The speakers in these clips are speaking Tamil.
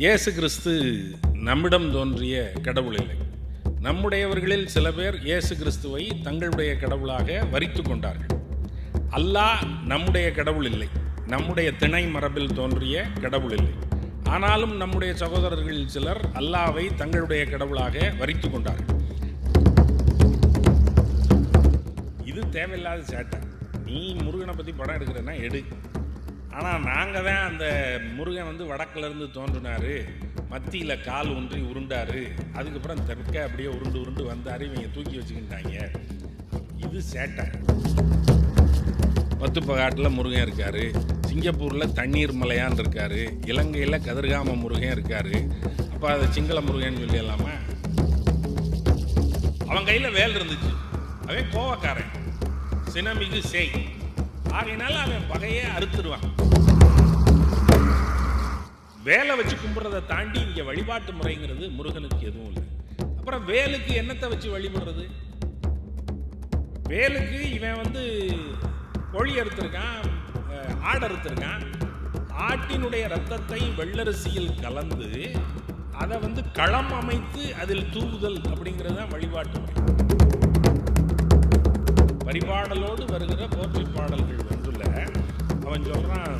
இயேசு கிறிஸ்து நம்மிடம் தோன்றிய கடவுள் இல்லை. நம்முடையவர்களில் சில பேர் இயேசு கிறிஸ்துவை தங்களுடைய கடவுளாக வரித்து கொண்டார்கள். அல்லாஹ் நம்முடைய கடவுள் இல்லை, நம்முடைய திணை மரபில் தோன்றிய கடவுள் இல்லை. ஆனாலும் நம்முடைய சகோதரர்களில் சிலர் அல்லாவை தங்களுடைய கடவுளாக வரித்து கொண்டார்கள். இது தேவையில்லாத சேட்டை. நீ முருகனை பற்றி படம் எடுக்கிறேன்னா எடு, ஆனால் நாங்கள் தான் அந்த முருகன் வடக்கிலேருந்து தோன்றினார், மத்தியில் கால் ஒன்றி உருண்டார், அதுக்கப்புறம் தெற்க அப்படியே உருண்டு உருண்டு வந்தார், இவங்க தூக்கி வச்சுக்கிட்டாங்க. இது சேட்டை. பத்துப்பகாட்டில் முருகன் இருக்கார், சிங்கப்பூரில் தண்ணீர் மலையான் இருக்கார், இலங்கையில் கதிர்காம முருகன் இருக்கார். அப்போ அதை சிங்கள முருகன் சொல்லிடலாமா? அவன் கையில் வேல் இருந்துச்சு, அவன் கோவக்காரன், சினமிகு செய், ஆகையினால அவன் பகையை அறுத்துருவான். வேலை வச்சு கும்பிட்றதை தாண்டி இங்கே வழிபாட்டு முறைங்கிறது முருகனுக்கு எதுவும் இல்லை. அப்புறம் வேலுக்கு என்னத்தை வச்சு வழிபடுறது? வேலுக்கு இவன் கோழி அறுத்திருக்கான், ஆடு அறுத்திருக்கான். ஆட்டினுடைய ரத்தத்தை வெள்ளரிசியில் கலந்து அதை களம் அமைத்து அதில் தூவுதல் அப்படிங்கிறது தான் வழிபாட்டு முறை. பரிபாடலோடு வருகிற போற்றி பாடல்கள் ஒன்றுல அவன் சொல்றான்,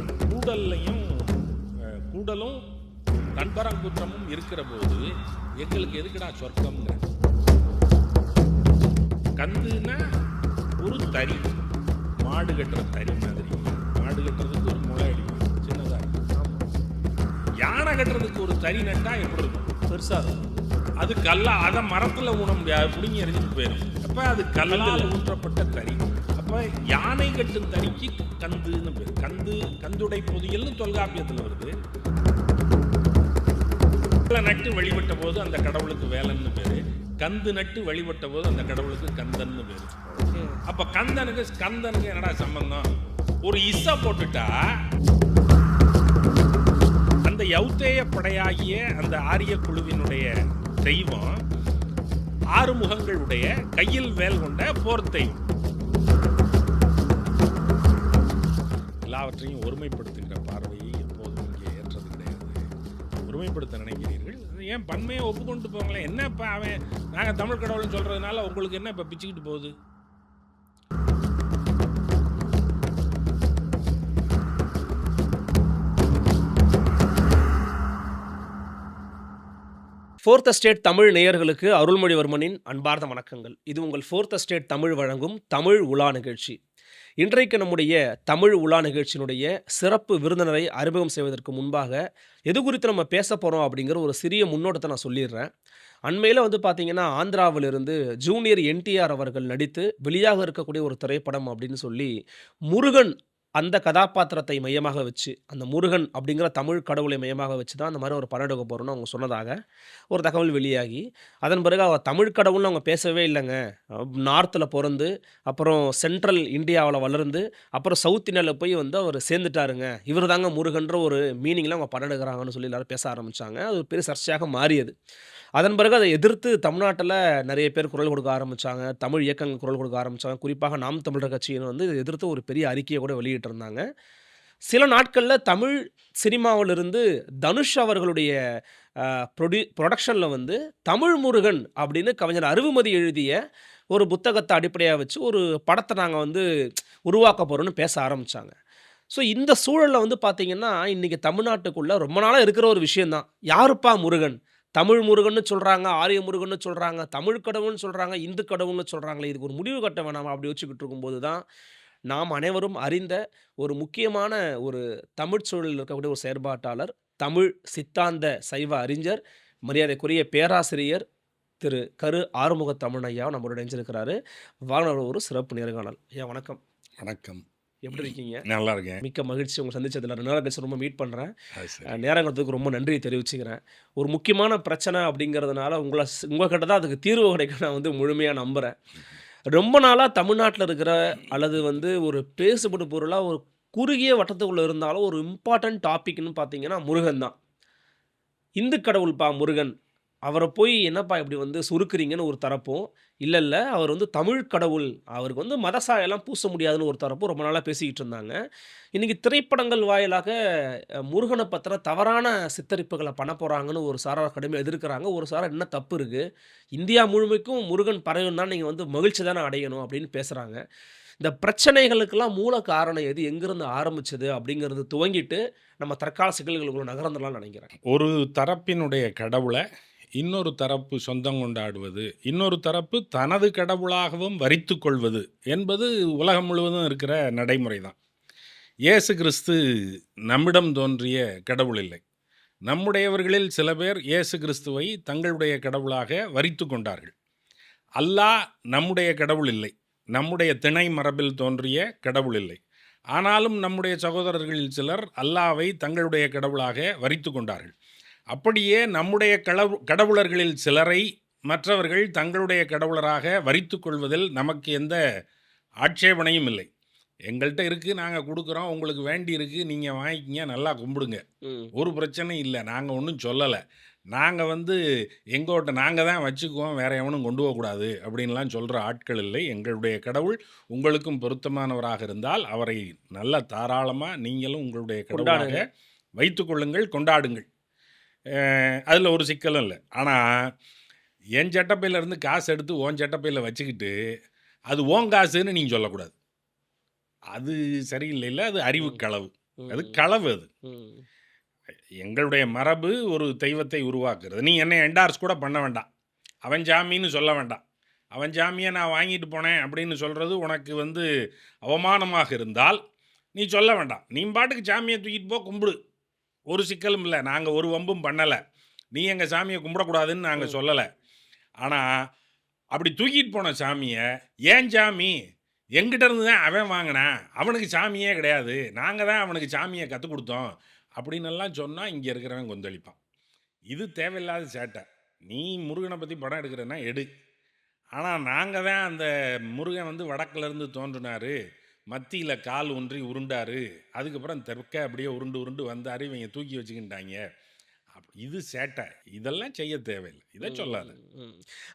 கூடலும் தன்பரங்குற்றமும் இருக்கிற போது எங்களுக்கு எதுக்குடா சொர்க்கம்ங்கிற. கந்துன்னா ஒரு தறி, மாடு கட்டுற தறி மாதிரி. மாடு கட்டுறதுக்கு ஒரு முளை அடிக்கும், சின்னதா இருக்கும். யானை கட்டுறதுக்கு ஒரு தறி நட்டா எப்படி இருக்கும்? பெருசா இருக்கும். அது கல்லா, அதை மரத்துல ஊன முடியாது, பிடிங்கி எரிஞ்சுட்டு போயிடும். அப்ப அது கல்லால் ஊற்றப்பட்ட தறி. அப்ப யானை கட்டும் தறிக்கு கந்துன்னு பேரு. கந்துடை பொதியல்னு தொல்காப்பியத்தில் வருது. நட்டு வழிபட்ட போது அந்த கடவுளுக்கு வேலன்னு பேரு, கந்து நட்டு வழிபட்ட போது அந்த கடவுளுக்கு கந்தன்னு பேரு. அப்ப கந்தனுக்கு என்னடா சம்பந்தம்? ஒரு இசை போட்டுட்டா அந்த யௌத்தேய படையாகிய அந்த ஆரிய குழுவினுடைய தெய்வம் ஆறு முகங்களுடைய கையில் வேல் கொண்ட போர் தெய்வம். எல்லாவற்றையும் ஒருமைப்படுத்துகிற பார்வையை எப்போதும் இங்கே ஏற்றது கிடையாது. ஒருமைப்படுத்த நினைக்கிறீர்கள், ஏன் பன்மையை ஒப்புக்கொண்டு போங்களேன். என்ன இப்போ அவன் நாங்கள் தமிழ் கடவுள்னு சொல்றதுனால உங்களுக்கு என்ன இப்போ பிச்சுக்கிட்டு போகுது? ஃபோர்த் எஸ்டேட் தமிழ் நேயர்களுக்கு அருள்மொழிவர்மனின் அன்பார்ந்த வணக்கங்கள். இது உங்கள் ஃபோர்த் எஸ்டேட் தமிழ் வழங்கும் தமிழ் உலா நிகழ்ச்சி. இன்றைக்கு நம்முடைய தமிழ் உலா நிகழ்ச்சியினுடைய சிறப்பு விருந்தினரை அறிமுகம் செய்வதற்கு முன்பாக எது குறித்து நம்ம பேச போகிறோம் அப்படிங்கிற ஒரு சிறிய முன்னோட்டத்தை நான் சொல்லிடுறேன். அண்மையில் பார்த்தீங்கன்னா ஆந்திராவிலிருந்து ஜூனியர் என்டிஆர் அவர்கள் நடித்து வெளியாக இருக்கக்கூடிய ஒரு திரைப்படம் அப்படின்னு சொல்லி முருகன் அந்த கதாபாத்திரத்தை மையமாக வச்சு, அந்த முருகன் அப்படிங்கிற தமிழ் கடவுளை மையமாக வச்சு தான் அந்த மாதிரி ஒரு படம் எடுக்க போகிறோன்னு அவங்க சொன்னதாக ஒரு தகவல் வெளியாகி, அதன் பிறகு அவர் தமிழ் கடவுள்னு அவங்க பேசவே இல்லைங்க, நார்த்தில் பிறந்து அப்புறம் சென்ட்ரல் இந்தியாவில் வளர்ந்து அப்புறம் சவுத் இந்தியாவில் போய் அவர் சேர்ந்துட்டாருங்க, இவர் தாங்க முருகன்ற ஒரு மீனிங்கில் அவங்க படம் எடுக்கிறாங்கன்னு சொல்லி எல்லாரும் பேச ஆரம்பித்தாங்க. அது ஒரு பெரிய சர்ச்சையாக மாறியது. அதன் பிறகு அதை எதிர்த்து தமிழ்நாட்டில் நிறைய பேர் குரல் கொடுக்க ஆரம்பித்தாங்க, தமிழ் இயக்கங்கள் குரல் கொடுக்க ஆரம்பித்தாங்க. குறிப்பாக நாம் தமிழர் கட்சியின் இதை எதிர்த்து ஒரு பெரிய அறிக்கையை கூட வெளியிட்டிருந்தாங்க. சில நாட்களில் தமிழ் சினிமாவிலிருந்து தனுஷ் அவர்களுடைய ப்ரொடக்ஷனில் தமிழ் முருகன் அப்படின்னு கவிஞர் அருவுமதி எழுதிய ஒரு புத்தகத்தை அடிப்படையாக வச்சு ஒரு படத்தை நாங்கள் உருவாக்க போகிறோன்னு பேச ஆரம்பித்தாங்க. ஸோ இந்த சூழலில் பார்த்தீங்கன்னா இன்றைக்கி தமிழ்நாட்டுக்குள்ளே ரொம்ப நாளாக இருக்கிற ஒரு விஷயந்தான், யாருப்பா முருகன்? தமிழ் முருகன்னு சொல்கிறாங்க, ஆரிய முருகன்னு சொல்கிறாங்க, தமிழ் கடவுள்னு சொல்கிறாங்க, இந்து கடவுள்னு சொல்கிறாங்களே, இதுக்கு ஒரு முடிவு கட்ட வேணாமா? அப்படி வச்சுக்கிட்டு இருக்கும்போது தான் நாம் அனைவரும் அறிந்த ஒரு முக்கியமான ஒரு தமிழ் சூழலில் இருக்கக்கூடிய ஒரு செயற்பாட்டாளர், தமிழ் சித்தாந்த சைவ அறிஞர், மரியாதைக்குரிய பேராசிரியர் திரு கரு ஆறுமுக தமிழையா நம்மளோட இணைஞ்சிருக்கிறாரு. வாங்க ஒரு சிறப்பு நேர்காணல். ஐயா வணக்கம். வணக்கம். எப்படி இருக்கீங்க? நல்லா இருக்கேன். மிக்க மகிழ்ச்சி உங்களை சந்திச்சதில். 2 நாள் கழிச்சு ரொம்ப மீட் பண்ணுறேன். நேரங்கிறதுக்கு ரொம்ப நன்றி தெரிவிச்சுக்கிறேன். ஒரு முக்கியமான பிரச்சனை அப்படிங்கிறதுனால உங்கள்கிட்ட தான் அதுக்கு தீர்வு கிடைக்க நான் முழுமையாக நம்புகிறேன். ரொம்ப நாளாக தமிழ்நாட்டில் இருக்கிற அல்லது ஒரு பேசுபடும் பொருளாக ஒரு குறுகிய வட்டத்துக்குள்ளே இருந்தாலும் ஒரு இம்பார்ட்டன்ட் டாபிக்னு பார்த்தீங்கன்னா முருகன் தான். இந்து கடவுள்பா முருகன், அவர போய் என்னப்பா இப்படி வந்து சுருக்குறீங்கன்னு ஒரு தரப்பும், இல்ல அவர் வந்து தமிழ் கடவுள். அவருக்கு வந்து மத சாயம்லாம் பூச முடியாதுன்னு ஒரு தரப்பும் ரொம்ப நாளா பேசிக்கிட்டு இருந்தாங்க. இன்னைக்கு திரைப்படங்கள் வாயிலாக முருகன பத்தின தவறான சித்தரிப்புகள பண்ண போறாங்கன்னு ஒரு சாரார் கடுமையா எதிர்க்கிறாங்க. ஒரு சாரார் என்ன தப்பு இருக்கு? இந்தியா முழுமைக்கும் முருகன் பரவினா நீங்க வந்து மகிழ்ச்சி தானே அடையணும் அப்படின்னு பேசுறாங்க. இந்த பிரச்சனைகளுக்கெல்லாம் மூல காரணம் எது? எங்கிருந்து ஆரம்பிச்சது? அப்படிங்கிறது துவங்கிட்டு நம்ம தற்கால சிக்கல்களுக்குள்ள நகர்ந்துடலாம்னு நினைக்கிறேன். ஒரு தரப்பினுடைய கடவுள இன்னொரு தரப்பு சொந்தம் கொண்டாடுவது, இன்னொரு தரப்பு தனது கடவுளாகவும் வரித்துக் கொள்வது என்பது உலகம் முழுவதும் இருக்கிற நடைமுறை தான். இயேசு கிறிஸ்து நம்மிடம் தோன்றிய கடவுள் இல்லை. நம்முடையவர்களில் சில பேர் இயேசு கிறிஸ்துவை தங்களுடைய கடவுளாக வரித்துக் கொண்டார்கள். அல்லாஹ் நம்முடைய கடவுள் இல்லை. நம்முடைய திணை மரபில் தோன்றிய கடவுள் இல்லை. ஆனாலும் நம்முடைய சகோதரர்களில் சிலர் அல்லாவை தங்களுடைய கடவுளாக வரித்துக் கொண்டார்கள். அப்படியே நம்முடைய கடவுளர்களில் சிலரை மற்றவர்கள் தங்களுடைய கடவுளராக வரித்துக் கொள்வதில் நமக்கு எந்த ஆட்சேபனையும் இல்லை. எங்கள்கிட்ட இருக்குது, நாங்கள் கொடுக்குறோம், உங்களுக்கு வேண்டி இருக்குது, நீங்கள் வாங்கிக்கிங்க, நல்லா கும்பிடுங்க, ஒரு பிரச்சனையும் இல்லை, நாங்கள் ஒன்றும் சொல்லலை, நாங்கள் வந்து எங்கோட்ட நாங்கள் தான் வச்சுக்குவோம், வேற எவனும் கொண்டு போகக்கூடாது அப்படின்லாம் சொல்கிற ஆட்கள் இல்லை. எங்களுடைய கடவுள் உங்களுக்கும் பொருத்தமானவராக இருந்தால் அவரை நல்ல தாராளமாக நீங்களும் உங்களுடைய கடவுளாக வைத்துக்கொள்ளுங்கள், கொண்டாடுங்கள். அதில் ஒரு சிக்கலும் இல்லை. ஆனால் என் சட்டப்பையிலேருந்து காசு எடுத்து ஓன் சட்டப்பையில் வச்சுக்கிட்டு அது ஓன் காசுன்னு நீங்கள் சொல்லக்கூடாது. அது சரியில்லைல்ல, அது அறிவு களவு, அது களவு. அது எங்களுடைய மரபு ஒரு தெய்வத்தை உருவாக்குறது. நீ என்னை என்டார்ஸ் கூட பண்ண வேண்டாம், அவன் ஜாமின்னு சொல்ல வேண்டாம். அவன் ஜாமியை நான் வாங்கிட்டு போனேன் அப்படின்னு சொல்கிறது உனக்கு வந்து அவமானமாக இருந்தால் நீ சொல்ல வேண்டாம். நீ பாட்டுக்கு சாமியை தூக்கிட்டு போ, கும்பிடு, ஒரு சிக்கலும் இல்லை. நாங்கள் ஒரு வம்பும் பண்ணலை, நீ எங்கள் சாமியை கும்பிடக்கூடாதுன்னு நாங்கள் சொல்லலை. ஆனால் அப்படி தூக்கிட்டு போன சாமியை, ஏன் சாமி எங்கிட்ட இருந்து தான் அவன் வாங்கினான், அவனுக்கு சாமியே கிடையாது, நாங்கள் தான் அவனுக்கு சாமியை கற்றுக் கொடுத்தோம் அப்படின்னெல்லாம் சொன்னால் இங்கே இருக்கிறவன் கொந்தளிப்பான். இது தேவையில்லாத சேட்டை. நீ முருகனை பற்றி படம் எடுக்கிறன்னா எடு, ஆனால் நாங்கள் தான் அந்த முருகன் வந்து வடக்கிலேருந்து தோன்றினார், மத்தியில் கால் ஒன்றி உருண்டாரு, அதுக்கப்புறம் தெற்க அப்படியே உருண்டு உருண்டு வந்தார், இவங்க தூக்கி வச்சுக்கிட்டாங்க, இது சேட்டை. இதெல்லாம் செய்ய தேவையில்லை, இதை சொல்லாத.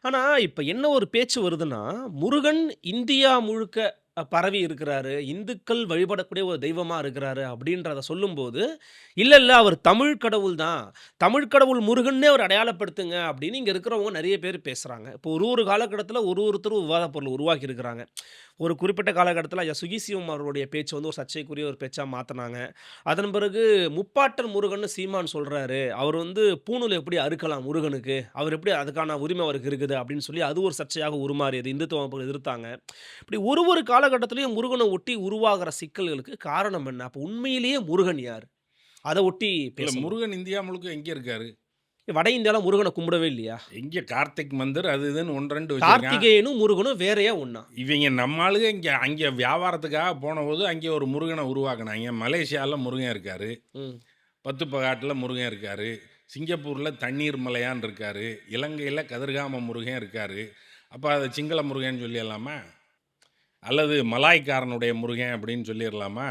ஆனால் இப்போ என்ன ஒரு பேச்சு வருதுன்னா, முருகன் இந்தியா முழுக்க பரவி இருக்கிறாரு, இந்துக்கள் வழிபடக்கூடிய ஒரு தெய்வமாக இருக்கிறாரு அப்படின்றத சொல்லும்போது, இல்லை அவர் தமிழ் கடவுள் தான், தமிழ் கடவுள் முருகன்னே அவர் அடையாளப்படுத்துங்க அப்படின்னு இங்கே இருக்கிறவங்க நிறைய பேர் பேசுகிறாங்க. இப்போ ஒரு காலகட்டத்தில் ஒருத்தரும் விவாத பொருள் உருவாக்கி இருக்கிறாங்க. ஒரு குறிப்பிட்ட காலகட்டத்தில் ஐயா சுகிசிவம் அவருடைய பேச்சு வந்து ஒரு சர்ச்சைக்குரிய ஒரு பேச்சாக மாற்றினாங்க. அதன் பிறகு முப்பாட்டன் முருகன் சீமான் சொல்கிறாரு, அவர் வந்து பூணூல் எப்படி அறுக்கலாம் முருகனுக்கு, அவர் எப்படி அதுக்கான உரிமை அவருக்கு இருக்குது அப்படின்னு சொல்லி அது ஒரு சர்ச்சையாக உருமாறியது. இந்துத்துவ அமைப்புகள் எதிர்த்தாங்க. இப்படி ஒரு காலகட்டத்திலையும் முருகனை ஒட்டி உருவாகிற சிக்கல்களுக்கு காரணம் என்ன? அப்போ உண்மையிலேயே முருகன் யார்? அதை ஒட்டி பேச. முருகன் இந்தியா முழுக்க எங்கே இருக்காரு? வட இந்தியாவில் முருகனை கும்பிடவே இல்லையா? இங்கே கார்த்திக் மந்திர் அது இதுன்னு 1-2 கார்த்திகேயனும் முருகனும் வேறையா ஒண்ணா? இவங்க நம்மளுக்கு அங்கே வியாபாரத்துக்காக போனபோது அங்கே ஒரு முருகனை உருவாக்குனாங்க. மலேசியாவில் முருகன் இருக்காரு, பத்துப்பகாட்டில் முருகன் இருக்காரு, சிங்கப்பூரில் தண்ணீர் மலையான் இருக்காரு, இலங்கையில் கதிர்காம முருகன் இருக்காரு. அப்போ அதை சிங்கள முருகன் சொல்லிடலாமா, அல்லது மலாய்க்காரனுடைய முருகன் அப்படின்னு சொல்லிடலாமா?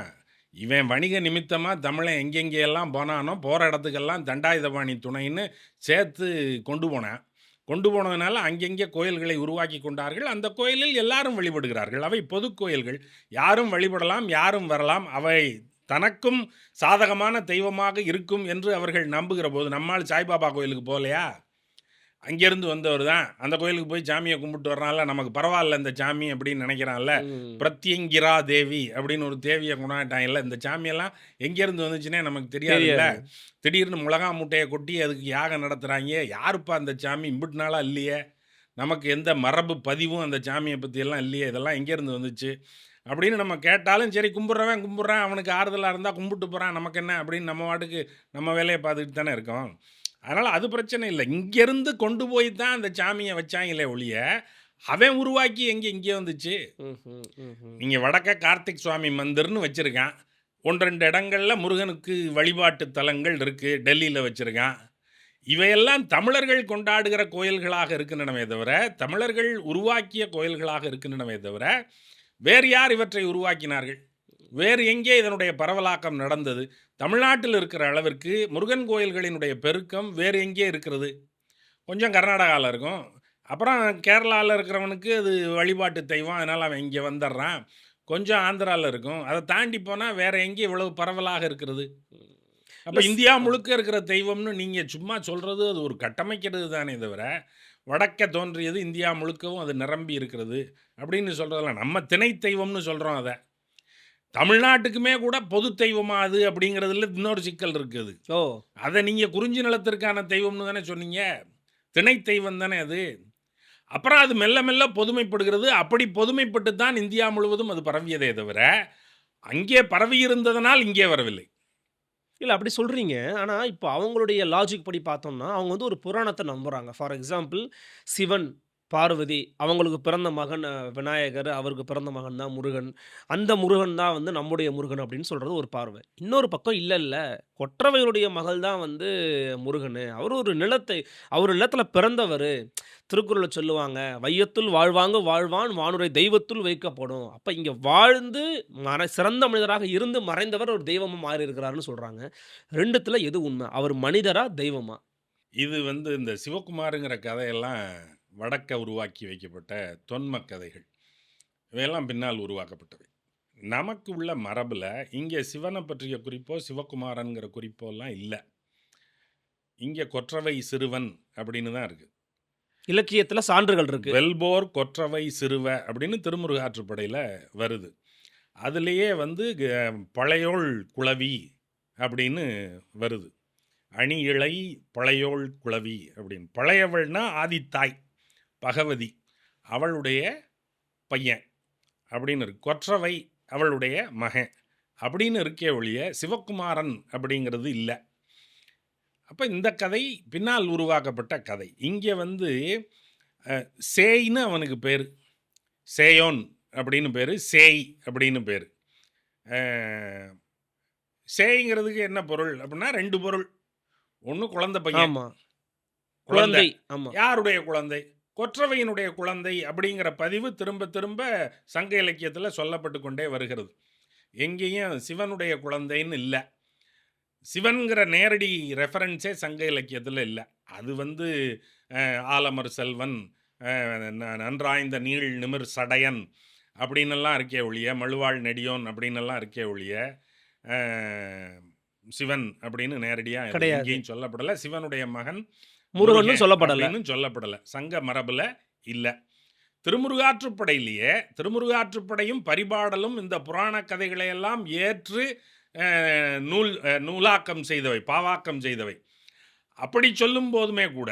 இவன் வணிக நிமித்தமாக தமிழன் எங்கெங்கெல்லாம் போனானோ போகிற இடத்துக்கெல்லாம் தண்டாயுதபாணி துணைன்னு சேர்த்து கொண்டு போனதுனால அங்கெங்கே கோயில்களை உருவாக்கி கொண்டார்கள். அந்த கோயிலில் எல்லாரும் வழிபடுகிறார்கள். அவை பொது கோயில்கள், யாரும் வழிபடலாம், யாரும் வரலாம். அவை தனக்கும் சாதகமான தெய்வமாக இருக்கும் என்று அவர்கள் நம்புகிற போது, நம்மால் சாய்பாபா கோயிலுக்கு போகலையா, அங்கேருந்து வந்தவர் தான், அந்த கோயிலுக்கு போய் சாமியை கும்பிட்டு வர்றான்ல, நமக்கு பரவாயில்ல இந்த சாமி அப்படின்னு நினைக்கிறான்ல. பிரத்யங்கிரா தேவி அப்படின்னு ஒரு தேவியை கொண்டாட்டாங்கல்ல, இந்த சாமியெல்லாம் எங்கேருந்து வந்துச்சுன்னே நமக்கு தெரியாதுல்ல. திடீர்னு மிளகா மூட்டையை கொட்டி அதுக்கு யாகம் நடத்துகிறாங்க. யாருப்பா அந்த சாமி, இம்பிட்டு நாளாக இல்லையே, நமக்கு எந்த மரபு பதிவும் அந்த சாமியை பற்றியெல்லாம் இல்லையே, இதெல்லாம் எங்கேருந்து வந்துச்சு அப்படின்னு நம்ம கேட்டாலும் சரி, கும்பிட்றான், அவனுக்கு ஆறுதலாக இருந்தால் கும்பிட்டு போகிறான், நமக்கு என்ன அப்படின்னு நம்ம வாட்டுக்கு நம்ம வேலையை பார்த்துக்கிட்டு தானே இருக்கோம். அதனால் அது பிரச்சனை இல்லை. இங்கேருந்து கொண்டு போய் தான் அந்த சாமியை வச்சாங்களே ஒழிய அவன் உருவாக்கி இங்கே வந்துச்சு. நீங்கள் வடக்க கார்த்திக் சுவாமி மந்திர்னு வச்சுருக்கான், 1-2 இடங்களில் முருகனுக்கு வழிபாட்டு தலங்கள் இருக்குது, டெல்லியில் வச்சுருக்கான். இவையெல்லாம் தமிழர்கள் கொண்டாடுகிற கோயில்களாக இருக்கின்றனவே தவிர, தமிழர்கள் உருவாக்கிய கோயில்களாக இருக்கின்றனவே தவிர, வேறு யார் இவற்றை உருவாக்கினார்கள்? வேறு எங்கே இதனுடைய பரவலாக்கம் நடந்தது? தமிழ்நாட்டில் இருக்கிற அளவிற்கு முருகன் கோயில்களினுடைய பெருக்கம் வேறு எங்கே இருக்கிறது? கொஞ்சம் கர்நாடகாவில் இருக்கும். அப்புறம் கேரளாவில் இருக்கிறவனுக்கு அது வழிபாட்டு தெய்வம், அதனால் அவன் இங்கே வந்துடுறான். கொஞ்சம் ஆந்திராவில் இருக்கும். அதை தாண்டி போனால் வேற எங்கே இவ்வளவு பரவலாக இருக்கிறது? அப்போ இல்ல இந்தியா முழுக்க இருக்கிற தெய்வம்னு நீங்கள் சும்மா சொல்கிறது அது ஒரு கட்டமைக்கிறது தானே தவிர, வடக்க தோன்றியது இந்தியா முழுக்கவும் அது நிரம்பி இருக்கிறது அப்படின்னு சொல்கிறதெல்லாம் நம்ம திணை தெய்வம்னு சொல்கிறோம். அதை தமிழ்நாட்டுக்குமே கூட பொது தெய்வமா அது அப்படிங்கிறதுல இன்னொரு சிக்கல் இருக்குது. ஓ! அதை நீங்கள் குறிஞ்சி நிலத்திற்கான தெய்வம்னு தானே சொன்னீங்க. திணை தெய்வம் தானே அது. அப்புறம் அது மெல்ல மெல்ல பொதுமைப்படுகிறது. அப்படி பொதுமைப்பட்டு தான் இந்தியா முழுவதும் அது பரவியதே தவிர, அங்கே பரவி இருந்ததனால் இங்கே வரவில்லை. இல்ல அப்படி சொல்றீங்க. ஆனா, இப்போ அவங்களுடைய லாஜிக் படி பார்த்தோம்னா, அவங்க வந்து ஒரு புராணத்த நம்புறாங்க. ஃபார் எக்ஸாம்பிள் சிவன், பார்வதி அவங்களுக்கு பிறந்த மகன் விநாயகர், அவருக்கு பிறந்த மகன் தான் முருகன். அந்த முருகன் தான் வந்து நம்முடைய முருகன் அப்படின்னு சொல்றது ஒரு பார்வை. இன்னொரு பக்கம் இல்ல, இல்ல கொற்றவையுடைய மகள் தான் வந்து முருகனு. அவரு ஒரு நிலத்துல பிறந்தவரு. திருக்குறள்ல சொல்லுவாங்க, "வையத்துள் வாழ்வாங்கு வாழ்வான் வானுரை தெய்வத்துள் வைக்கப்படும்." அப்ப இங்க வாழ்ந்து சிறந்த மனிதராக இருந்து மறைந்தவர் ஒரு தெய்வமா மாறியிருக்கிறாருன்னு சொல்றாங்க. 2த்துல எது உண்மை? அவர் மனிதரா? தெய்வமா? இது வந்து இந்த சிவகுமாருங்கிற கதையெல்லாம் வடக்க உருவாக்கி வைக்கப்பட்ட தொன்ம கதைகள். இவையெல்லாம் பின்னால் உருவாக்கப்பட்டவை. நமக்கு உள்ள மரபில் இங்கே சிவனை பற்றிய குறிப்போ சிவகுமாரன்கிற குறிப்போலாம் இல்லை. இங்கே கொற்றவை சிறுவன் அப்படின்னு தான் இருக்குது. இலக்கியத்துல சான்றுகள் இருக்கு. வெல்போர் கொற்றவை சிறுவ அப்படின்னு திருமுருகாற்றுப்படையில் வருது. அதுலேயே வந்து பழையோள் குளவி அப்படின்னு வருது. அணி இழை பழையோள் குளவி அப்படின்னு. பழையவள்னா ஆதித்தாய் பகவதி, அவளுடைய பையன் அப்படின்னு இருக்கு. கொற்றவை அவளுடைய மகன் அப்படின்னு இருக்கே ஒழிய சிவகுமாரன் அப்படிங்கிறது இல்லை. அப்போ இந்த கதை பின்னால் உருவாக்கப்பட்ட கதை. இங்கே வந்து சேய்னு அவனுக்கு பேர், சேயோன் அப்படின்னு பேர், சேய் அப்படின்னு பேர். சேய்ங்கிறதுக்கு என்ன பொருள் அப்படின்னா 2 பொருள். ஒன்று குழந்தை பையன். ஆமா. குழந்தை. ஆமா. யாருடைய குழந்தை? கொற்றவையினுடைய குழந்தை அப்படிங்கிற பதிவு திரும்ப திரும்ப சங்க இலக்கியத்தில் சொல்லப்பட்டு கொண்டே வருகிறது. எங்கேயும் சிவனுடைய குழந்தைன்னு இல்லை. சிவன்கிற நேரடி ரெஃபரன்ஸே சங்க இலக்கியத்தில் இல்லை. அது வந்து ஆலமர் செல்வன், நன்றாய்ந்த நீள் நிமிர் சடையன் அப்படின்னெல்லாம் இருக்கே ஒழிய, மழுவாள் நெடியோன் அப்படின்னெல்லாம் இருக்கே ஒழிய, சிவன் அப்படின்னு நேரடியாக எங்கேயும் சொல்லப்படலை. சிவனுடைய மகன் முருகன் சொல்லப்படலை. சங்க மரபுல இல்லை. திருமுருகாற்றுப்படையிலேயே திருமுருகாற்றுப்படையும் பரிபாடலும் இந்த புராண கதைகளை எல்லாம் ஏற்று நூலாக்கம் செய்தவை, பாவாக்கம் செய்தவை. அப்படி சொல்லும் போதுமே கூட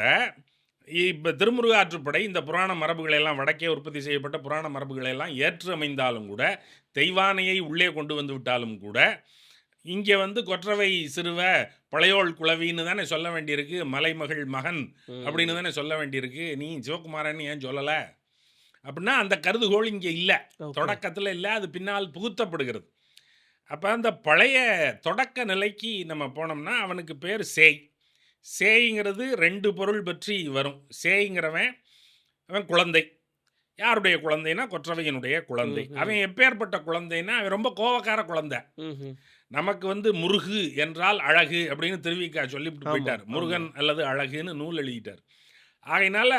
இப்போ திருமுருகாற்றுப்படை இந்த புராண மரபுகளெல்லாம் வடக்கே உற்பத்தி செய்யப்பட்ட புராண மரபுகளெல்லாம் ஏற்று அமைந்தாலும் கூட, தெய்வானையை உள்ளே கொண்டு வந்து விட்டாலும் கூட, இங்கே வந்து கொற்றவை சிறுவ பழையோள் குளவின்னு தானே சொல்ல வேண்டியிருக்கு. மலைமகள் மகன் அப்படின்னு தானே சொல்ல வேண்டியிருக்கு. நீ சிவகுமாரன் ஏன் சொல்லலை அப்படின்னா அந்த கருதுகோள் இங்கே இல்லை, தொடக்கத்தில் இல்லை. அது பின்னால் புகுத்தப்படுகிறது. அப்போ அந்த பழைய தொடக்க நிலைக்கு நம்ம போனோம்னா அவனுக்கு பேர் சேய். சேய்ங்கிறது 2 பொருள் பற்றி வரும். சேய்ங்கிறவன் அவன் குழந்தை. யாருடைய குழந்தைனா கொற்றவையினுடைய குழந்தை. அவன் எப்பேற்பட்ட குழந்தைன்னா அவன் ரொம்ப கோவக்கார குழந்தை. நமக்கு வந்து முருகு என்றால் அழகு அப்படின்னு திருவிக்கா சொல்லிவிட்டு போயிட்டார். முருகன் அல்லது அழகுன்னு நூல் எழுதிட்டார். ஆகையினால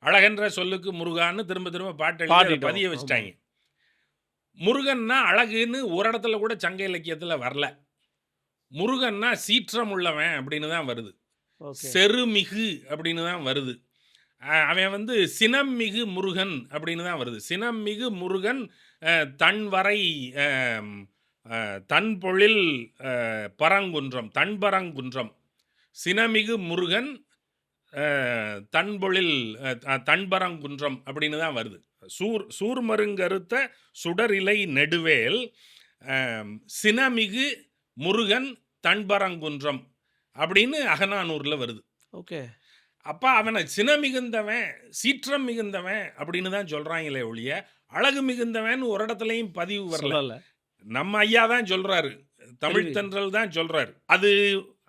அழகென்ற சொல்லுக்கு முருகான்னு திரும்ப திரும்ப பாட்டு எழுதி பதிய வச்சிட்டாங்க. முருகன்னா அழகுன்னு ஒரு இடத்துல கூட சங்க இலக்கியத்தில் வரல. முருகன்னா சீற்றம் உள்ளவன் அப்படின்னு தான் வருது. செருமிகு அப்படின்னு தான் வருது. அவன் வந்து சினம் மிகு முருகன் அப்படின்னு தான் வருது. சினம் மிகு முருகன் தன்வரை தன்பொழில் பரங்குன்றம், தன்பரங்குன்றம். சினமிகு முருகன் தன்பொழில் தன்பரங்குன்றம் அப்படின்னு தான் வருது. சூர்மருங்கருத்த சுடரிலை நெடுவேல் சினமிகு முருகன் தன்பரங்குன்றம் அப்படின்னு அகநானூரில் வருது. ஓகே. அப்போ அவனை சின மிகுந்தவன், சீற்றம் மிகுந்தவன் அப்படின்னு தான் சொல்கிறாங்களே ஒழிய அழகு மிகுந்தவன் ஒரு இடத்துலையும் பதிவு வரல. நம்ம ஐயா தான் சொல்கிறாரு, தமிழ்த்தன்றல் தான் சொல்கிறாரு. அது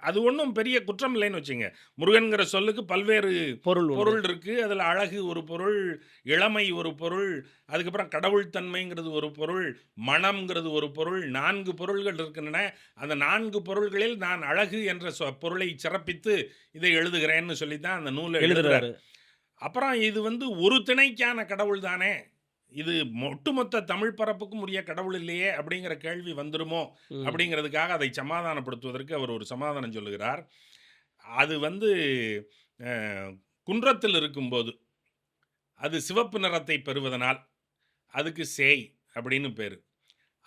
அது ஒன்றும் பெரிய குற்றம் இல்லைன்னு வச்சுங்க. முருகன்கிற சொல்லுக்கு பல்வேறு பொருள் உண்டு. பொருள் இருக்கு. அதில் அழகு ஒரு பொருள், இளமை ஒரு பொருள், அதுக்கப்புறம் கடவுள் தன்மைங்கிறது ஒரு பொருள், மனம்ங்கிறது ஒரு பொருள், 4 பொருள்கள் இருக்கின்றன. அந்த 4 பொருள்களில் நான் அழகு என்ற பொருளை சிறப்பித்து இதை எழுதுகிறேன்னு சொல்லி தான் அந்த நூலை எழுதுறார். எழுதுறாரு. அப்புறம் இது வந்து ஒரு திணைக்கான கடவுள் தானே, இது ஒட்டுமொத்த தமிழ் பரப்புக்கும் உரிய கடவுள் இல்லையே அப்படிங்கிற கேள்வி வந்துருமோ ம். அப்படிங்கிறதுக்காக அதை சமாதானப்படுத்துவதற்கு அவர் ஒரு சமாதானம் சொல்லுகிறார். அது வந்து குன்றத்தில் இருக்கும்போது அது சிவப்பு நிறத்தை பெறுவதனால் அதுக்கு சேய் அப்படின்னு பேர்.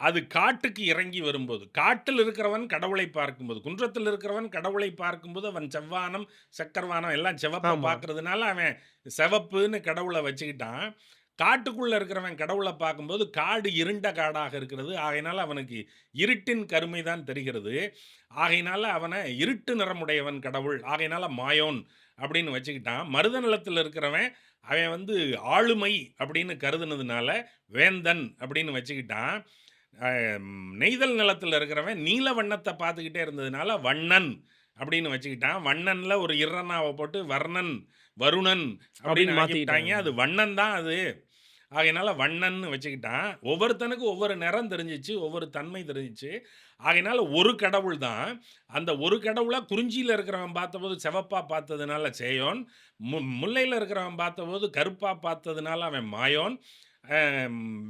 அது காட்டுக்கு இறங்கி வரும்போது, காட்டில் இருக்கிறவன் கடவுளை பார்க்கும்போது, குன்றத்தில் இருக்கிறவன் கடவுளை பார்க்கும்போது அவன் செவ்வானம் சக்கரவானம் எல்லாம் சிவப்பை ஆமா. பார்க்கறதுனால அவன் சிவப்புன்னு கடவுளை வச்சுக்கிட்டான். காட்டுக்குள்ள இருக்கிறவன் கடவுளை பார்க்கும்போது காடு இருண்ட காடாக இருக்கிறது. ஆகையினால அவனுக்கு இருட்டின் கருமை தான் தெரிகிறது. ஆகையினால அவனை இருட்டு நிறமுடையவன் கடவுள். ஆகையினால மாயோன் அப்படின்னு வச்சுக்கிட்டான். மருத நிலத்தில் இருக்கிறவன் அவன் வந்து ஆளுமை அப்படின்னு கருதுனதுனால வேந்தன் அப்படின்னு வச்சுக்கிட்டான். நெய்தல் நிலத்தில் இருக்கிறவன் நீல வண்ணத்தை பார்த்துக்கிட்டே இருந்ததுனால வண்ணன் அப்படின்னு வச்சுக்கிட்டான். வண்ணன்ல ஒரு இரனாவை போட்டு வர்ணன் வருணன் அப்படின்னு மாற்றிக்கிட்டாங்க. அது வண்ணன் தான் அது. ஆகையினால வண்ணன்னு வச்சுக்கிட்டான். ஒவ்வொருத்தனுக்கும் ஒவ்வொரு நிறம் தெரிஞ்சிச்சு, ஒவ்வொரு தன்மை தெரிஞ்சிச்சு. ஆகையினால ஒரு கடவுள் தான். அந்த ஒரு கடவுளை குறிஞ்சியில் இருக்கிறவன் பார்த்தபோது செவப்பா பார்த்ததுனால சேயோன், முல்லையில் இருக்கிறவன் பார்த்தபோது கருப்பா பார்த்ததுனால அவன் மாயோன்,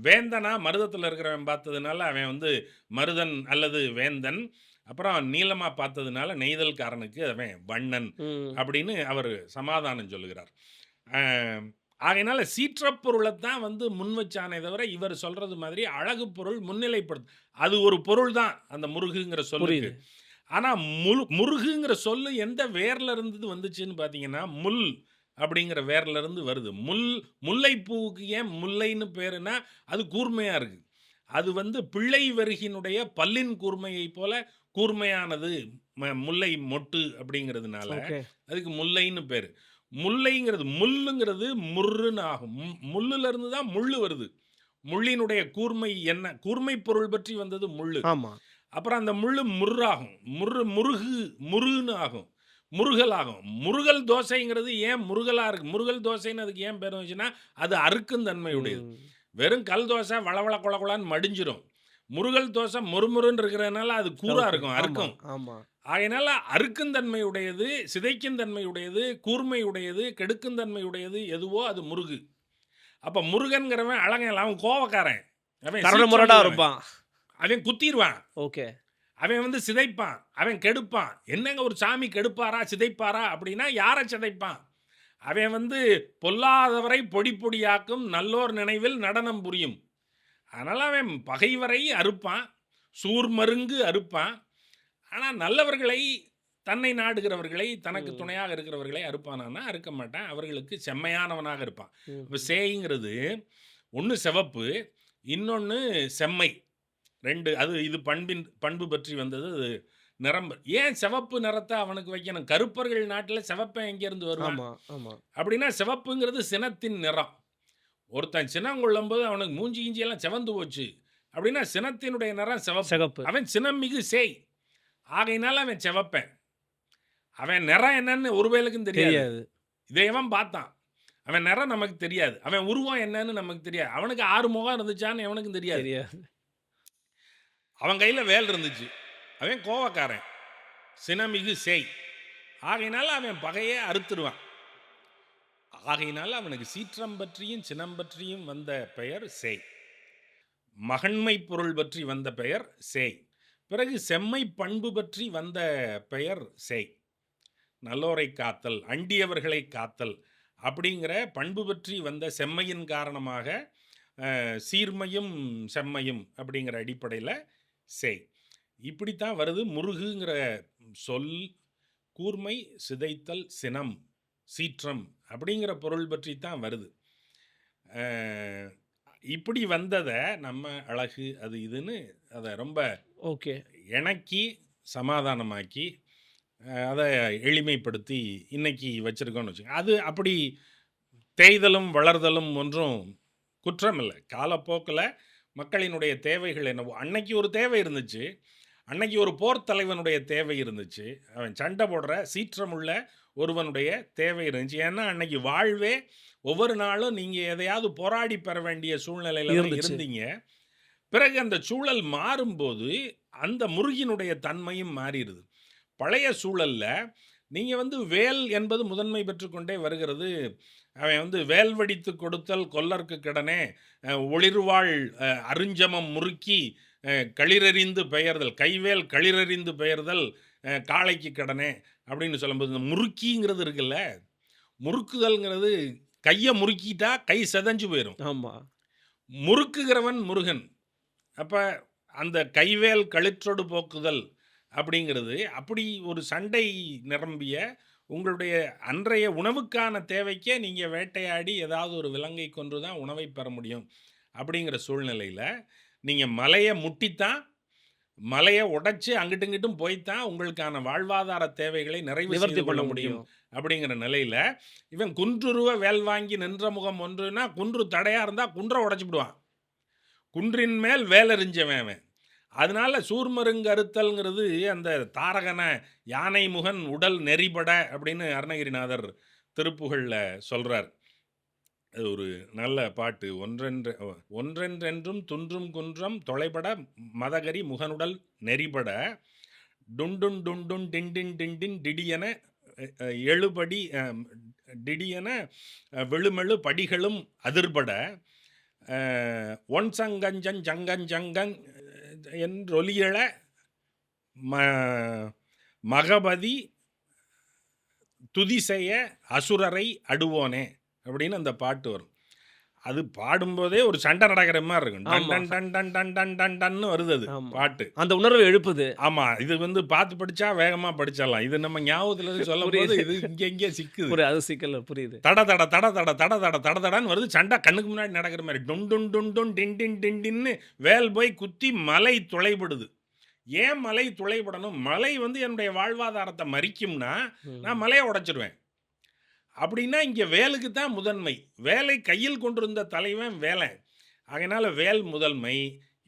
வேந்தனா மருதத்தில் இருக்கிறவன் பார்த்ததுனால அவன் வந்து மருதன் அல்லது வேந்தன், அப்புறம் நீளமா பார்த்ததுனால நெய்தல்காரனுக்கு அவன் வண்ணன் அப்படின்னு அவர் சமாதானம் சொல்லுகிறார். ஆகையினால சீற்றப்பொருளை தான் வந்து முன் வச்சானே தவிர இவர் சொல்றது மாதிரி அழகு பொருள் முன்னிலைப்படுத்து அது ஒரு பொருள் தான் அந்த முருகுங்கிற சொல்லுக்கு. ஆனா முருகுங்கிற சொல்லு எந்த வேர்ல இருந்து வந்துச்சுன்னு பார்த்தீங்கன்னா முல் அப்படிங்கிற வேர்ல இருந்து வருது. முல்லைப்பூவுக்கு ஏன் முல்லைன்னு பேருனா அது கூர்மையா இருக்கு. அது வந்து பிள்ளை வருகினுடைய பல்லின் கூர்மையை போல கூர்மையானது முல்லை மொட்டு அப்படிங்கிறதுனால அதுக்கு முல்லைன்னு பேரு. முல்லைங்கிறது முள்ளுங்கிறது முர்ருன்னு ஆகும். முள்ளுல இருந்து தான் முள்ளு வருது. முள்ளினுடைய கூர்மை என்ன, கூர்மை பொருள் பற்றி வந்தது முள்ளு. அப்புறம் அந்த முள்ளு முர்ராகும். முருகுன்னு ஆகும், முருகல் ஆகும். முருகல் தோசைங்கிறது ஏன் முருகலா இருக்கு, முருகல் தோசைன்னு அதுக்கு ஏன் பேர் வந்துச்சுன்னா அது அறுக்கும் தன்மையுடையது. வெறும் கல் தோசை வளவள கொளன்னு மடிஞ்சிரும். முருகல் தோசை மொறுமொறுன்னு இருக்கிறதுனால அது கூரா இருக்கும், அறுக்கும். ஆகையினால அறுக்கும் தன்மையுடையது, சிதைக்கும் தன்மையுடையது, கூர்மையுடையது, கெடுக்கும் தன்மையுடையது எதுவோ அது முருகு. அப்ப முருகன்கிறவன் அழகன், அவன் கோவக்காரன், அவன் இருப்பான், அவன் குத்திடுவான், அவன் வந்து சிதைப்பான், அவன் கெடுப்பான். என்னங்க ஒரு சாமி கெடுப்பாரா சிதைப்பாரா அப்படின்னா யாரை சிதைப்பான்? அவன் வந்து பொல்லாதவரை பொடி பொடியாக்கும் நல்லோர் நினைவில் நடனம் புரியும். அதனால அவன் பகைவரை அறுப்பான், சூர்மருங்கு அறுப்பான். ஆனால் நல்லவர்களை, தன்னை நாடுகிறவர்களை, தனக்கு துணையாக இருக்கிறவர்களை அறுப்பானா அறுக்க மாட்டான். அவர்களுக்கு செம்மையானவனாக இருப்பான். இப்போ சேய்ங்கிறது ஒன்று சிவப்பு, இன்னொன்று செம்மை, ரெண்டு. அது இது பண்பு பற்றி வந்தது. அது நிறம். ஏன் சிவப்பு நிறத்தை அவனுக்கு வைக்கணும்? கருப்பர்கள் நாட்டில் சிவப்பன் எங்கேருந்து வருவான் அப்படின்னா சிவப்புங்கிறது சினத்தின் நிறம். ஒருத்தன் சினம் கொள்ளும்போது அவனுக்கு மூஞ்சி கிஞ்சியெல்லாம் சிவந்து போச்சு அப்படின்னா சினத்தினுடைய நிறம் சிவப்பு. அவன் சினம் மிகு சேய். ஆகையினால அவன் செவப்பேன். அவன் நிறம் என்னன்னு ஒருவேளுக்கும் தெரியாது. இதை எவன் பார்த்தான்? அவன் நிறம் நமக்கு தெரியாது, அவன் உருவம் என்னன்னு நமக்கு தெரியாது. அவனுக்கு 6 முகம் இருந்துச்சான்னு எவனுக்கும் தெரியாது. அவன் கையில் வேல் இருந்துச்சு, அவன் கோவக்காரன், சினமிகு சேய். ஆகையினால அவன் பகையை அறுத்துருவான். ஆகையினால அவனுக்கு சீற்றம் பற்றியும் சினம் பற்றியும் வந்த பெயர் சேய். மகன்மை பொருள் பற்றி வந்த பெயர் சேய். பிறகு செம்மை பண்பு பற்றி வந்த பெயர் சேய். நல்லோரை காத்தல், அண்டியவர்களை காத்தல் அப்படிங்கிற பண்பு பற்றி வந்த செம்மையின் காரணமாக சீர்மையும் செம்மையும் அப்படிங்கிற அடிப்படையில் சேய். இப்படித்தான் வருது. முருகுங்கிற சொல் கூர்மை, சிதைத்தல், சினம், சீற்றம் அப்படிங்கிற பொருள் பற்றி தான் வருது. இப்படி வந்ததை நம்ம அழகு அது இதுன்னு அதை ரொம்ப இணக்கி சமாதானமாக்கி அதை எளிமைப்படுத்தி இன்னைக்கு வச்சுருக்கோன்னு வச்சுக்கோங்க. அது அப்படி தேய்தலும் வளர்தலும் ஒன்றும் குற்றம் இல்லை. காலப்போக்கில் மக்களினுடைய தேவைகள் என்னவோ, அன்னைக்கு ஒரு தேவை இருந்துச்சு, அன்னைக்கு ஒரு போர் தலைவனுடைய தேவை இருந்துச்சு. அவன் சண்டை போடுற சீற்றமுள்ள ஒருவனுடைய தேவை இருந்துச்சு. ஏன்னா அன்னைக்கு வாழ்வே ஒவ்வொரு நாளும் நீங்க எதையாவது போராடி பெற வேண்டிய சூழ்நிலையில தான் இருந்துச்சு. இருந்தீங்க. பிறகு அந்த சூழல் மாறும்போது அந்த முருகினுடைய தன்மையும் மாறிடுது. பழைய சூழல்ல நீங்க வேல் என்பது முதன்மை பெற்றுக்கொண்டே வருகிறது. அவன் வேல் வடித்து கொடுத்தல் கொல்லர்க்கு கடனே, ஒளிர்வாள் அருஞ்சமம் முறுக்கி களிறறிந்து பெயர்தல், கைவேல் களிறறிந்து பெயர்தல் காளைக்கு கடனே அப்படின்னு சொல்லும்போது, இந்த முறுக்கிங்கிறது இருக்குல்ல, முறுக்குதல்ங்கிறது கையை முறுக்கிட்டா கை செதஞ்சு போயிடும். ஆமா. முறுக்குகிறவன் முருகன். அப்ப அந்த கைவேல் களிற்றொடு போக்குதல் அப்படிங்கிறது அப்படி ஒரு சண்டை நிரம்பிய உங்களுடைய அன்றைய உணவுக்கான தேவைக்கே நீங்க வேட்டையாடி ஏதாவது ஒரு விலங்கை கொன்று தான் உணவை பெற முடியும். அப்படிங்கிற சூழ்நிலையில நீங்க மலையை முட்டித்தான், மலையை உடைச்சு அங்கிட்டும் இங்கிட்டும் போய்த்தான் உங்களுக்கான வாழ்வாதார தேவைகளை நிறைவு நிவர்த்தி செய்து கொள்ள பண்ண முடியும். முடியும். அப்படிங்கிற நிலையில இவன் குன்றுருவ வேல் வாங்கி நின்ற முகம் ஒன்றுனா, குன்று தடையா இருந்தா குன்றை உடைச்சுடுவான். குன்றின் மேல் வேலெறிஞ்சவன் அவன். அதனால சூர்மருங்கறுத்தல்ங்கிறது அந்த தாரகன யானை முகன் உடல் நெறிபட அப்படின்னு அருணகிரிநாதர் திருப்புகழ்ல சொல்றார். அது ஒரு நல்ல பாட்டு. ஒன்றென்றென்றும் துன்றும் குன்றம் தொலைபட மதகரி முகனுடல் நெறிபட டுண்டுன் டுண்டுன் டிண்டின் டிண்டின் டிடியன எழுபடி டிடியன வெளுமெழு படிகளும் அதிர்பட ஒன் சங்கஞ்சன் ஜங்கஞ்சங்கங் என்றொலியழ மகபதி துதிசெய அசுரரை அடுவோனே அப்படின்னு அந்த பாட்டு வரும். அது பாடும்போதே ஒரு சண்டை நடக்கிற மாதிரி இருக்கும். டன் ஆமா. டன் டன் டன் டன் டன் டன் டன்னு வருது அது ஆமா. பாட்டு. அந்த உணர்வை எழுப்புது. ஆமா, இது பார்த்து படிச்சா வேகமா படிச்சிடலாம். இது நம்ம ஞாபகத்துல இருந்து சொல்லும் போது புரியுது. இது இங்கே சிக்குது. புரியுது. அது சிக்கல் புரியுது. தட தட தட தட தட தட தட தடன்னு வருது. சண்டை கண்ணுக்கு முன்னாடி நடக்கிற மாதிரி டுன் டுன் டுன் டுன் டின் டின் டின் டின்னு வேல் போய் குத்தி மலை துளைபடுது. ஏன் மலை துளைபடணும்? மலை என்னுடைய வாழ்வாதாரத்தை மறிக்கும்னா நான் மலையை உடைச்சிருவேன். அப்படின்னா இங்கே வேலுக்கு தான் முதன்மை. வேலை கையில் கொண்டிருந்த தலைவன் வேலை. அதனால வேல் முதன்மை.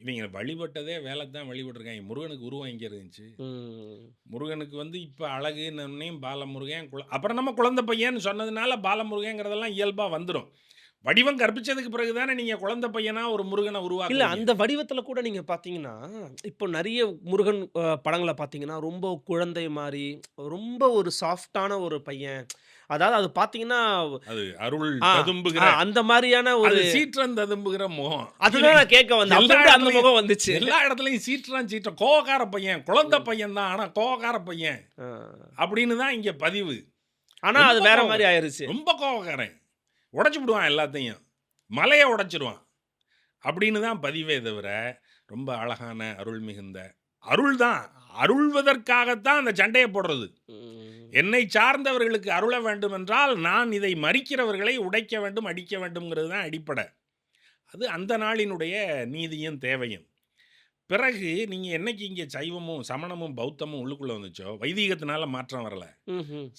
இவங்க வழிபட்டதே வேலை தான் வழிபட்டுருக்காங்க. முருகனுக்கு உருவம் எங்கே இருந்துச்சு? முருகனுக்கு இப்போ அழகுன்னு பாலமுருகன் அப்புறம் நம்ம குழந்தை பையன்னு சொன்னதுனால பாலமுருகங்கிறதெல்லாம் இயல்பாக வந்துடும். வடிவம் கற்பிச்சதுக்கு பிறகு தானே நீங்கள் குழந்தை பையனா ஒரு முருகனை இல்ல உருவாக்க. அந்த வடிவத்துல கூட நீங்க பாத்தீங்கன்னா, இப்போ நிறைய முருகன் படங்கள பாத்தீங்கன்னா, ரொம்ப குழந்தை மாரி, ரொம்ப ஒரு சாஃப்ட்டான ஒரு பையன். அதாவது அது பாத்தீங்கன்னா, அது அருள் ஆ, ததும்புகிற அந்த மாரியான ஒரு அது சீற்றன் ததும்புகிற முகம். அதுதான் நான் கேட்க வந்தேன். எல்லா அப்ப எப்படி அந்த இடத்துலயும் முகம் வந்துச்சு? எல்லா இடத்துலையும் சீற்றம் கோவக்கார பையன், குழந்தை பையன் தான், ஆனா கோவக்கார பையன் ஆ. அப்படின்னு தான் இங்க பதிவு. ஆனா அது ரொம்ப வேற கோவம். மாரி ஆயிருச்சு. ரொம்ப கோவக்காரன், உடைச்சு விடுவான் எல்லாத்தையும், மலையை உடைச்சிருவான் அப்படின்னு தான் பதிவே தவிர ரொம்ப அழகான அருள் மிகுந்த அருள் தான். அருள்வதற்காகத்தான் அந்த சண்டையை போடுறது. என்னை சார்ந்தவர்களுக்கு அருள வேண்டும் என்றால் நான் இதை மறிக்கிறவர்களை உடைக்க வேண்டும், அடிக்க வேண்டும்ங்கிறது தான் அடிப்படை. அது அந்த நாளினுடைய நீதியும் தேவையும். பிறகு நீங்கள் என்னைக்கு இங்கே சைவமும் சமணமும் பௌத்தமும் உள்ளுக்குள்ளே வந்துச்சோ, வைதீகத்தினால மாற்றம் வரல.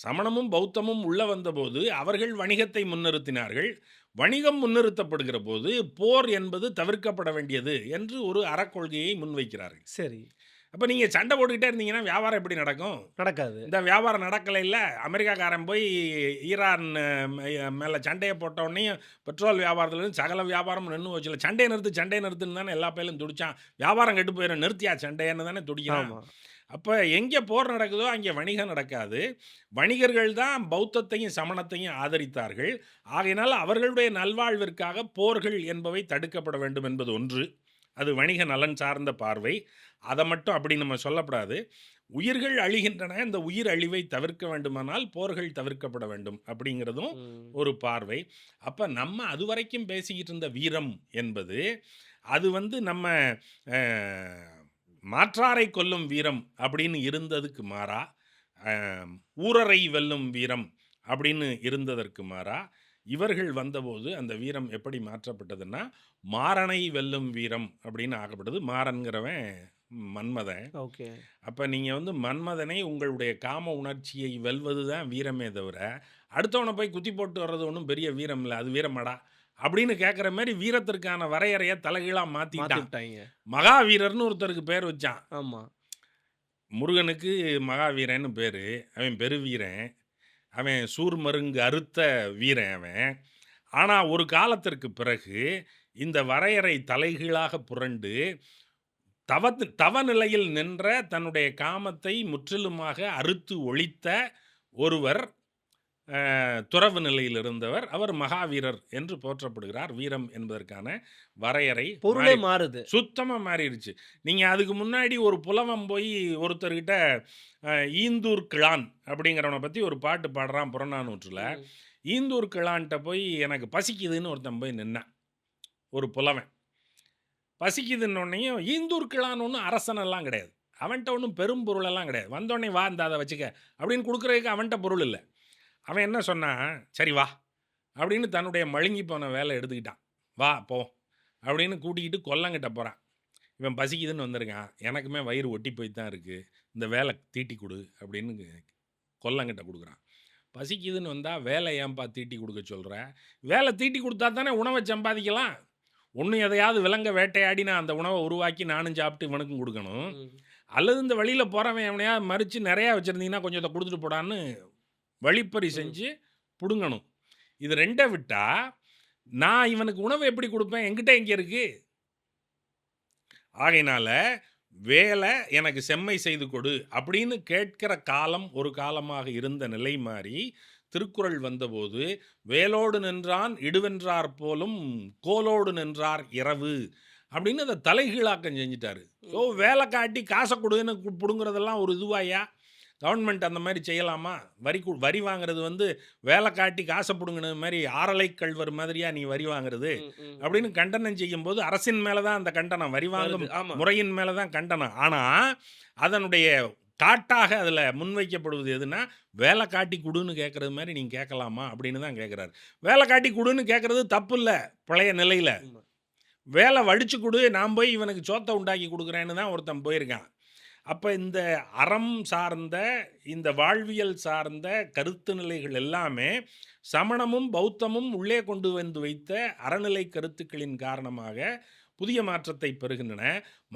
சமணமும் பௌத்தமும் உள்ள வந்தபோது அவர்கள் வணிகத்தை முன்னிறுத்தினார்கள். வணிகம் முன்னிறுத்தப்படுகிற போது போர் என்பது தவிர்க்கப்பட வேண்டியது என்று ஒரு அறக்கொள்கையை முன்வைக்கிறார்கள். சரி. அப்போ நீங்கள் சண்டை போட்டுக்கிட்டே இருந்தீங்கன்னா வியாபாரம் எப்படி நடக்கும்? நடக்காது. இந்த வியாபாரம் நடக்கலை. இல்லை, அமெரிக்காக்காரன் போய் ஈரான் மேலே சண்டையை போட்டோடனே பெட்ரோல் வியாபாரத்துலேருந்து சகல வியாபாரம் நின்று வச்சுல. சண்டையை நிறுத்துன்னு தானே எல்லா பேரும் துடிச்சான். வியாபாரம் கெட்டு போயிடும், நிறுத்தியா சண்டைன்னு தானே துடிக்கிறான். ஆமா. அப்போ எங்கே போர் நடக்குதோ அங்கே வணிகம் நடக்காது. வணிகர்கள் தான் பௌத்தத்தையும் சமணத்தையும் ஆதரித்தார்கள். ஆகையினால் அவர்களுடைய நல்வாழ்விற்காக போர்கள் என்பவை தடுக்கப்பட வேண்டும் என்பது ஒன்று. அது வணிக நலன் சார்ந்த பார்வை. அதை மட்டும் அப்படி நம்ம சொல்லப்படாது. உயிர்கள் அழிகின்றன, இந்த உயிர் அழிவை தவிர்க்க வேண்டுமானால் போர்கள் தவிர்க்கப்பட வேண்டும் அப்படிங்கிறதும் ஒரு பார்வை. அப்போ நம்ம அது வரைக்கும் பேசிக்கிட்டு இருந்த வீரம் என்பது அது நம்ம மாற்றாரை கொல்லும் வீரம் அப்படின்னு இருந்ததுக்கு மாறா, ஊரரை வெல்லும் வீரம் அப்படின்னு இருந்ததற்கு மாறா, இவர்கள் வந்தபோது அந்த வீரம் எப்படி மாற்றப்பட்டதுன்னா மாறனை வெல்லும் வீரம் அப்படின்னு ஆகப்பட்டது. மாறன்கிறவன் மன்மதன். ஓகே. அப்போ நீங்கள் மன்மதனை உங்களுடைய காம உணர்ச்சியை வெல்வது தான் வீரமே தவிர அடுத்தவனை போய் குத்தி போட்டு வர்றது ஒன்றும் பெரிய வீரம் இல்லை. அது வீரமாடா அப்படின்னு கேட்குற மாதிரி வீரத்திற்கான வரையறையை தலைகீழாக மாற்றிட்டாங்க. மகாவீரர்னு ஒருத்தருக்கு பேர் வச்சான். ஆமாம். முருகனுக்கு மகாவீரன்னு பேரு. அவன் பெருவீரன். அவன் சூர்மருங்கு அறுத்த வீரன் அவன். ஆனா, ஒரு காலத்திற்கு பிறகு இந்த வரையறை தலைகீழாக புரண்டு தவநிலையில் நின்ற தன்னுடைய காமத்தை முற்றிலுமாக அறுத்து ஒழித்த ஒருவர், துறவு நிலையில் இருந்தவர். அவர் மகாவீரர் என்று போற்றப்படுகிறார். வீரம் என்பதற்கான வரையறை பொருளே மாறுது. சுத்தமா மாறிடுச்சு. நீங்க அதுக்கு முன்னாடி ஒரு புலவன் போய் ஒருத்தர்கிட்ட ஈந்தூர் கிழான் அப்படிங்கிறவனை பத்தி ஒரு பாட்டு பாடுறான் புறநானூற்றுல. ஈந்தூர் கிழான்ட்ட போய் எனக்கு பசிக்குதுன்னு ஒருத்தன் போய் நின்னான், ஒரு புலவன். பசிக்குதுன்னொன்னையும் ஈந்தூர் கிழான் ஒன்றும் அரசனெல்லாம் கிடையாது, அவன்கிட்ட ஒன்றும் பெரும் பொருளெல்லாம் கிடையாது. வந்தோடனே வா இந்த அதை வச்சுக்க அப்படின்னு கொடுக்குறதுக்கு அவன்கிட்ட பொருள் இல்லை. அவன் என்ன சொன்னான், சரி வா அப்படின்னு தன்னுடைய மழுங்கி போன வேலை எடுத்துக்கிட்டான். வா போ அப்படின்னு கூட்டிக்கிட்டு கொல்லங்கிட்ட போகிறான். இவன் பசிக்குதுன்னு வந்திருக்கான், எனக்குமே வயிறு ஒட்டி போய் தான் இருக்குது, இந்த வேலை தீட்டி கொடு அப்படின்னு கொல்லங்கிட்ட கொடுக்குறான். பசிக்குதுன்னு வந்தால் வேலை ஏன்பா தீட்டி கொடுக்க சொல்கிற? வேலை தீட்டி கொடுத்தா தானே உணவை சம்பாதிக்கலாம். ஒன்று எதையாவது விலங்க வேட்டையாடி நான் அந்த உணவை உருவாக்கி நானும் சாப்பிட்டு இவனுக்கும் கொடுக்கணும், அல்லது இந்த வழியில் போகிறவன் எவனையா மறித்து நிறையா வச்சுருந்தீங்கன்னா கொஞ்சம் இதை கொடுத்துட்டு போடான்னு வழிப்பறி செஞ்சு பிடுங்கணும். இது ரெண்டை விட்டா நான் இவனுக்கு உணவு எப்படி கொடுப்பேன்? என்கிட்ட எங்கே இருக்கு? ஆகையினால வேலை எனக்கு செம்மை செய்து கொடு அப்படின்னு கேட்கிற காலம் ஒரு காலமாக இருந்த நிலை மாறி திருக்குறள் வந்தபோது வேலோடு நின்றான் இடுவென்றார் போலும் கோலோடு நின்றார் இரவு அப்படின்னு அதை தலைகீழாக்கம் செஞ்சிட்டாரு. வேலை காட்டி காசை கொடுன்னு பிடுங்குறதெல்லாம் ஒரு இதுவாயா? கவர்மெண்ட் அந்த மாதிரி செய்யலாமா? வரி வாங்குறது வந்து வேலை காட்டி காசை பிடுங்கினது மாதிரி ஆறலை கல்வர் மாதிரியா நீ வரி வாங்குறது அப்படின்னு கண்டனம் செய்யும்போது அரசின் மேலே தான் அந்த கண்டனம், வரி வாங்கும் முறையின் மேலே தான் கண்டனம். ஆனால் அதனுடைய காட்டாக அதில் முன்வைக்கப்படுவது எதுனா வேலை காட்டி கொடுன்னு கேட்குறது மாதிரி நீங்கள் கேட்கலாமா அப்படின்னு தான் கேட்குறாரு. வேலை காட்டி கொடுன்னு கேட்குறது தப்பு இல்லை பழைய நிலையில். வேலை வடிச்சு கொடு, நான் போய் இவனுக்கு சோத்தை உண்டாக்கி கொடுக்குறேன்னு தான் ஒருத்தன் போயிருக்கான். அப்போ இந்த அறம் சார்ந்த இந்த வாழ்வியல் சார்ந்த கருத்து நிலைகள் எல்லாமே சமணமும் பௌத்தமும் உள்ளே கொண்டு வந்து வைத்த அறநிலை கருத்துக்களின் காரணமாக புதிய மாற்றத்தை பெறுகின்றன.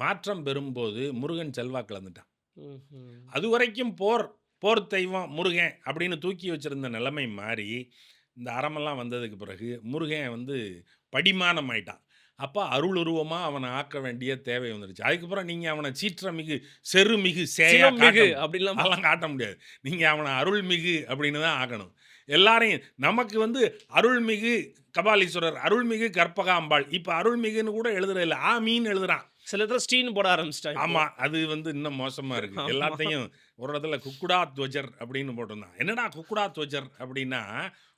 மாற்றம் பெறும்போது முருகன் செல்வாக்கு இழந்துட்டான். அது வரைக்கும் போர் தெய்வம் முருகன் அப்படின்னு தூக்கி வச்சிருந்த நிலைமை மாறி இந்த அறமெல்லாம் வந்ததுக்கு பிறகு முருகன் வந்து படிமானம் ஆயிட்டான். அப்போ அருளுருவமாக அவனை ஆக்க வேண்டிய தேவை வந்துடுச்சு. அதுக்கப்புறம் நீங்கள் அவனை சீற்றமிகு செருமிகு சேமிகு அப்படிலாம் அதெல்லாம் காட்ட முடியாது. நீங்கள் அவனை அருள்மிகு அப்படின்னு தான் ஆக்கணும். எல்லாரையும் நமக்கு வந்து அருள்மிகு கபாலீஸ்வரர், அருள்மிகு கற்பகாம்பாள், இப்போ அருள்மிகுன்னு கூட எழுதுறதில்ல, மீன் எழுதுறான். சில இடத்துல ஸ்டீன் போட ஆரம்பிச்சிட்டாங்க. ஆமாம், அது வந்து இன்னும் மோசமாக இருக்குது. எல்லாத்தையும் ஒரு இடத்துல குக்குடா துவஜர் அப்படின்னு போட்டிருந்தான். என்னடா குக்குடா துவஜர் அப்படின்னா,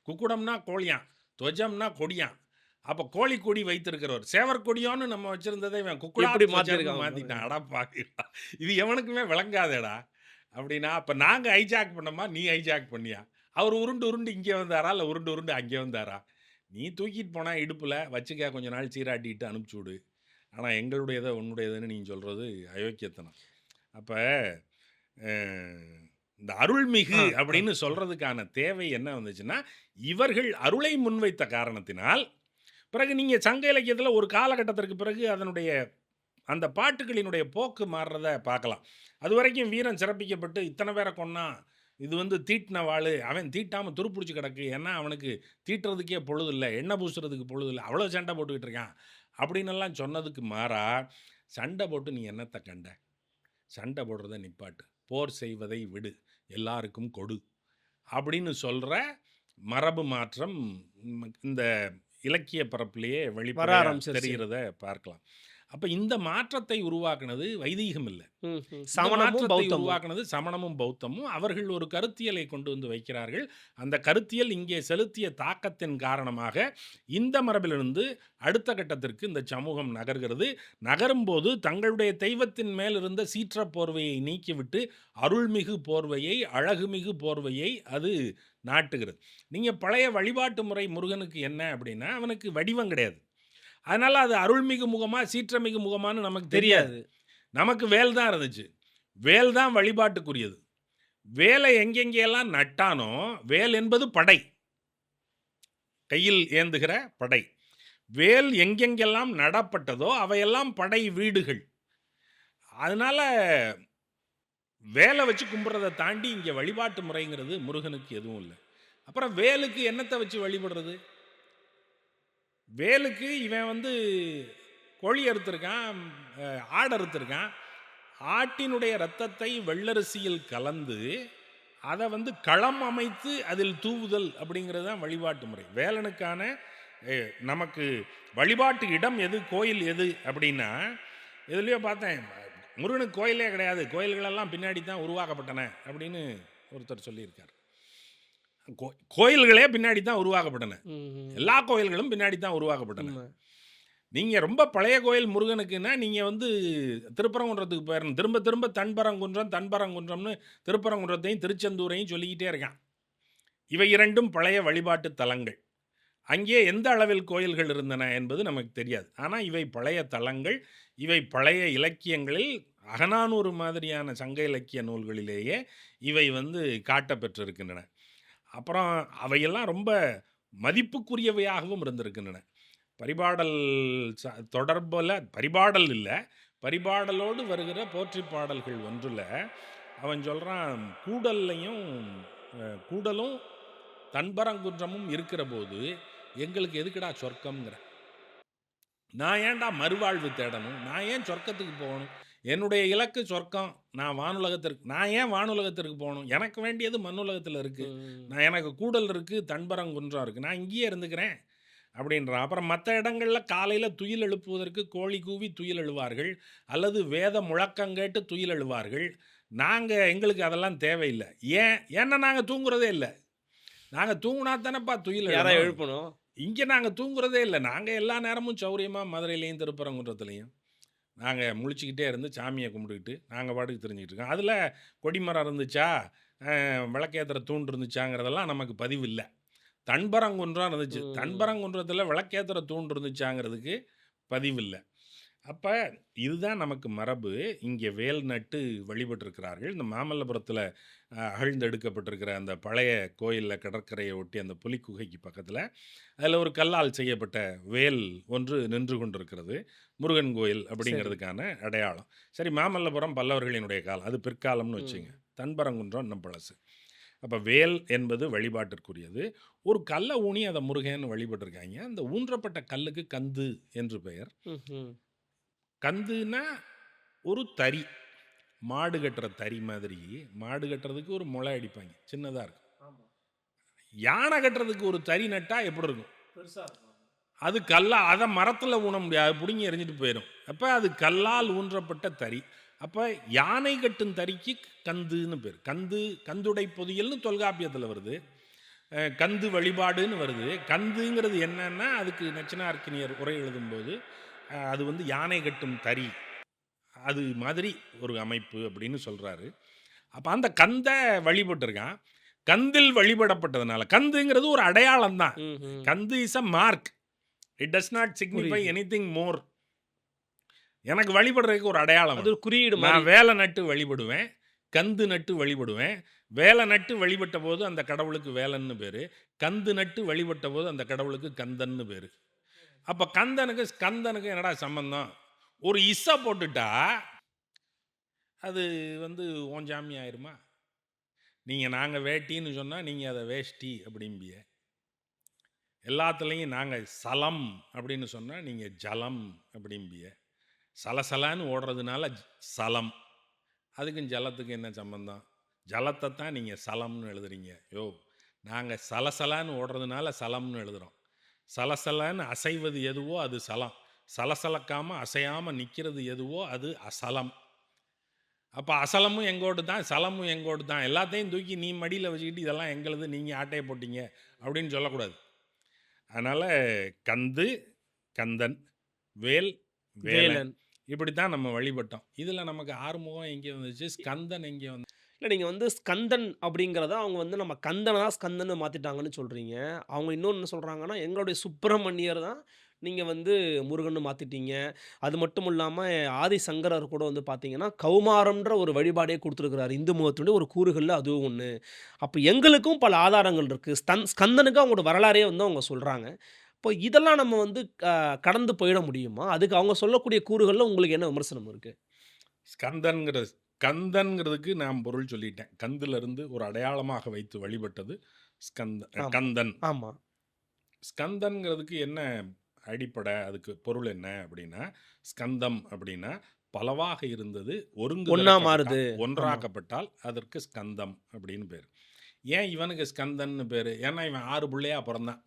குக்குடம்னா கோழியான், துவஜம்னா கொடியான். அப்போ கோழி கொடி வைத்திருக்கிறவர் சேவர் கொடியோன்னு நம்ம வச்சிருந்ததை இவன் குக்குடா மாற்றிட்டான். அடா பாக்கிடா, இது எவனுக்குமே விளங்காதேடா அப்படின்னா. அப்போ நாங்கள் ஹைஜாக் பண்ணோமா, நீ ஹைஜாக் பண்ணியா? அவர் உருண்டு உருண்டு இங்கே வந்தாரா இல்லை உருண்டு உருண்டு அங்கே வந்தாரா? நீ தூக்கிட்டு போனால் இடுப்பில் வச்சுக்க, கொஞ்ச நாள் சீராட்டிட்டு அனுப்பிச்சி விடு. ஆனால் எங்களுடையதை உன்னுடையதுன்னு நீங்கள் சொல்கிறது அயோக்கியத்தனம். அப்போ இந்த அருள்மிகு அப்படின்னு சொல்கிறதுக்கான தேவை என்ன வந்துச்சுன்னா, இவர்கள் அருளை முன்வைத்த காரணத்தினால் பிறகு நீங்கள் சங்க இலக்கியத்தில் ஒரு காலகட்டத்திற்கு பிறகு அதனுடைய அந்த பாட்டுகளினுடைய போக்கு மாறுறத பார்க்கலாம். அது வரைக்கும் வீரன் சிறப்பிக்கப்பட்டு இத்தனை பேரை கொன்னா, இது வந்து தீட்டின வாள், அவன் தீட்டாமல் துருப்பிடிச்சி கிடக்கு, ஏன்னா அவனுக்கு தீட்டுறதுக்கே பொழுது இல்லை, எண்ணெய் பூசுறதுக்கு பொழுது இல்லை, அவ்வளோ சண்டை போட்டுக்கிட்டு இருக்கான் அப்படின்னெல்லாம் சொன்னதுக்கு மாறா, சண்டை போட்டு நீ என்னத்தை கண்ட? சண்டை போடுறத நிப்பாட்டு, போர் செய்வதை விடு, எல்லாருக்கும் கொடு அப்படின்னு சொல்கிற மரபு மாற்றம் இந்த இலக்கிய பரப்பிலேயே வெளிப்படையா தெரிகிறத பார்க்கலாம். அப்ப இந்த மாற்றத்தை உருவாக்குனது வைதீகம் இல்லை, உருவாக்குனது சமணமும் பௌத்தமும். அவர்கள் ஒரு கருத்தியலை கொண்டு வந்து வைக்கிறார்கள். அந்த கருத்தியல் இங்கே செலுத்திய தாக்கத்தின் காரணமாக இந்த மரபிலிருந்து அடுத்த கட்டத்திற்கு இந்த சமூகம் நகர்கிறது. நகரும்போது தங்களுடைய தெய்வத்தின் மேல் இருந்த சீற்ற போர்வையை நீக்கிவிட்டு அருள்மிகு போர்வையை, அழகுமிகு போர்வையை அது நாட்டுகிறது. நீங்கள் பழைய வழிபாட்டு முறை முருகனுக்கு என்ன அப்படின்னா, அவனுக்கு வடிவம் கிடையாது. அதனால் அது அருள்மிகு முகமா சீற்றமிகு முகமானு நமக்கு தெரியாது. நமக்கு வேல் தான் இருந்துச்சு. வேல் தான் வழிபாட்டுக்குரியது. வேலை எங்கெங்கெல்லாம் நட்டானோ, வேல் என்பது படை, கையில் ஏந்துகிற படை. வேல் எங்கெங்கெல்லாம் நடப்பட்டதோ அவையெல்லாம் படை வீடுகள். அதனால் வேலை வச்சு கும்பிட்றதை தாண்டி இங்கே வழிபாட்டு முறைங்கிறது முருகனுக்கு எதுவும் இல்லை. அப்புறம் வேலுக்கு என்னத்தை வச்சு வழிபடுறது? வேலுக்கு இவன் வந்து கோழி அறுத்திருக்கான், ஆடு அறுத்திருக்கான். ஆட்டினுடைய இரத்தத்தை வெள்ளரிசியில் கலந்து அதை வந்து களம் அமைத்து அதில் தூவுதல் அப்படிங்கிறது தான் வழிபாட்டு முறை. வேலனுக்கான நமக்கு வழிபாட்டு இடம் எது, கோயில் எது அப்படின்னா, இதுலேயோ பார்த்தேன், முருகனுக்கு கோயிலே கிடையாது, கோயில்களெல்லாம் பின்னாடி தான் உருவாக்கப்பட்டன அப்படின்னு ஒருத்தர் சொல்லியிருக்கார். கோயில்களே பின்னாடி தான் உருவாக்கப்பட்டன, எல்லா கோயில்களும் பின்னாடி தான் உருவாக்கப்பட்டன. நீங்கள் ரொம்ப பழைய கோயில் முருகனுக்குன்னா நீங்கள் வந்து திருப்பரங்குன்றத்துக்கு போயிடணும். திரும்ப திரும்ப தன்பரங்குன்றம்னு திருப்பரங்குன்றத்தையும் திருச்செந்தூரையும் சொல்லிக்கிட்டே இருக்கான். இவை இரண்டும் பழைய வழிபாட்டு தலங்கள். அங்கே எந்த அளவில் கோயில்கள் இருந்தன என்பது நமக்கு தெரியாது. ஆனால் இவை பழைய தலங்கள். இவை பழைய இலக்கியங்களில் அகநானூறு மாதிரியான சங்க இலக்கிய நூல்களிலேயே இவை வந்து காட்டப்பெற்றிருக்கின்றன. அப்புறம் அவையெல்லாம் ரொம்ப மதிப்புக்குரியவையாகவும் இருந்திருக்கின்றன. பரிபாடல் தொடர்பில் பரிபாடல் இல்லை, பரிபாடலோடு வருகிற போற்றி பாடல்கள் ஒன்றில் அவன் சொல்கிறான், கூடலும் தன்பரங்குன்றமும் இருக்கிற போது எங்களுக்கு எதுக்குடா சொர்க்கம்ங்கிற, நான் ஏன்டா மறுவாழ்வு தேடணும், நான் ஏன் சொர்க்கத்துக்கு போகணும், என்னுடைய இலக்கு சொர்க்கம், நான் ஏன் வானுலகத்திற்கு போகணும், எனக்கு வேண்டியது மண்ணுலகத்தில் இருக்குது, எனக்கு கூடல் இருக்குது, தன்பரங்குன்றம் இருக்குது, நான் இங்கேயே இருந்துக்கிறேன் அப்படின்றான். அப்புறம் மற்ற இடங்களில் காலையில் துயில் எழுப்புவதற்கு கோழி கூவி துயில் எழுவார்கள், அல்லது வேத முழக்கம் கேட்டு துயில் எழுவார்கள். எங்களுக்கு அதெல்லாம் தேவையில்லை. ஏன்னா நாங்கள் தூங்குறதே இல்லை. நாங்கள் தூங்குனா தானேப்பா துயில் எழுப்பணும். இங்கே நாங்கள் தூங்குறதே இல்லை. நாங்கள் எல்லா நேரமும் சௌரியமாக மதுரையிலையும் திருப்பரங்குன்றத்துலையும் நாங்கள் முழிச்சிக்கிட்டே இருந்து சாமியை கும்பிட்டுக்கிட்டு நாங்கள் பாட்டுக்கு தெரிஞ்சுக்கிட்டு இருக்கோம். அதில் கொடிமரம் இருந்துச்சா, விளக்கேற்றுற தூண் இருந்துச்சாங்கிறதெல்லாம் நமக்கு பதிவு இல்லை. தன்பரங்குன்றம் இருந்துச்சு, தன்பரங்குன்றத்தில் விளக்கேற்றுற தூண் இருந்துச்சாங்கிறதுக்கு பதிவில்லை. அப்போ இதுதான் நமக்கு மரபு. இங்கே வேல் நட்டு வழிபட்டிருக்கிறார்கள். இந்த மாமல்லபுரத்தில் அகழ்ந்தெடுக்கப்பட்டிருக்கிற அந்த பழைய கோயிலில் கடற்கரையை ஒட்டி அந்த புலிக்குகைக்கு பக்கத்தில் அதில் ஒரு கல்லால் செய்யப்பட்ட வேல் ஒன்று நின்று கொண்டிருக்கிறது. முருகன் கோயில் அப்படிங்கிறதுக்கான அடையாளம். சரி, மாமல்லபுரம் பல்லவர்களினுடைய காலம், அது பிற்காலம்னு வச்சுங்க. தன்பரங்குன்றம் இன்னும் பழசு. அப்போ வேல் என்பது வழிபாட்டிற்குரியது. ஒரு கல்லை ஊனி அதை முருகன் வழிபட்டிருக்காங்க. அந்த ஊன்றப்பட்ட கல்லுக்கு கந்து என்று பெயர். கந்துன்னா ஒரு தறி, மாடு கட்டுற தறி மாதிரி. மாடு கட்டுறதுக்கு ஒரு முளை அடிப்பாங்க, சின்னதாக இருக்கும். யானை கட்டுறதுக்கு ஒரு தறி நட்டால் எப்படி இருக்கும், அது கல்லா, அதை மரத்தில் ஊன முடியாது, பிடுங்கி எறிஞ்சிட்டு போயிடும். அப்போ அது கல்லால் ஊன்றப்பட்ட தறி. அப்போ யானை கட்டும் தறிக்கு கந்துன்னு பேர். கந்துடை பொதியல்னு தொல்காப்பியத்தில் வருது, கந்து வழிபாடுன்னு வருது. கந்துங்கிறது என்னன்னா, அதுக்கு நச்சினார்க்கினியர் உரை எழுதும்போது அது வந்து யானை கட்டும் தறி, அது மாதிரி ஒரு அமைப்பு அப்படின்னு சொல்கிறாரு. அப்போ அந்த கந்தை வழிபட்டிருக்கான். கந்தில் வழிபடப்பட்டதுனால, கந்துங்கிறது ஒரு அடையாளம் தான். கந்து is a mark, it does not signify anything மோர். எனக்கு வழிபடுறதுக்கு ஒரு அடையாளம், அது ஒரு குறியீடு. நான் வேலை நட்டு வழிபடுவேன், கந்து நட்டு வழிபடுவேன். வேலை நட்டு வழிபட்ட போது அந்த கடவுளுக்கு வேலன்னு பேர், கந்து நட்டு வழிபட்ட போது அந்த கடவுளுக்கு கந்தன்னு பேர். அப்போ கந்தனுக்கு என்னடா சம்பந்தம்? ஒரு இசை போட்டுட்டா அது வந்து ஓஞ்சாமி ஆயிருமா? நாங்கள் வேட்டின்னு சொன்னால் நீங்கள் அதை வேஷ்டி அப்படிம்பிய. எல்லாத்துலேயும் நாங்கள் சலம் அப்படின்னு சொன்னால் நீங்கள் ஜலம் அப்படிம்பிய. சலசலான்னு ஓடுறதுனால சலம், அதுக்கும் ஜலத்துக்கு என்ன சம்பந்தம்? ஜலத்தை தான் நீங்கள் சலம்னு எழுதுறீங்க. நாங்கள் சலசலான்னு ஓடுறதுனால சலம்னு எழுதுகிறோம். சலசலன்னு அசைவது எதுவோ அது சலம், சலசலக்காமல் அசையாமல் நிற்கிறது எதுவோ அது அசலம். அப்போ அசலமும் எங்கோடு தான், சலமும் எங்கோடு தான். எல்லாத்தையும் தூக்கி நீ மடியில் வச்சுக்கிட்டு இதெல்லாம் எங்களுது, நீங்கள் ஆட்டையை போட்டீங்க அப்படின்னு சொல்லக்கூடாது. அதனால் கந்து, கந்தன், வேல், வேலன், இப்படி தான் நம்ம வழிபட்டோம். இதில் நமக்கு ஆறுமுகம் எங்கே வந்துச்சு, ஸ்கந்தன் எங்கே வந்து? இல்லை, நீங்கள் வந்து ஸ்கந்தன் அப்படிங்கிறத அவங்க வந்து நம்ம கந்தனை தான் ஸ்கந்தனை மாற்றிட்டாங்கன்னு சொல்கிறீங்க. அவங்க இன்னொன்று என்ன சொல்கிறாங்கன்னா, எங்களுடைய சுப்பிரமணியர் தான் நீங்கள் வந்து முருகன்னு மாற்றிட்டீங்க. அது மட்டும் இல்லாமல் ஆதிசங்கரர் கூட வந்து பார்த்தீங்கன்னா கௌமாரம்ன்ற ஒரு வழிபாடே கொடுத்துருக்கிறார். இந்து மதத்தினுடைய ஒரு கூறுகளில் அதுவும் ஒன்று. அப்போ எங்களுக்கும் பல ஆதாரங்கள் இருக்குது. ஸ்கந்தனுக்கு அவங்களோட வரலாறே வந்து அவங்க சொல்கிறாங்க. இப்போ இதெல்லாம் நம்ம வந்து கடந்து போயிட முடியுமா? அதுக்கு அவங்க சொல்லக்கூடிய கூறுகளில் உங்களுக்கு என்ன விமர்சனம் இருக்குது? ஸ்கந்தன்கிற கந்தன்கிறதுக்கு நான் பொருள் சொல்லிட்டேன். கந்திலிருந்து ஒரு அடையாளமாக வைத்து வழிபட்டது கந்தன். ஆமா. ஸ்கந்தன்கிறதுக்கு என்ன அடிப்படை, அதுக்கு பொருள் என்ன அப்படின்னா, ஸ்கந்தம் அப்படின்னா பலவாக இருந்தது ஒண்ணா மாறுது. ஒன்றாக்கப்பட்டால் அதற்கு ஸ்கந்தம் அப்படின்னு பேர். ஏன் இவனுக்கு ஸ்கந்தன்னு பேர்? ஏன்னா இவன் 6 பிள்ளையா பிறந்தான்.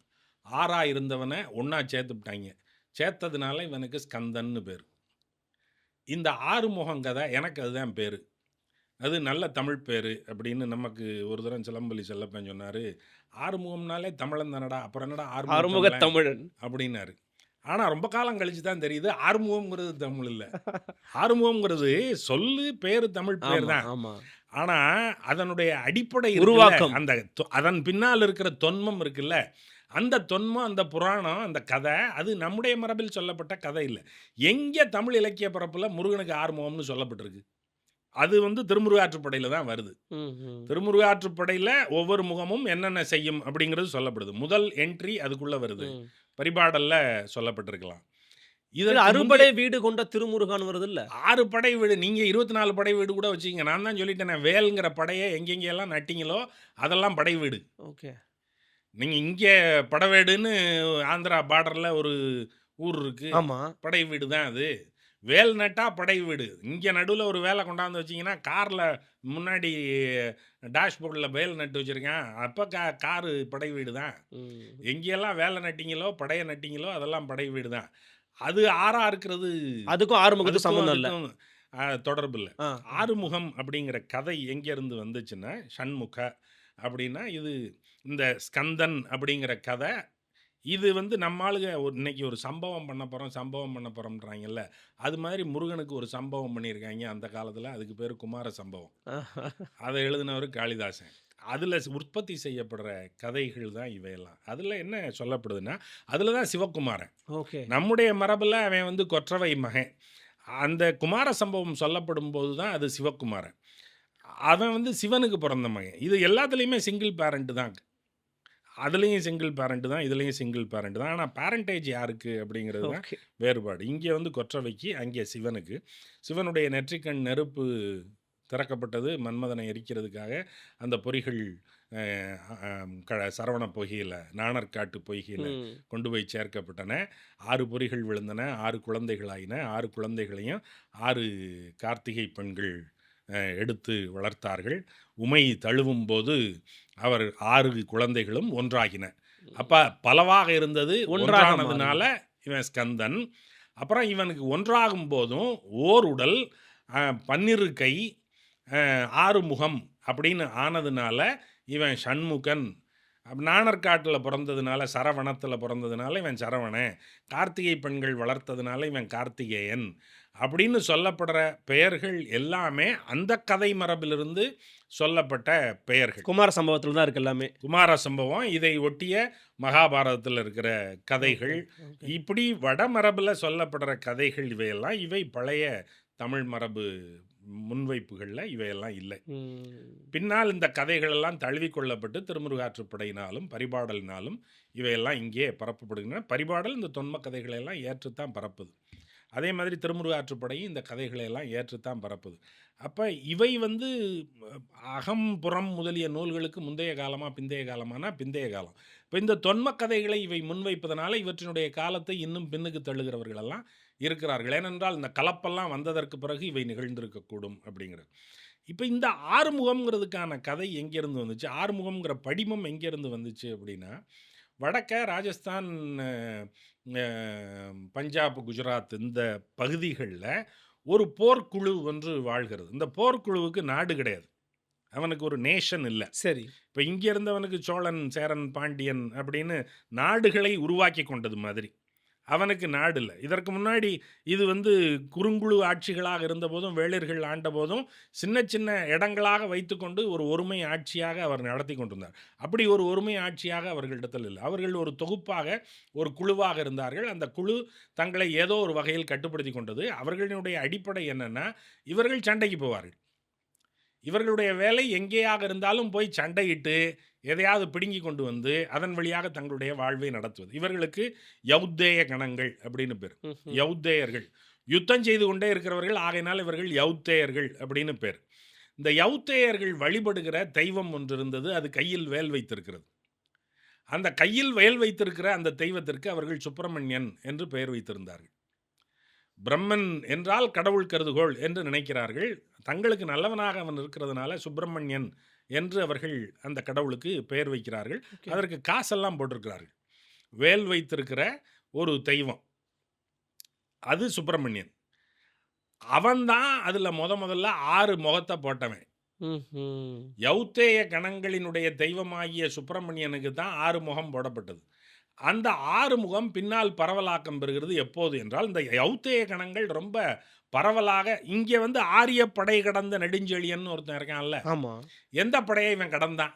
6ஆ இருந்தவனை ஒன்றா சேர்த்துவிட்டாங்க. சேர்த்ததுனால இவனுக்கு ஸ்கந்தன்னு பேர். இந்த 6 முகம் கதை எனக்கு அதுதான் பேர். அது நல்ல தமிழ் பேர் அப்படின்னு நமக்கு ஒரு தரம் சிலம்பலி செல்லப்பன் சொன்னார். 6 முகம்னாலே தமிழன் தானடா, அப்புறம் என்னடா ஆறுமுக தமிழன் அப்படின்னாரு. ஆனால் ரொம்ப காலம் கழிச்சு தான் தெரியுது ஆறுமுகம்ங்கிறது தமிழ் இல்லை. ஆறுமுகம்ங்கிறது சொல்லு பேர், தமிழ் பேர் தான். ஆனால் அதனுடைய அடிப்படை உருவாக்கம், அந்த அதன் பின்னால் இருக்கிற தொன்மம் இருக்குல்ல, அந்த தொன்மம், அந்த புராணம், அந்த கதை, அது நம்முடைய மரபில் சொல்லப்பட்ட கதை இல்லை. எங்கே தமிழ் இலக்கிய பரப்பில் முருகனுக்கு ஆறுமுகம்னு சொல்லப்பட்டிருக்கு? அது திருமுருகாற்றுப்படையில் தான் வருது. திருமுருகாற்றுப்படையில் ஒவ்வொரு முகமும் என்னென்ன செய்யும் அப்படிங்கிறது சொல்லப்படுது. முதல் என்ட்ரி அதுக்குள்ளே வருது. பரிபாடல்ல சொல்லப்பட்டிருக்கலாம். இதில் அறுபடை வீடு கொண்ட திருமுருகான் வருது இல்லை? 6 படை வீடு, நீங்கள் 24 படை வீடு கூட வச்சுக்கிங்க. நான் தான் சொல்லிட்டேன், வேல்ங்கிற படையை எங்கெங்கெல்லாம் நட்டிங்களோ அதெல்லாம் படை வீடு. ஓகே. நீங்கள் இங்கே படவேடுன்னு ஆந்திரா பார்டரில் ஒரு ஊர் இருக்கு, படை வீடு தான் அது. வேல் நட்டா படை வீடு. இங்கே நடுவில் ஒரு வேலை கொண்டாந்து வச்சிங்கன்னா, காரில் முன்னாடி டேஷ்போர்டில் வேல் நட்டு வச்சுருக்கேன், அப்போ காரு படை வீடு தான். எங்கெல்லாம் வேலை நட்டிங்களோ, படையை நட்டிங்களோ அதெல்லாம் படை வீடு தான். அது 6ஆ இருக்கிறது அதுக்கும் ஆறுமுகத்துக்கும் சம்பந்தம் இல்லை, தொடர்பு இல்லை. ஆறுமுகம் அப்படிங்கிற கதை எங்கேருந்து வந்துச்சுன்னா, ஷண்முக அப்படின்னா இது இந்த ஸ்கந்தன் அப்படிங்கிற கதை. இது நம்ம ஆளுங்க இன்னைக்கு ஒரு சம்பவம் பண்ண போகிறோம்ன்றாங்கல்ல, அது மாதிரி முருகனுக்கு ஒரு சம்பவம் பண்ணியிருக்காங்க அந்த காலத்தில். அதுக்கு பேர் குமார சம்பவம். அதை எழுதினவர் காளிதாசன். அதில் உற்பத்தி செய்யப்படுற கதைகள் தான் இவையெல்லாம். அதில் என்ன சொல்லப்படுதுன்னா, அதில் தான் சிவகுமாரன். நம்முடைய மரபில் அவன் கொற்றவை மகன். அந்த குமார சம்பவம் சொல்லப்படும் போது தான் அது சிவகுமாரன். அவன் சிவனுக்கு பிறந்த மகன். இது எல்லாத்துலேயுமே சிங்கிள் பேரண்ட் தான். அதுலேயும் சிங்கிள் பேரண்ட் தான், இதுலேயும் சிங்கிள் பேரண்ட் தான். ஆனால் பேரண்டேஜ் யாருக்கு அப்படிங்கிறது தான் வேறுபாடு. இங்கே கொற்றவைக்கு, அங்கே சிவனுக்கு. சிவனுடைய நெற்றிக்கண் நெருப்பு திறக்கப்பட்டது மன்மதனை எரிக்கிறதுக்காக. அந்த பொறிகள் சரவண பொய்கையில், நாணற்காட்டு பொய்கையில் கொண்டு போய் சேர்க்கப்பட்டன. 6 பொறிகள் விழுந்தன, 6 குழந்தைகளாயின. 6 குழந்தைகளையும் 6 கார்த்திகை பெண்கள் எடுத்து வளர்த்தார்கள். உமை தழுவும் போது அவர் 6 குழந்தைகளும் ஒன்றாகின. அப்போ பலவாக இருந்தது, ஒன்றானதுனால இவன் ஸ்கந்தன். அப்புறம் இவனுக்கு ஒன்றாகும் போதும் ஓர் உடல், 12 கை, 6 முகம் அப்படின்னு ஆனதுனால இவன் ஷண்முகன். நாணற்காட்டில் பிறந்ததுனால, சரவணத்தில் பிறந்ததுனால இவன் சரவணன். கார்த்திகை பெண்கள் வளர்த்ததுனால இவன் கார்த்திகேயன் அப்படின்னு சொல்லப்படுற பெயர்கள் எல்லாமே அந்த கதை மரபிலிருந்து சொல்லப்பட்ட பெயர்கள். குமார சம்பவத்தில் தான் இருக்கு எல்லாமே. குமார சம்பவம், இதை ஒட்டிய மகாபாரதத்தில் இருக்கிற கதைகள், இப்படி வடமரபில் சொல்லப்படுற கதைகள் இவையெல்லாம். இவை பழைய தமிழ் மரபு முன்வைப்புகளில் இவையெல்லாம் இல்லை. பின்னால் இந்த கதைகள் எல்லாம் தழுவிக்கொள்ளப்பட்டு திருமுருகாற்றுப்படையினாலும் பரிபாடலினாலும் இவையெல்லாம் இங்கே பரப்பப்படுகின்றன. பரிபாடல் இந்த தொன்ம கதைகளெல்லாம் ஏற்றுத்தான் பரப்புது. அதே மாதிரி திருமுருகாற்றுப்படையும் இந்த கதைகளையெல்லாம் ஏற்றுத்தான் பரப்புது. அப்போ இவை அகம் புறம் முதலிய நூல்களுக்கு முந்தைய காலமாக பிந்தைய காலமானா பிந்தைய காலம். இப்போ இந்த தொன்ம கதைகளை இவை முன்வைப்பதனால இவற்றினுடைய காலத்தை இன்னும் பின்னுக்கு தள்ளுகிறவர்களெல்லாம் இருக்கிறார்கள். ஏனென்றால் இந்த கலப்பெல்லாம் வந்ததற்கு பிறகு இவை நிகழ்ந்திருக்கக்கூடும் அப்படிங்கிறது. இப்போ இந்த ஆறுமுகம்ங்கிறதுக்கான கதை எங்கேருந்து வந்துச்சு, ஆறுமுகம்ங்கிற படிமம் எங்கேருந்து வந்துச்சு அப்படின்னா, வடக்க ராஜஸ்தான், பஞ்சாப், குஜராத் இந்த பகுதிகளில் ஒரு போர்க்குழு ஒன்று வாழ்கிறது. இந்த போர்க்குழுவுக்கு நாடு கிடையாது, அவனுக்கு ஒரு நேஷன் இல்லை. சரி. இப்போ இங்கே இருந்தவனுக்கு சோழன், சேரன், பாண்டியன் அப்படின்னு நாடுகளை உருவாக்கி கொண்டது மாதிரி அவனுக்கு நாடு இல்லை. இதற்கு முன்னாடி இது குறுங்குழு ஆட்சிகளாக இருந்தபோதும், வேளிர்கள் ஆண்ட போதும் சின்ன சின்ன இடங்களாக வைத்துக்கொண்டு ஒரு ஒருமை ஆட்சியாக அவர் நடத்தி கொண்டிருந்தார். அப்படி ஒரு ஒருமை ஆட்சியாக அவர்களிடத்தில் இல்லை. அவர்கள் ஒரு தொகுப்பாக, ஒரு குழுவாக இருந்தார்கள். அந்த குழு தங்களை ஏதோ ஒரு வகையில் கட்டுப்படுத்தி கொண்டது. அவர்களுடைய அடிப்படை என்னென்னா, இவர்கள் சண்டைக்கு போவார்கள். இவர்களுடைய வேலை எங்கேயாக இருந்தாலும் போய் சண்டையிட்டு எதையாவது பிடுங்கி கொண்டு வந்து அதன் வழியாக தங்களுடைய வாழ்வை நடத்துவது. இவர்களுக்கு யௌத்தேய கணங்கள் அப்படின்னு பேர். யௌத்தேயர்கள், யுத்தம் செய்து கொண்டே இருக்கிறவர்கள், ஆகையினால் இவர்கள் யௌத்தேயர்கள் அப்படின்னு பேர். இந்த யௌத்தேயர்கள் வழிபடுகிற தெய்வம் ஒன்று இருந்தது. அது கையில் வேல் வைத்திருக்கிறது. அந்த கையில் வேல் வைத்திருக்கிற அந்த தெய்வத்திற்கு அவர்கள் சுப்பிரமணியன் என்று பெயர் வைத்திருந்தார்கள். பிரம்மன் என்றால் கடவுள் கருதுகோள் என்று நினைக்கிறார்கள். தங்களுக்கு நல்லவனாக அவன் இருக்கிறதுனால சுப்பிரமணியன் என்று அவர்கள் அந்த கடவுளுக்கு பெயர் வைக்கிறார்கள். ஓகே. அதற்கு காசெல்லாம் போட்டிருக்கிறார்கள். வேல் வைத்திருக்கிற ஒரு தெய்வம், அது சுப்பிரமணியன். அவன்தான் அதுல முதல்ல 6 முகத்தை போட்டவன். ம்ஹ்ம். யௌத்தேய கணங்களினுடைய தெய்வமாகிய சுப்பிரமணியனுக்கு தான் 6 முகம் போடப்பட்டது. அந்த 6 முகம் பின்னால் பரவலாக்கம் பெறுகிறது எப்போது என்றால், இந்த யௌத்தேய கணங்கள் ரொம்ப பரவலாக இங்கே வந்து ஆரிய படை கடந்த நெடுஞ்செழியன் ஒருத்தன் இருக்கான்ல, ஆமா. எந்த படையை இவன் கடந்தான்?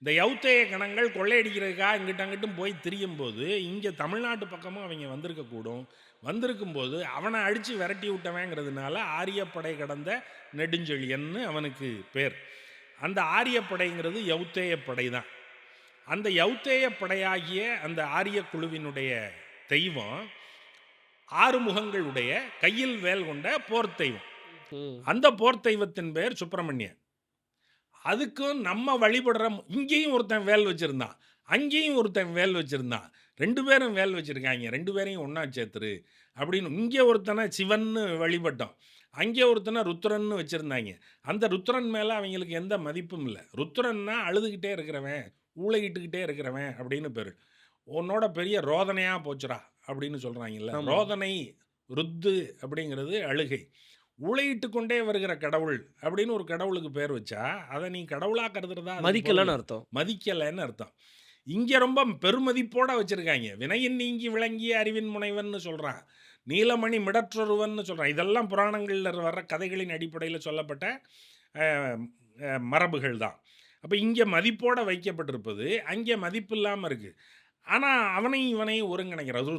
இந்த யௌத்தேய கணங்கள் கொள்ளையடிக்கிறதுக்காக இங்கிட்ட அங்கிட்டும் போய் திரியும் போது இங்கே தமிழ்நாட்டு பக்கமும் அவங்க வந்திருக்கக்கூடும். வந்திருக்கும் போது அவனை அடித்து விரட்டி விட்டவங்கிறதுனால ஆரியப்படை கடந்த நெடுஞ்செழியன்னு அவனுக்கு பேர். அந்த ஆரியப்படைங்கிறது யௌத்தேய படை தான். அந்த யௌத்தேய படையாகிய அந்த ஆரிய குழுவினுடைய தெய்வம் 6 முகங்களுடைய கையில் வேல் கொண்ட போர் தெய்வம். ம். அந்த போர் தெய்வத்தின் பெயர் சுப்பிரமணியன். அதுக்கும் நம்ம வழிபடுற இங்கேயும் ஒருத்தன் வேல் வச்சிருந்தான், அங்கேயும் ஒருத்தன் வேல் வச்சிருந்தான். 2 பேரும் வேல் வச்சிருக்காங்க, 2 பேரையும் ஒன்றா சேர்த்துரு அப்படின்னு. இங்கே ஒருத்தனை சிவன்னு வழிபட்டோம், அங்கே ஒருத்தனை ருத்ரன்னு வச்சுருந்தாங்க. அந்த ருத்ரன் மேலே அவங்களுக்கு எந்த மதிப்பும் இல்லை. ருத்ரன்னா அழுதுகிட்டே இருக்கிறவன், ஊளையிட்டுக்கிட்டே இருக்கிறவன் அப்படின்னு பேர். உன்னோட பெரிய ரோதனையாக போச்சுரா அப்படின்னு சொல்கிறாங்கல்ல. ஆமா. ரோதனை, ருத்து அப்படிங்கிறது அழுகை. ஊளையிட்டு கொண்டே வருகிற கடவுள் அப்படின்னு ஒரு கடவுளுக்கு பேர் வச்சா அதை நீ கடவுளாக கருதுறதா? மதிக்கலன்னு அர்த்தம். மதிக்கலைன்னு அர்த்தம். இங்கே ரொம்ப பெருமதிப்போட வச்சுருக்காங்க. வினையின் நீங்கி விளங்கிய அறிவின் முனைவன்னு சொல்கிறான், நீலமணி மிடற்றொருவன்னு சொல்கிறான். இதெல்லாம் புராணங்களில் வர்ற கதைகளின் அடிப்படையில் சொல்லப்பட்ட மரபுகள் தான். அப்போ இங்கே மதிப்போடு வைக்கப்பட்டிருப்பது, அங்கே மதிப்பு இல்லாமல் இருக்குது. ஆனால் அவனையும் இவனையும் ஒருங்கிணைக்கிறது,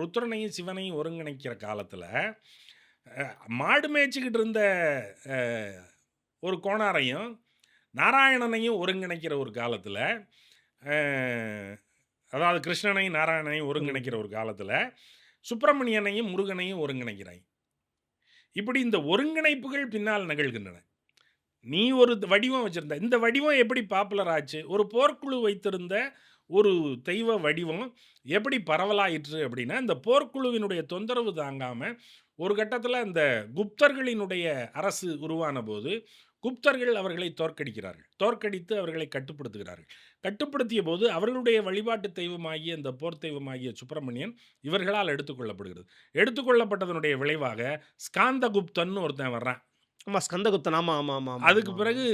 ருத்ரனையும் சிவனையும் ஒருங்கிணைக்கிற காலத்தில் மாடு மேய்ச்சிக்கிட்டு இருந்த ஒரு கோணாரையும் நாராயணனையும் ஒருங்கிணைக்கிற ஒரு காலத்தில், அதாவது கிருஷ்ணனையும் நாராயணனையும் ஒருங்கிணைக்கிற ஒரு காலத்தில் சுப்பிரமணியனையும் முருகனையும் ஒருங்கிணைக்கிறாய். இப்படி இந்த ஒருங்கிணைப்புகள் பின்னால் நிகழ்கின்றன. நீ ஒரு வடிவம் வச்சுருந்த, இந்த வடிவம் எப்படி பாப்புலர் ஆச்சு? ஒரு போர்க்குழு வைத்திருந்த ஒரு தெய்வ வடிவம் எப்படி பரவலாயிற்று அப்படின்னா, இந்த போர்க்குழுவினுடைய தொந்தரவு தாங்காமல் ஒரு கட்டத்தில் இந்த குப்தர்களினுடைய அரசு உருவான போது குப்தர்கள் அவர்களை தோற்கடித்து அவர்களை கட்டுப்படுத்துகிறார்கள். கட்டுப்படுத்திய போது அவர்களுடைய வழிபாட்டு தெய்வமாகிய இந்த போர் தெய்வமாகிய சுப்பிரமணியன் இவர்களால் எடுத்துக்கொள்ளப்படுகிறது. எடுத்துக்கொள்ளப்பட்டதனுடைய விளைவாக ஸ்காந்தகுப்தன்னு ஒருத்தன் வர்றான். ஆமா, ஸ்கந்தகுப்தன். ஆமா ஆமா ஆமா ஆமா, அதுக்கு ஆமா. பிறகு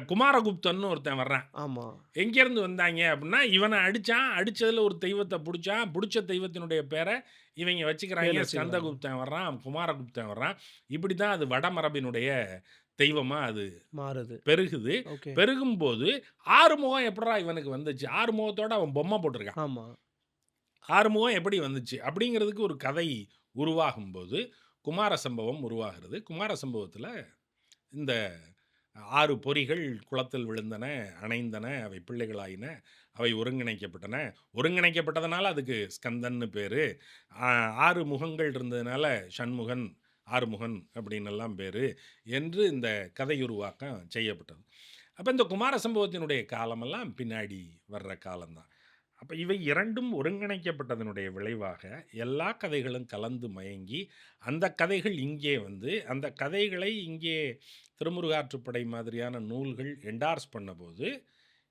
குமாரகுப்தன்னு ஒருத்தன் வர்றான். ஆமா. எங்கேருந்து வந்தாங்க அப்படின்னா, இவனை அடித்தான், அடித்ததில் ஒரு தெய்வத்தை பிடிச்சான், பிடிச்ச தெய்வத்தினுடைய பேரை இவங்க வச்சுக்கிறாங்க. பேர் வச்சுக்கிறாங்க. ஸ்கந்தகுப்தன் வர்றான், குமாரகுப்தன் வர்றான். இப்படி தான் அது வடமரபினுடைய தெய்வமாக அது மாறுது. பெருகுது. ஓகே. பெருகும்போது 6 முகம் எப்படா இவனுக்கு வந்துச்சு? 6 முகத்தோட அவன் பொம்மை போட்டிருக்கான். ஆமா. 6 முகம் எப்படி வந்துச்சு அப்படிங்கிறதுக்கு ஒரு கதை உருவாகும்போது குமார சம்பவம் உருவாகிறது. குமார சம்பவத்தில் இந்த 6 பொறிகள் குளத்தில் விழுந்தன, அணைந்தன, அவை பிள்ளைகளாயின, அவை ஒருங்கிணைக்கப்பட்டன. ஒருங்கிணைக்கப்பட்டதுனால அதுக்கு ஸ்கந்தன்னு பேர். 6 முகங்கள் இருந்ததுனால ஷண்முகன், ஆறுமுகன் அப்படின்னு எல்லாம் பேர் என்று இந்த கதையுருவாக்கம் செய்யப்பட்டது. அப்போ இந்த குமார சம்பவத்தினுடைய காலமெல்லாம் பின்னாடி வர்ற காலம்தான். அப்போ இவை இரண்டும் ஒருங்கிணைக்கப்பட்டதனுடைய விளைவாக எல்லா கதைகளும் கலந்து மயங்கி அந்த கதைகள் இங்கே வந்து, அந்த கதைகளை இங்கே திருமுருகாற்றுப்படை மாதிரியான நூல்கள் என்டார்ஸ் பண்ணபோது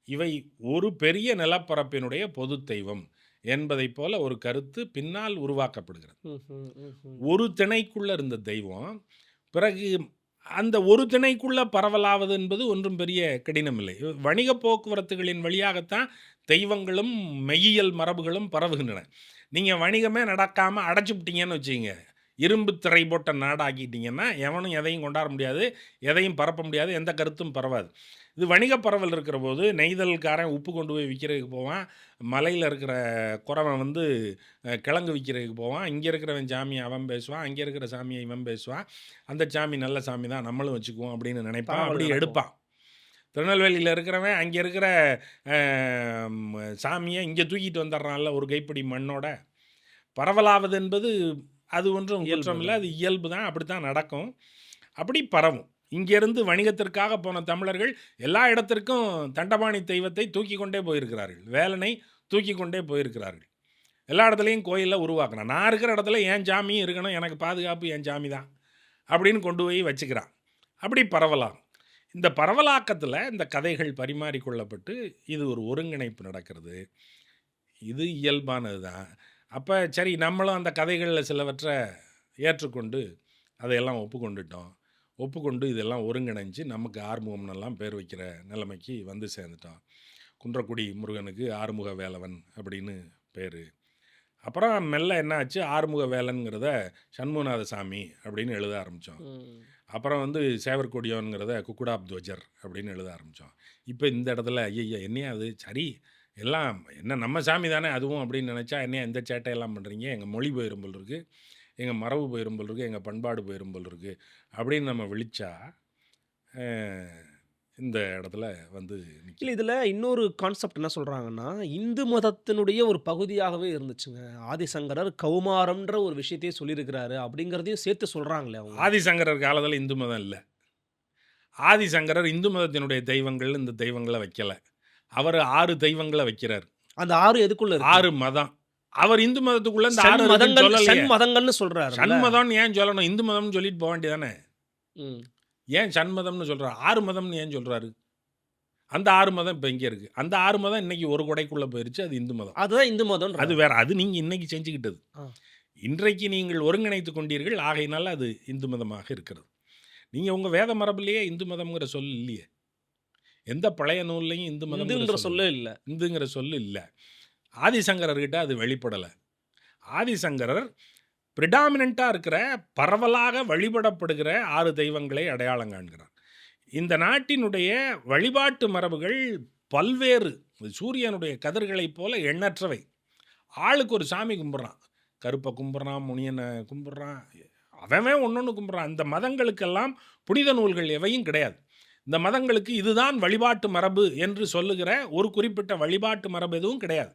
இவை ஒரு பெரிய நிலப்பரப்பினுடைய பொது தெய்வம் என்பதை போல ஒரு கருத்து பின்னால் உருவாக்கப்படுகிறது. ஒரு திணைக்குள்ள இருந்த தெய்வம் பிறகு அந்த ஒரு திணைக்குள்ள பரவலாவது என்பது ஒன்றும் பெரிய கடினமில்லை. வணிக போக்குவரத்துகளின் வழியாகத்தான் தெய்வங்களும் மெய்யியல் மரபுகளும் பரவுகின்றன. நீங்கள் வணிகமே நடக்காமல் அடைச்சிவிட்டீங்கன்னு வச்சுங்க, இரும்பு திரை போட்ட நாடாக்கிட்டீங்கன்னா எவனும் எதையும் கொண்டாட முடியாது, எதையும் பரப்ப முடியாது, எந்த கருத்தும் பரவாது. இது வணிக பரவல் இருக்கிற போது நெய்தல்காரன் உப்பு கொண்டு போய் விற்கிறதுக்கு போவான், மலையில் இருக்கிற குறவன் வந்து கிழங்கு விற்கிறதுக்கு போவான், இங்கே இருக்கிறவன் சாமியை அவன் பேசுவான், அங்கே இருக்கிற சாமியை இவன் பேசுவான், அந்த சாமி நல்ல சாமி தான் நம்மளும் வச்சுக்குவோம் அப்படின்னு நினைப்பான், அப்படி எடுப்பான். திருநெல்வேலியில் இருக்கிறவன் அங்கே இருக்கிற சாமியை இங்கே தூக்கிட்டு வந்துடுறான்ல ஒரு கைப்பிடி மண்ணோட. பரவலாவது என்பது அது ஒன்றும் இயல்பு குற்றம் இல்லை, தான். அது இயல்பு தான், அப்படி தான் நடக்கும். அப்படி பரவும். இங்கிருந்து வணிகத்திற்காக போன தமிழர்கள் எல்லா இடத்திற்கும் தண்டபாணி தெய்வத்தை தூக்கி கொண்டே போயிருக்கிறார்கள், வேலனை தூக்கி கொண்டே போயிருக்கிறார்கள். எல்லா இடத்துலையும் கோயிலில் உருவாக்கணும். நான் இருக்கிற இடத்துல என் சாமியும் இருக்கணும், எனக்கு பாதுகாப்பு என் சாமி தான் அப்படின்னு கொண்டு போய் வச்சுக்கிறான். அப்படி பரவலாம். இந்த பரவலாக்கத்தில் இந்த கதைகள் பரிமாறிக்கொள்ளப்பட்டு இது ஒரு ஒருங்கிணைப்பு நடக்கிறது. இது இயல்பானது தான். அப்போ சரி, நம்மளும் அந்த கதைகளில் சிலவற்றை ஏற்றுக்கொண்டு அதையெல்லாம் ஒப்புக்கொண்டு இதெல்லாம் ஒருங்கிணைஞ்சு நமக்கு ஆறுமுகம்னெல்லாம் பேர் வைக்கிற நிலைமைக்கு வந்து சேர்ந்துட்டோம். குன்றக்குடி முருகனுக்கு ஆறுமுக வேலவன் அப்படின்னு பேர். அப்புறம் மெல்ல என்ன ஆச்சு, ஆறுமுக வேலன்கிறத சண்முகநாத சாமி அப்படின்னு எழுத ஆரம்பித்தோம். அப்புறம் வந்து சேவர்கொடியோன்கிறத குக்குடாப்துவஜர் அப்படின்னு எழுத ஆரம்பித்தோம். இப்போ இந்த இடத்துல ஐயா என்னையா அது, சரி எல்லாம் என்ன நம்ம சாமி தானே அதுவும் அப்படின்னு நினச்சா என்னையா இந்த சேட்டையெல்லாம் பண்ணுறீங்க, எங்கள் மொழி போயிரும் போல் இருக்குது, எங்கள் மரபு போயிரும் போல் இருக்குது, எங்கள் பண்பாடு போயிரும் போல் இருக்குது அப்படின்னு நம்ம விழிச்சா இந்த இடத்துல வந்து இல்லை, இதில் இன்னொரு கான்செப்ட் என்ன சொல்கிறாங்கன்னா, இந்து மதத்தினுடைய ஒரு பகுதியாகவே இருந்துச்சுங்க. ஆதிசங்கரர் கௌமாரம்ன்ற ஒரு விஷயத்தையே சொல்லியிருக்கிறாரு அப்படிங்கிறதையும் சேர்த்து சொல்கிறாங்களே அவங்க. ஆதிசங்கரர் காலத்தில் இந்து மதம் இல்லை. ஆதிசங்கரர் இந்து மதத்தினுடைய தெய்வங்கள் இந்த தெய்வங்களை வைக்கலை. அவர் 6 தெய்வங்களை வைக்கிறார். அந்த 6 எதுக்குள்ள இருக்கு? 6 மதம். அவர் இந்து மதத்துக்குள்ள இந்த 6 மதங்கள்னு சொல்றாரு. சண்மதம் ஏன் சொல்லணும், இந்து மதம்னு சொல்லிட்டு போக வேண்டியதானே. ஏன் சண்மதம்னு சொல்றாரு, 6 மதம்னு ஏன் சொல்றாரு? அந்த 6 மதம் இப்போ இங்கே இருக்கு. அந்த 6 மதம் இன்னைக்கு ஒரு கொடைக்குள்ள போயிருச்சு, அது இந்து மதம். அதுதான் இந்து மதம். அது வேற, அது நீங்க இன்னைக்கு செஞ்சுக்கிட்டது. இன்றைக்கு நீங்கள் ஒருங்கிணைத்து கொண்டீர்கள், ஆகையினால அது இந்து மதமாக இருக்கிறது. நீங்க உங்க வேத மரபுலேயே இந்து மதம்ங்கிற சொல் இல்லையே. எந்த பழைய நூல்லையும் இந்து மதம்ங்கிற சொல்லு இல்லை, இந்துங்கிற சொல்லு இல்லை. ஆதிசங்கரர்கிட்ட அது வெளிப்படலை. ஆதிசங்கரர் ப்ரிடாமினண்ட்டாக இருக்கிற பரவலாக வழிபடப்படுகிற 6 தெய்வங்களை அடையாளம் காண்கிறார். இந்த நாட்டினுடைய வழிபாட்டு மரபுகள் பல்வேறு, சூரியனுடைய கதிர்களைப் போல எண்ணற்றவை. ஆளுக்கு ஒரு சாமி கும்பிட்றான், கருப்பை கும்பிட்றான், முனியனை கும்பிட்றான், அவன் ஒன்று கும்பிட்றான். இந்த மதங்களுக்கெல்லாம் புனித நூல்கள் எவையும் கிடையாது. இந்த மதங்களுக்கு இதுதான் வழிபாட்டு மரபு என்று சொல்லுகிற ஒரு குறிப்பிட்ட வழிபாட்டு மரபு எதுவும் கிடையாது.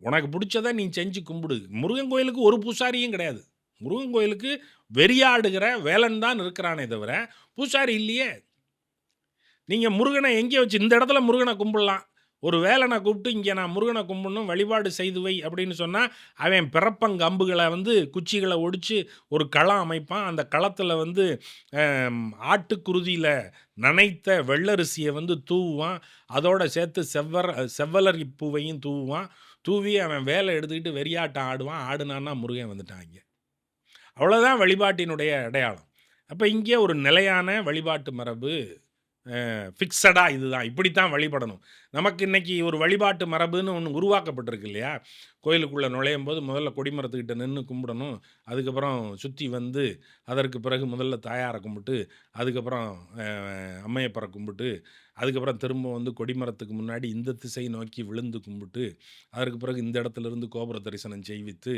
உனக்கு பிடிச்சதை நீ செஞ்சு கும்பிடு. முருகன் கோயிலுக்கு ஒரு பூசாரியும் கிடையாது. முருகன் கோயிலுக்கு வெறியாடுகிற வேலன் தான் இருக்கிறானே தவிர பூசாரி இல்லையே. நீங்கள் முருகனை எங்கே வச்சு இந்த இடத்துல முருகனை கும்பிடலாம், ஒரு வேலனை கூப்பிட்டு இங்கே நான் முருகனை கும்பிடணும் வழிபாடு செய்து வை அப்படின்னு சொன்னால் அவன் பிறப்பங்கம்புகளை வந்து குச்சிகளை ஒடிச்சு ஒரு களம் அமைப்பான். அந்த களத்தில் வந்து ஆட்டுக்குருதியில் நனைத்த வெள்ளரிசியை வந்து தூவுவான். அதோட சேர்த்து செவ்வலரி பூவையும் தூவுவான். தூவி அவன் வேலை எடுத்துக்கிட்டு வெறியாட்டம் ஆடுவான். ஆடுனான்னா முருகன் வந்துட்டான். இங்கே அவ்வளோதான் வழிபாட்டினுடைய அடையாளம். அப்போ இங்கே ஒரு நிலையான வழிபாட்டு மரபு ஃபிக்ஸடாக இதுதான், இப்படித்தான் வழிபடணும். நமக்கு இன்றைக்கி ஒரு வழிபாட்டு மரபுன்னு ஒன்று உருவாக்கப்பட்டிருக்கு இல்லையா. கோயிலுக்குள்ளே நுழையும் போது முதல்ல கொடிமரத்துக்கிட்ட நின்று கும்பிடணும், அதுக்கப்புறம் சுற்றி வந்து அதற்கு பிறகு முதல்ல தாயாரை கும்பிட்டு, அதுக்கப்புறம் அம்மையப்பரை கும்பிட்டு, அதுக்கப்புறம் திரும்ப வந்து கொடிமரத்துக்கு முன்னாடி இந்த திசை நோக்கி விழுந்து கும்பிட்டு, அதற்கு பிறகு இந்த இடத்துலேருந்து கோபுர தரிசனம் செய்வித்து,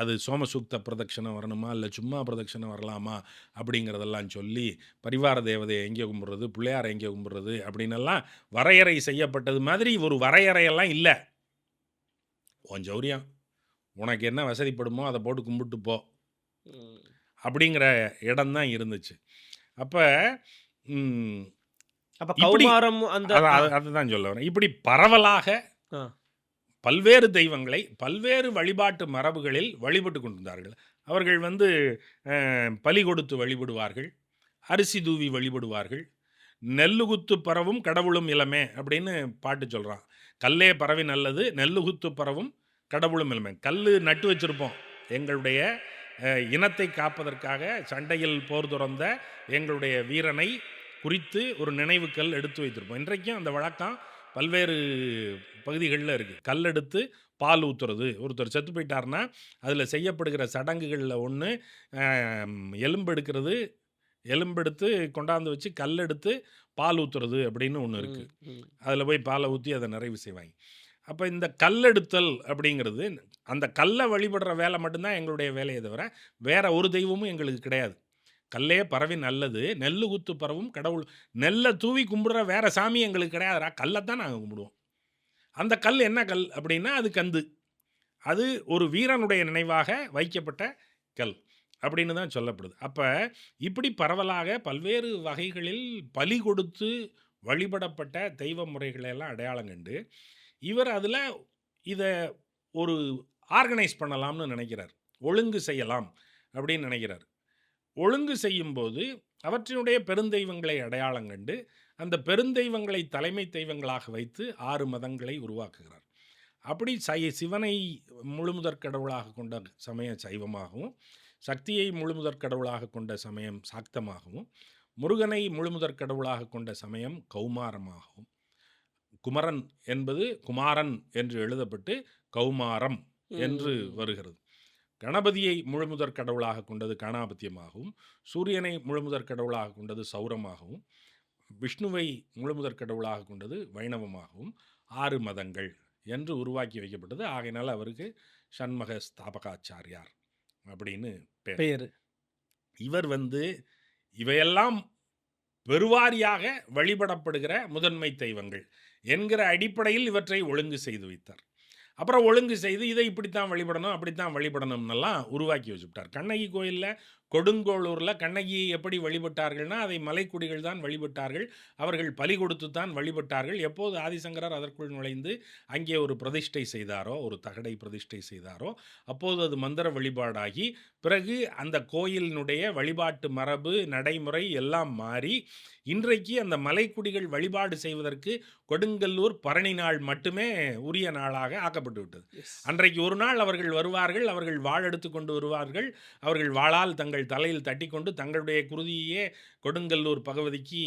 அது சோமசூக்த பிரதட்சணம் வரணுமா இல்லை சும்மா பிரதட்சணம் வரலாமா அப்படிங்கிறதெல்லாம் சொல்லி, பரிவார தேவதையை எங்கே கும்பிட்றது, பிள்ளையாரை எங்கே கும்பிட்றது அப்படின்னெல்லாம் வரையறை செய்யப்பட்டது மாதிரி ஒரு வரையறையெல்லாம் இல்லை. உன் சௌரியம், உனக்கு என்ன வசதிப்படுமோ அதை போட்டு கும்பிட்டு போ அப்படிங்கிற இடம்தான் இருந்துச்சு. அப்போ அதுதான் சொல்ல வரேன். இப்படி பரவலாக பல்வேறு தெய்வங்களை பல்வேறு வழிபாட்டு மரபுகளில் வழிபட்டு கொண்டிருந்தார்கள். அவர்கள் வந்து பலி கொடுத்து வழிபடுவார்கள், அரிசி தூவி வழிபடுவார்கள். நெல்லுகுத்து பரவும் கடவுளும் இளமே அப்படின்னு பாட்டு சொல்கிறான். கல்லே பரவி நல்லது, நெல்லுகுத்து பரவும் கடவுளும் இளமே. கல் நட்டு வச்சுருப்போம், எங்களுடைய இனத்தை காப்பதற்காக சண்டையில் போர் துறந்த எங்களுடைய வீரனை குறித்து ஒரு நினைவுக்கல் எடுத்து வைத்திருப்போம். இன்றைக்கும் அந்த வழக்கம் பல்வேறு பகுதிகளில் இருக்குது. கல் எடுத்து பால் ஊற்றுறது, ஒருத்தர் செத்து போயிட்டார்னா அதில் செய்யப்படுகிற சடங்குகளில் ஒன்று எலும்பெடுக்கிறது, எலும்பெடுத்து கொண்டாந்து வச்சு கல் எடுத்து பால் ஊற்றுறது அப்படின்னு ஒன்று இருக்குது. அதில் போய் பாலை ஊற்றி அதை நிறைவு செய்வாங்க. அப்போ இந்த கல்லெடுத்தல் அப்படிங்கிறது, அந்த கல்லை வழிபடுற வேலை மட்டும்தான் எங்களுடைய வேலையை தவிர வேற ஒரு தெய்வமும் எங்களுக்கு கிடையாது. கல்லே பரவி நல்லது, நெல்லு குத்து பரவும் கடவுள். நெல்லை தூவி கும்பிடுற வேற சாமி எங்களுக்கு கிடையாதுரா, கல்லைத்தான் நாங்கள் கும்பிடுவோம். அந்த கல் என்ன கல் அப்படின்னா அது கந்து. அது ஒரு வீரனுடைய நினைவாக வைக்கப்பட்ட கல் அப்படின்னு தான் சொல்லப்படுது. அப்போ இப்படி பரவலாக பல்வேறு வகைகளில் பலி கொடுத்து வழிபடப்பட்ட தெய்வ முறைகளை எல்லாம் அடையாளம் கண்டு இவர் அதில் இதை ஒரு ஆர்கனைஸ் பண்ணலாம்னு நினைக்கிறார், ஒழுங்கு செய்யலாம் அப்படின்னு நினைக்கிறார். ஒழுங்கு செய்யும்போது அவற்றினுடைய பெருந்தெய்வங்களை அடையாளம் கண்டு அந்த பெருந்தெய்வங்களை தலைமை தெய்வங்களாக வைத்து 6 மதங்களை உருவாக்குகிறார். அப்படி சிவனை முழுமுதற் கடவுளாக கொண்ட சமயம் சைவமாகவும், சக்தியை முழுமுதற் கடவுளாக கொண்ட சமயம் சாக்தமாகவும், முருகனை முழுமுதற் கடவுளாக கொண்ட சமயம் கௌமாரமாகவும், குமரன் என்பது குமாரன் என்று எழுதப்பட்டு கௌமாரம் என்று வருகிறது. கணபதியை முழுமுதற் கடவுளாக கொண்டது கணாபத்தியமாகவும், சூரியனை முழுமுதற் கடவுளாக கொண்டது சௌரமாகவும், விஷ்ணுவை முழுமுதற் கடவுளாக கொண்டது வைணவமாகவும் 6 மதங்கள் என்று உருவாக்கி வைக்கப்பட்டது. ஆகையினால் அவருக்கு ஷண்மக ஸ்தாபகாச்சாரியார் அப்படின்னு பேர். இவர் இவையெல்லாம் பெருவாரியாக வழிபடப்படுகிற முதன்மை தெய்வங்கள் என்கிற அடிப்படையில் இவற்றை ஒழுங்கு செய்து வைத்தார். அப்புறம் ஒழுங்கு செய்து இதை இப்படித்தான் வழிபடணும் அப்படித்தான் வழிபடணும்னெல்லாம் உருவாக்கி வச்சுட்டார். கண்ணகி கோயிலில் கொடுங்கோளூரில் கண்ணகியை எப்படி வழிபட்டார்கள்னா அதை மலைக்குடிகள் தான் வழிபட்டார்கள். அவர்கள் பலி கொடுத்து தான் வழிபட்டார்கள். எப்போது ஆதிசங்கரர் அதற்குள் நுழைந்து அங்கே ஒரு பிரதிஷ்டை செய்தாரோ, ஒரு தகடை பிரதிஷ்டை செய்தாரோ, அப்போது அது மந்திர வழிபாடாகி பிறகு அந்த கோயிலினுடைய வழிபாட்டு மரபு நடைமுறை எல்லாம் மாறி இன்றைக்கு அந்த மலைக்குடிகள் வழிபாடு செய்வதற்கு கொடுங்கல்லூர் பரணி நாள் மட்டுமே உரிய நாளாக ஆக்கப்பட்டு விட்டது. அன்றைக்கு ஒரு நாள் அவர்கள் வருவார்கள், அவர்கள் வாள் எடுத்து கொண்டு வருவார்கள், அவர்கள் வாளால் தங்கள் தலையில் தட்டி கொண்டு தங்களுடைய குருதியே கொடுங்கல்லூர் பகவதிக்கு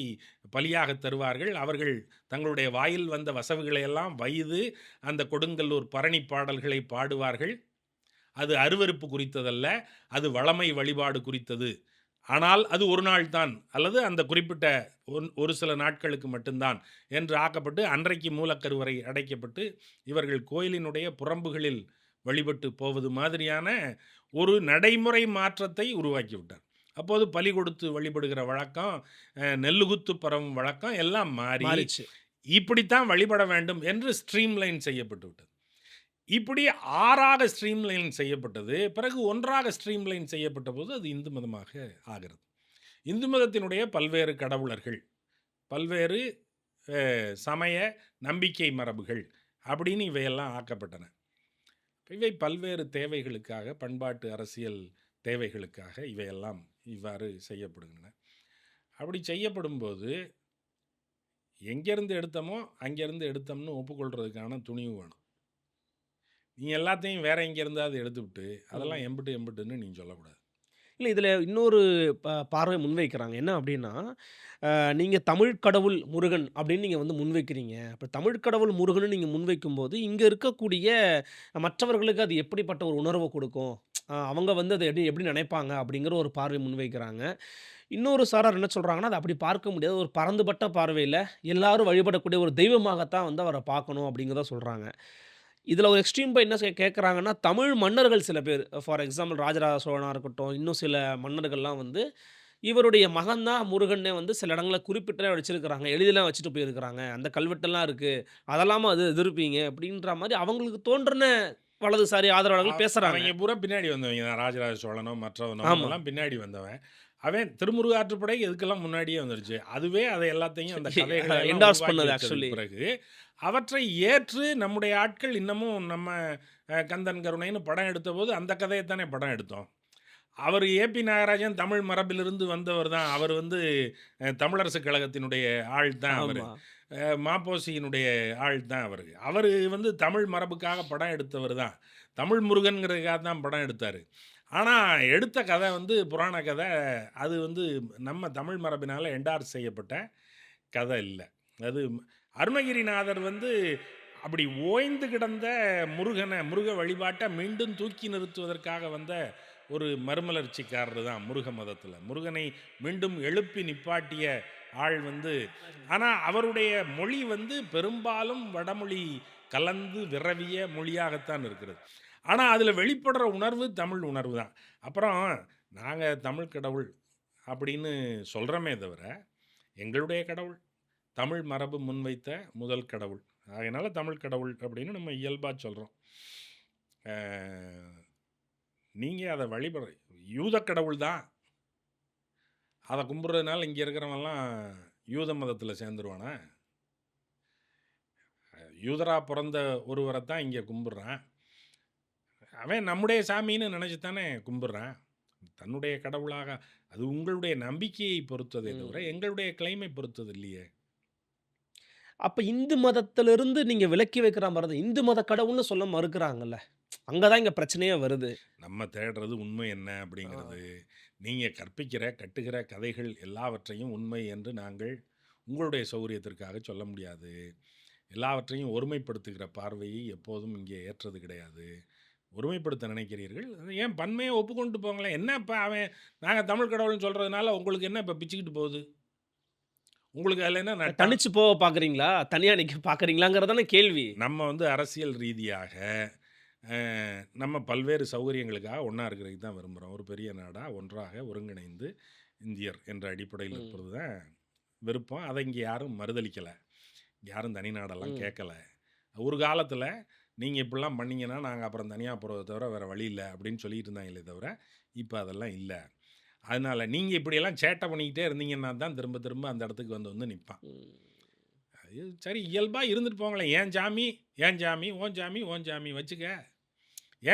பலியாக தருவார்கள். அவர்கள் தங்களுடைய வாயில் வந்த வசவுகளை எல்லாம் வைது அந்த கொடுங்கல்லூர் பரணி பாடல்களை பாடுவார்கள். அது அருவருப்பு குறித்ததல்ல, அது வளமை வழிபாடு குறித்தது. ஆனால் அது ஒரு நாள் தான் அல்லது அந்த குறிப்பிட்ட ஒரு சில நாட்களுக்கு மட்டும்தான் என்று ஆக்கப்பட்டு அன்றைக்கு மூலக்கருவறை அடைக்கப்பட்டு இவர்கள் கோயிலினுடைய புறம்புகளில் வழிபட்டு போவது மாதிரியான ஒரு நடைமுறை மாற்றத்தை உருவாக்கி விட்டார். அப்போது பலி கொடுத்து வழிபடுகிற வழக்கம், நெல்லுகுத்து பரவும் வழக்கம் எல்லாம் மாறிச்சு. இப்படித்தான் வழிபட வேண்டும் என்று ஸ்ட்ரீம்லைன் செய்யப்பட்டு விட்டது. இப்படி 6ஆக ஸ்ட்ரீம்லைன் செய்யப்பட்டது. பிறகு 1ஆக ஸ்ட்ரீம்லைன் செய்யப்பட்ட போது அது இந்து மதமாக ஆகிறது. இந்து மதத்தினுடைய பல்வேறு கடவுளர்கள், பல்வேறு சமய நம்பிக்கை மரபுகள் அப்படின்னு இவையெல்லாம் ஆக்கப்பட்டன. இவை பல்வேறு தேவைகளுக்காக, பண்பாட்டு அரசியல் தேவைகளுக்காக இவையெல்லாம் இவ்வாறு செய்யப்படுகின்றன. அப்படி செய்யப்படும்போது எங்கேருந்து எடுத்தோமோ அங்கேருந்து எடுத்தோம்னு ஒப்புக்கொள்கிறதுக்கான துணிவு வேணும். நீ எல்லாத்தையும் வேற எங்கேருந்தாவது எடுத்துவிட்டு அதெல்லாம் எம்பிட்டுன்னு நீ சொல்லக்கூடாது. இல்லை, இதில் இன்னொரு பார்வை முன்வைக்கிறாங்க. என்ன அப்படின்னா, நீங்கள் தமிழ் கடவுள் முருகன் அப்படின்னு நீங்கள் முன்வைக்கிறீங்க. அப்போ தமிழ் கடவுள் முருகன் நீங்கள் முன்வைக்கும்போது இங்கே இருக்கக்கூடிய மற்றவர்களுக்கு அது எப்படிப்பட்ட ஒரு உணர்வை கொடுக்கும், அவங்க அதை எப்படி நினைப்பாங்க அப்படிங்கிற ஒரு பார்வை முன்வைக்கிறாங்க. இன்னொரு சாரார் என்ன சொல்கிறாங்கன்னா, அதை அப்படி பார்க்க முடியாது, ஒரு பரந்துபட்ட பார்வையில் எல்லாரும் வழிபடக்கூடிய ஒரு தெய்வமாகத்தான் அவரை பார்க்கணும் அப்படிங்கிறத சொல்கிறாங்க. இதில் ஒரு எக்ஸ்ட்ரீம் போய் என்ன கேட்குறாங்கன்னா, தமிழ் மன்னர்கள் சில பேர், ஃபார் எக்ஸாம்பிள் ராஜராஜ சோழனாக இருக்கட்டும், இன்னும் சில மன்னர்கள்லாம் இவருடைய மகன் தான் முருகன்னே சில இடங்களில் குறிப்பிட்ட வச்சிருக்கிறாங்க, எழுதிலாம் வச்சுட்டு போயிருக்கிறாங்க, அந்த கல்வெட்டெல்லாம் இருக்குது, அதெல்லாமல் அது எதிர்ப்பீங்க அப்படின்ற மாதிரி அவங்களுக்கு தோன்றின வலதுசாரி ஆதரவாளர்கள் பேசுகிறாங்க. அவங்க பூரா பின்னாடி வந்தவங்க தான், ராஜராஜ சோழனோ மற்றவனோ எல்லாம் பின்னாடி வந்தவன். அவன் திருமுருகாற்றுப்படை எதுக்கெல்லாம் முன்னாடியே வந்துருச்சு. அதுவே அதை எல்லாத்தையும் அந்த கதைகளை என்டார்ஸ் பண்ணது. ஆக்சுவலி பிறகு அவற்றை ஏற்று நம்முடைய ஆட்கள் இன்னமும் நம்ம கந்தன் கருணைன்னு படம் எடுத்த போது அந்த கதையைத்தானே படம் எடுத்தோம். அவர் ஏபி நாகராஜன் தமிழ் மரபிலிருந்து வந்தவர் தான். அவர் தமிழரசு கழகத்தினுடைய ஆள் தான். அவர் மாப்போசியினுடைய ஆள் தான். அவர் தமிழ் மரபுக்காக படம் எடுத்தவர் தான். தமிழ் முருகன்கிறதுக்காக தான் படம் எடுத்தார். ஆனால் எடுத்த கதை புராண கதை. அது நம்ம தமிழ் மரபினால் என்டார்ஸ் செய்யப்பட்ட கதை இல்லை. அது அருணகிரிநாதர் அப்படி ஓய்ந்து கிடந்த முருக வழிபாட்டை மீண்டும் தூக்கி நிறுத்துவதற்காக வந்த ஒரு மறுமலர்ச்சிக்காரர் தான் முருக மதத்தில். முருகனை மீண்டும் எழுப்பி நிப்பாட்டிய ஆள் ஆனால் அவருடைய மொழி பெரும்பாலும் வடமொழி கலந்து விரவிய மொழியாகத்தான் இருக்கிறது. ஆனால் அதில் வெளிப்படுற உணர்வு தமிழ் உணர்வு தான். அப்புறம் நாங்கள் தமிழ் கடவுள் அப்படின்னு சொல்கிறோமே தவிர, எங்களுடைய கடவுள் தமிழ் மரபு முன்வைத்த முதல் கடவுள். அதனால் தமிழ் கடவுள் அப்படின்னு நம்ம இயல்பாக சொல்கிறோம். நீங்கள் அதை வழிபடுற யூத கடவுள் தான். அதை கும்பிட்றதுனால இங்கே இருக்கிறவன்லாம் யூத மதத்தில் சேர்ந்துருவானா? யூதரா பிறந்த ஒருவரை தான் இங்கே கும்பிட்றான். அவன் நம்முடைய சாமின்னு நினச்சி தானே கும்பிட்றான். தன்னுடைய கடவுளாக அது உங்களுடைய நம்பிக்கையை பொறுத்ததே தவிர ம். எங்களுடைய கிளைமை பொறுத்தது இல்லையே. அப்ப இந்து மதத்திலிருந்து நீங்க விலக்கி வைக்கிற மாரி தான். இந்து மத கடவுள்னு சொல்ல மறுக்கிறாங்கல்ல. அங்க தான் இங்க பிரச்சனையே வருது. நம்ம தேடுறது உண்மை என்ன ஆ. அப்படிங்கிறது. நீங்கள் கற்பிக்கிற கட்டுகிற கதைகள் எல்லாவற்றையும் உண்மை என்று நாங்கள் உங்களுடைய சௌகரியத்திற்காக சொல்ல முடியாது. எல்லாவற்றையும் ஒருமைப்படுத்துகிற பார்வையை எப்போதும் இங்கே ஏற்றது கிடையாது. ஒருமைப்படுத்த நினைக்கிறீர்கள், அது ஏன் பன்மையை ஒப்புக்கொண்டு போங்களேன். என்ன இப்போ அவன் நாங்கள் தமிழ் கடவுள்னு சொல்கிறதுனால உங்களுக்கு என்ன இப்போ பிச்சுக்கிட்டு போகுது? உங்களுக்கு அதில் என்ன நட்டம்? தனிச்சு போக பார்க்குறீங்களா? தனியா நிக்க பார்க்குறீங்களாங்கிறது தானே கேள்வி. நம்ம வந்து அரசியல் ரீதியாக நம்ம பல்வேறு சௌகரியங்களுக்காக ஒன்றா இருக்கிறதுக்கு தான் விரும்புகிறோம். ஒரு பெரிய நாடாக ஒன்றாக ஒருங்கிணைந்து இந்தியர் என்ற அடிப்படையில் ம். இருப்பது தான் விருப்பம். அதை இங்கே யாரும் மறுதளிக்கலை. யாரும் தனி நாடெல்லாம் ம். கேட்கல. ஒரு காலத்தில் நீங்கள் இப்படிலாம் பண்ணீங்கன்னா நாங்கள் அப்புறம் தனியாக போகிறத தவிர வேறு வழி இல்லை அப்படின்னு சொல்லிட்டு இருந்தாங்களே தவிர இப்போ அதெல்லாம் இல்லை. அதனால் நீங்கள் இப்படியெல்லாம் சேட்டை பண்ணிக்கிட்டே இருந்தீங்கன்னா தான் திரும்ப திரும்ப அந்த இடத்துக்கு வந்து நிற்பான். ம். அது சரி, இயல்பாக இருந்துட்டு போங்களேன். ஏன் சாமி ஏன் சாமி ஓன் சாமி ஓன் சாமி வச்சுக்க.